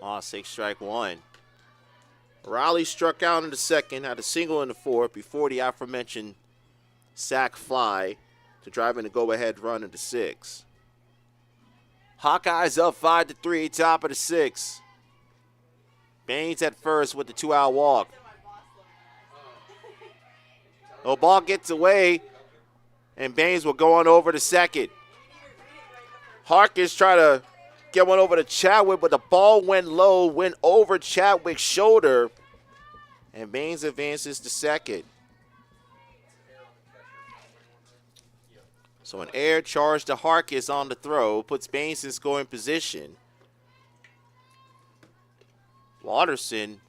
Moss 6-1. Riley struck out in the 2nd, had a single in the 4th before the aforementioned sac fly to drive in the go-ahead run in the 6th. Hawkeyes up 5-3, top of the 6th. Baines at first with the 2-out walk. The ball gets away, and Baines will go on over to 2nd. Hawkins try to get one over to Chadwick, but the ball went low, went over Chadwick's shoulder, and Baines advances to 2nd. So an air charge to Harkis on the throw, puts Baines in scoring position. Watterson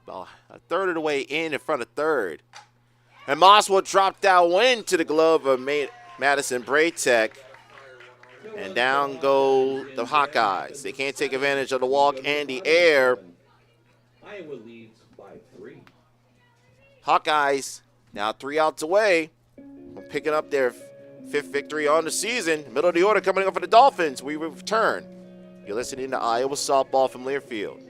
about a third of the way in front of 3rd. And Moss will drop that one to the glove of Madison Braytek. And down go the Hawkeyes. They can't take advantage of the walk and the air. Iowa leads by 3. Hawkeyes now 3 outs away from picking up their 5th victory on the season. Middle of the order coming up for the Dolphins. We return. You're listening to Iowa Softball from Learfield.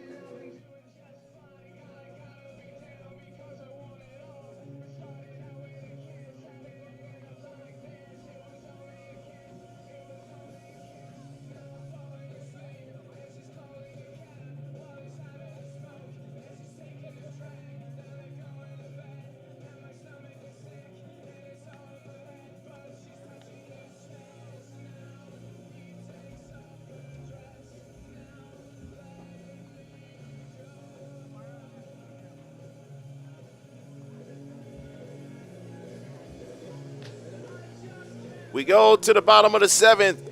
We go to the bottom of the 7th.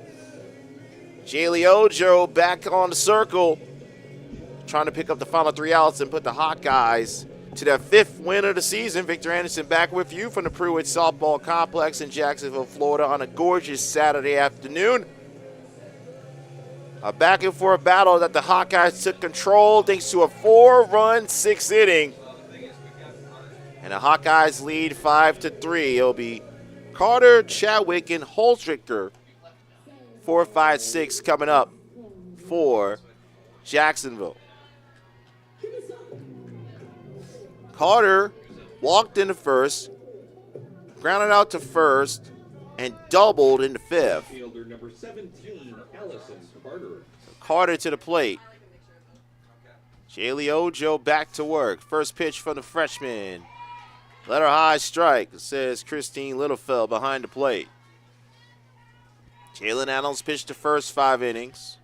Jaylee Ojo back on the circle, trying to pick up the final 3 outs and put the Hawkeyes to their 5th win of the season. Victor Anderson back with you from the Pruitt Softball Complex in Jacksonville, Florida on a gorgeous Saturday afternoon. A back-and-forth battle that the Hawkeyes took control thanks to a 4-run 6th inning. And the Hawkeyes lead 5-3. It'll be Carter, Chadwick, and Holstricker. 4, 5, 6 coming up for Jacksonville. Carter walked in the 1st, grounded out to 1st, and doubled in the 5th. Fielder number 17, Allison Carter. Carter to the plate. Jaylee Ojo back to work. First pitch from the freshman. Let her high strike, says Christine Littlefeld behind the plate. Jalen Adams pitched the first 5 innings.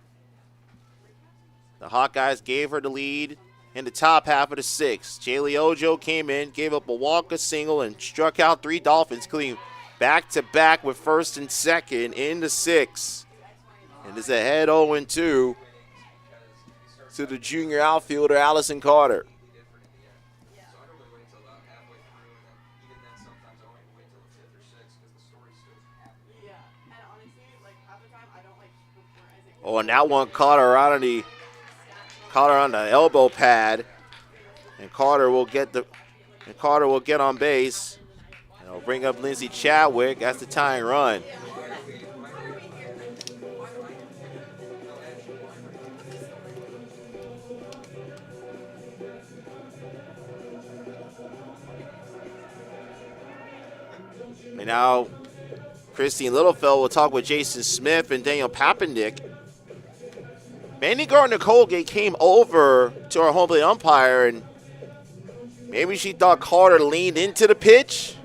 The Hawkeyes gave her the lead in the top half of the 6th. Jaylee Ojo came in, gave up a walk, a single, and struck out 3 Dolphins, including back-to-back with first and second in the 6th. And is ahead 0-2 to the junior outfielder, Allison Carter. Oh, and that one caught her on the elbow pad, and Carter will get on base. And it'll bring up Lindsey Chadwick. That's the tying run. And now Christine Littlefeld will talk with Jason Smith and Daniel Papendick. Mandy Gardner-Colgate came over to our home plate umpire, and maybe she thought Carter leaned into the pitch.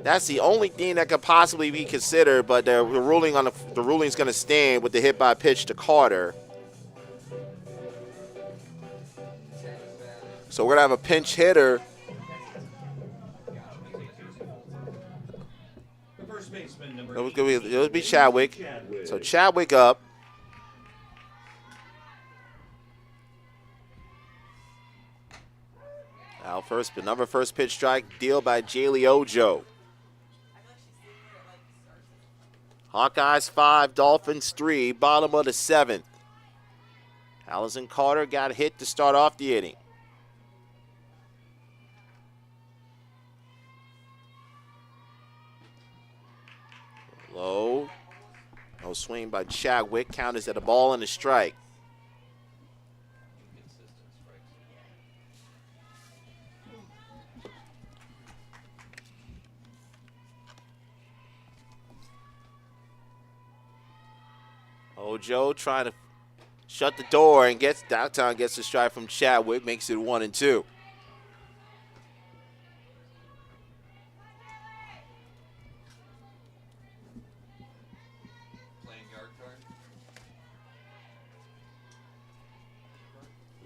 That's the only thing that could possibly be considered, but the ruling's going to stand with the hit by pitch to Carter. So we're going to have a pinch hitter. It'll be Chadwick. So Chadwick up. Now first pitch strike deal by Jaylee Ojo. Hawkeyes 5, Dolphins 3, bottom of the 7th. Allison Carter got hit to start off the inning. Low. No swing by Chadwick. Count is at a ball and a strike. Ojo trying to shut the door and gets the strike from Chadwick, makes it 1-2.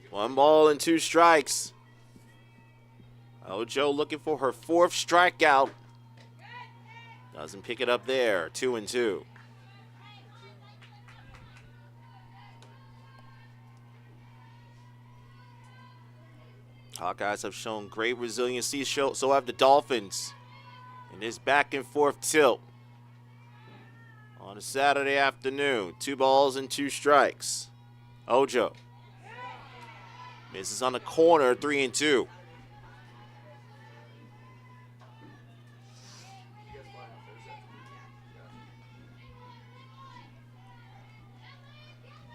One ball and 2 strikes. Ojo looking for her 4th strikeout. Doesn't pick it up there. 2-2. Hawkeyes have shown great resiliency. So have the Dolphins in this back and forth tilt on a Saturday afternoon. 2 balls and 2 strikes. Ojo misses on the corner, 3-2.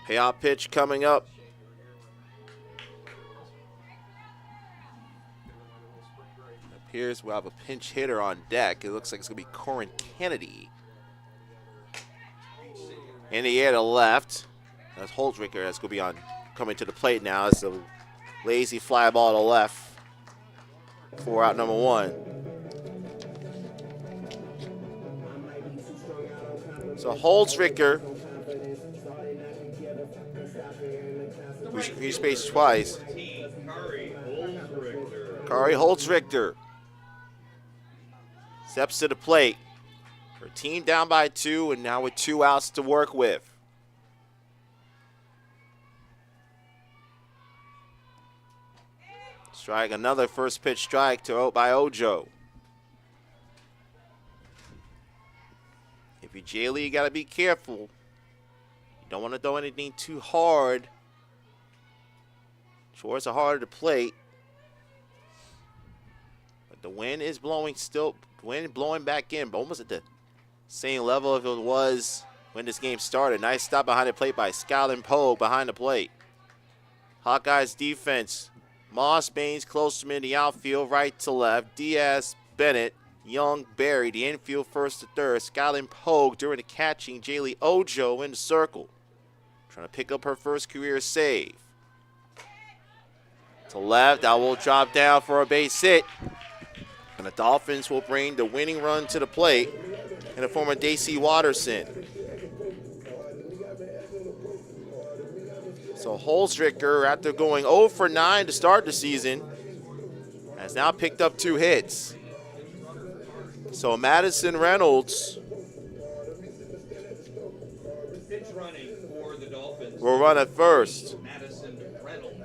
Payoff pitch coming up. Appears we'll have a pinch hitter on deck. It looks like it's going to be Corin Kennedy. In the air to left. That's Holtricker. That's going to be on coming to the plate now. It's a lazy fly ball to left for out number 1. So Holtricker, who's faced twice. Kari Holtrichter steps to the plate. Her team down by 2, and now with 2 outs to work with. Strike, another first pitch strike by Ojo. If you're Jaylee, you got to be careful. You don't want to throw anything too hard. Shorts are harder to plate. But the wind is blowing back in, but almost at the same level as it was when this game started. Nice stop behind the plate by Skylar Pogue behind the plate. Hawkeyes defense. Moss, Baines, Klosterman in the outfield, right to left. Diaz, Bennett, Young, Barry, the infield first to third. Skylar Pogue during the catching. Jaylee Ojo in the circle. Trying to pick up her first career save. To left, that will drop down for a base hit. And the Dolphins will bring the winning run to the plate in the form of Daisy Watterson. So Holzrichter, after going 0 for 9 to start the season, has now picked up 2 hits. So Madison Reynolds Pitch running for the Dolphins. will run at first. Madison Reynolds.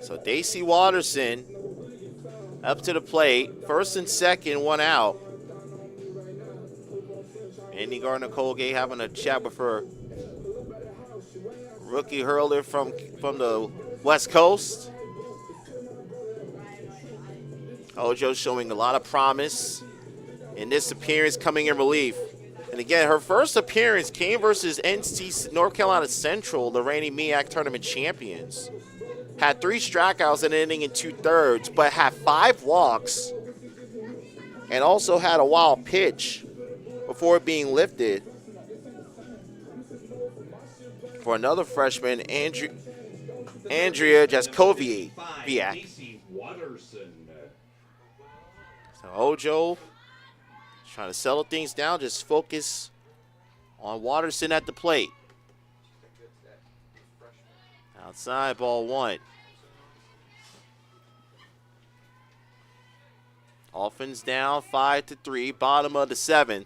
So Daisy Watterson up to the plate. First and second, 1 out. Andy Gardner-Colgate having a chat with her rookie hurler from the West Coast. Ojo showing a lot of promise in this appearance coming in relief. And again, her first appearance came versus NC North Carolina Central, the reigning MEAC tournament champions. Had 3 strikeouts in an inning and 2/3, but had 5 walks and also had a wild pitch before being lifted for another freshman, Andrea Jaskoviak. Daisy Watterson. So Ojo trying to settle things down, just focus on Watterson at the plate. Outside, ball 1. Dolphins down 5-3, bottom of the 7th.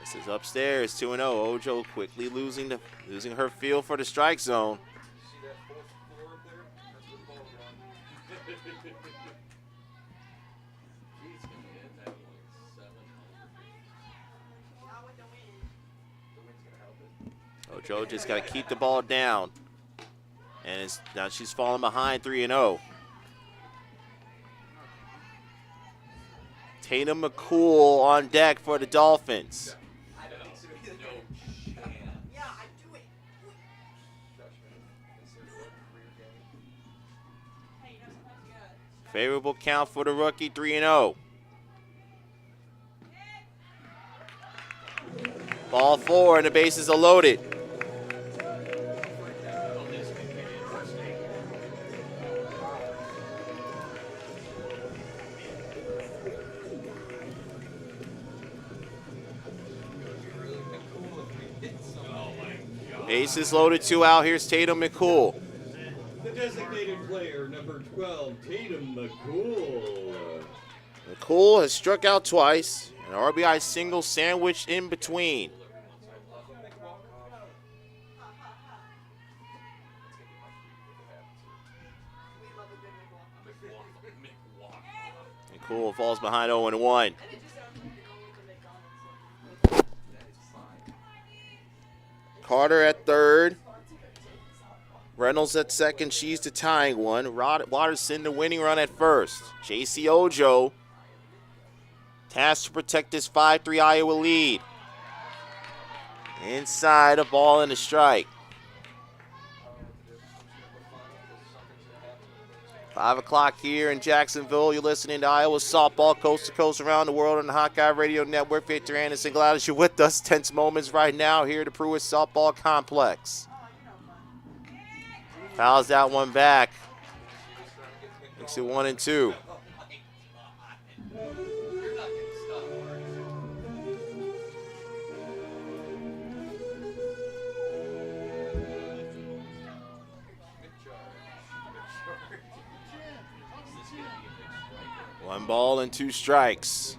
This is upstairs, 2-0. Ojo quickly losing her feel for the strike zone. See that fourth floor up there? That's where the ball's going. He's gonna hit that one 700 feet. Not with the wind. The wind's gonna help it. Ojo just got to keep the ball down. And now she's falling behind 3-0. Tatum McCool on deck for the Dolphins. I don't think so either. Yeah, I do it. Freshman. Considered a career game. Hey, you know, sometimes you gotta. Favorable count for the rookie, 3-0. Ball 4 and the bases are loaded. Bases loaded, 2 out. Here's Tatum McCool. The designated player, number 12, Tatum McCool. McCool has struck out twice. An RBI single sandwiched in between. We love a good walk. McCool falls behind 0-1. And it just sounds like you're going with the McDonald's. Carter at third. Reynolds at second. She's the tying one. Watterson the winning run at first. J.C. Ojo tasked to protect this 5-3 Iowa lead. Inside, a ball and a strike. 5 o'clock here in Jacksonville. You're listening to Iowa softball coast to coast around the world on the Hawkeye Radio Network. Victor Anderson, glad that you're with us. Tense moments right now here at the Pruitt Softball Complex. Fouls that one back. Makes it 1-2. One ball and 2 strikes.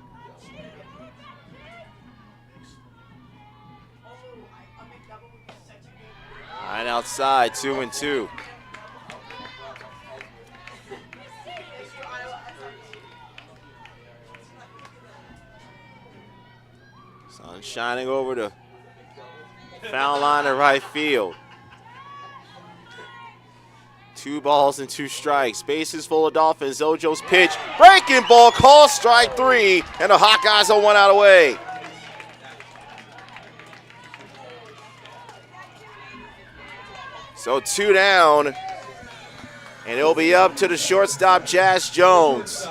Line outside, 2-2. Sun shining over the foul line of right field. 2 balls and 2 strikes. Bases full of Dolphins. Ojo's pitch. Breaking ball call, strike 3. And the Hawkeyes are 1 out away. So 2 down. And it'll be up to the shortstop, Jazz Jones.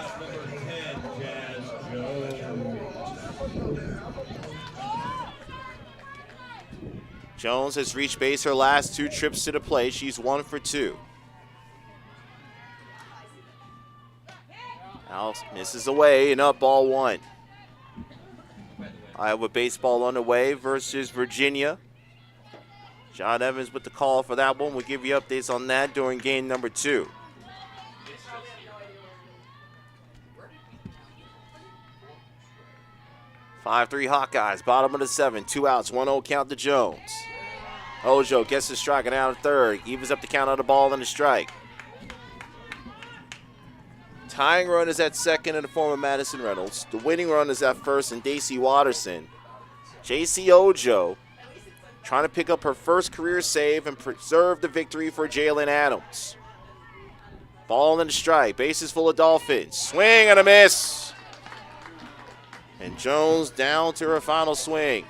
Jones has reached base her last 2 trips to the plate. She's 1 for 2. Alex misses away and up, ball 1. Iowa baseball underway versus Virginia. John Evans with the call for that one. We'll give you updates on that during game number 2. 5-3 Hawkeyes, bottom of the 7, 2 outs, 1-0 count to Jones. Ojo gets the strike and out of third, evens up the count on the ball and the strike. Tying run is at second in the form of Madison Reynolds. The winning run is at first in Daisy Watterson. JC Ojo trying to pick up her first career save and preserve the victory for Jalen Adams. Ball and the strike, bases full of Dolphins. Swing and a miss. And Jones down to her final swing.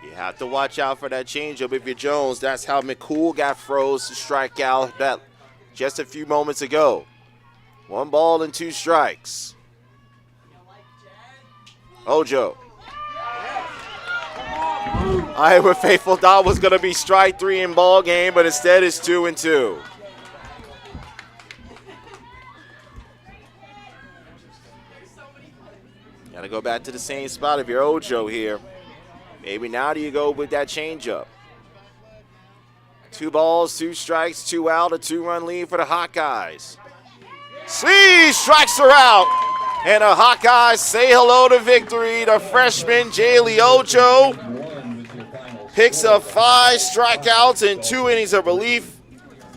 You have to watch out for that changeup if you're Jones. That's how McCool got froze to strike out that just a few moments ago. 1 ball and 2 strikes. Ojo. Iowa faithful thought was going to be strike 3 in ball game, but instead it's 2-2. Got to go back to the same spot if you're Ojo here. Maybe now do you go with that changeup? 2 balls, 2 strikes, 2 out, a 2-run lead for the Hawkeyes. C strikes her out, and the Hawkeyes say hello to victory. The freshman Jaylee Ojo picks up 5 strikeouts in 2 innings of relief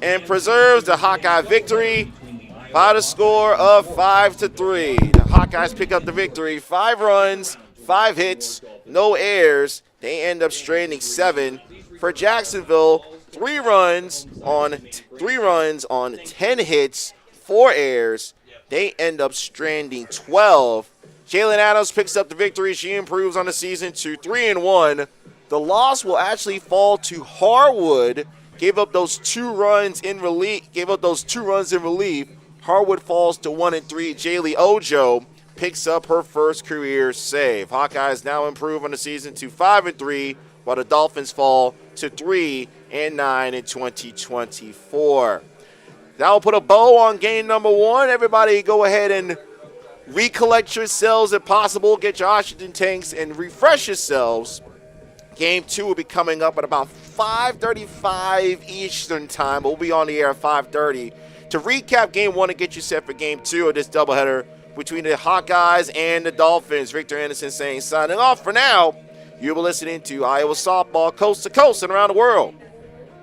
and preserves the Hawkeye victory by the score of 5-3. The Hawkeyes pick up the victory, 5 runs, 5 hits, no errors. They end up stranding 7. For Jacksonville, 3 runs on 10 hits, 4 errors. They end up stranding 12. Jalen Adams picks up the victory. She improves on the season to 3-1. The loss will actually fall to Harwood. Gave up those 2 runs in relief. Harwood falls to 1-3. Jaylee Ojo picks up her first career save. Hawkeyes now improve on the season to 5-3, while the Dolphins fall to 3-9 in 2024. That will put a bow on game number 1. Everybody go ahead and recollect yourselves if possible. Get your oxygen tanks and refresh yourselves. Game 2 will be coming up at about 5:35 Eastern time. We'll be on the air at 5:30 to recap game 1 and get you set for game 2 of this doubleheader between the Hawkeyes and the Dolphins. Victor Anderson saying signing off for now. You'll be listening to Iowa softball coast to coast and around the world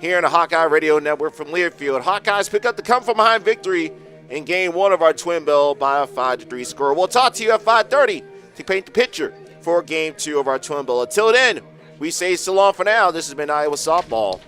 here in the Hawkeye Radio Network from Learfield. Hawkeyes pick up the come-from-behind victory in game 1 of our Twin Bell by a 5-3 score. We'll talk to you at 5:30 to paint the picture for game 2 of our Twin Bell. Until then, we say so long for now. This has been Iowa softball.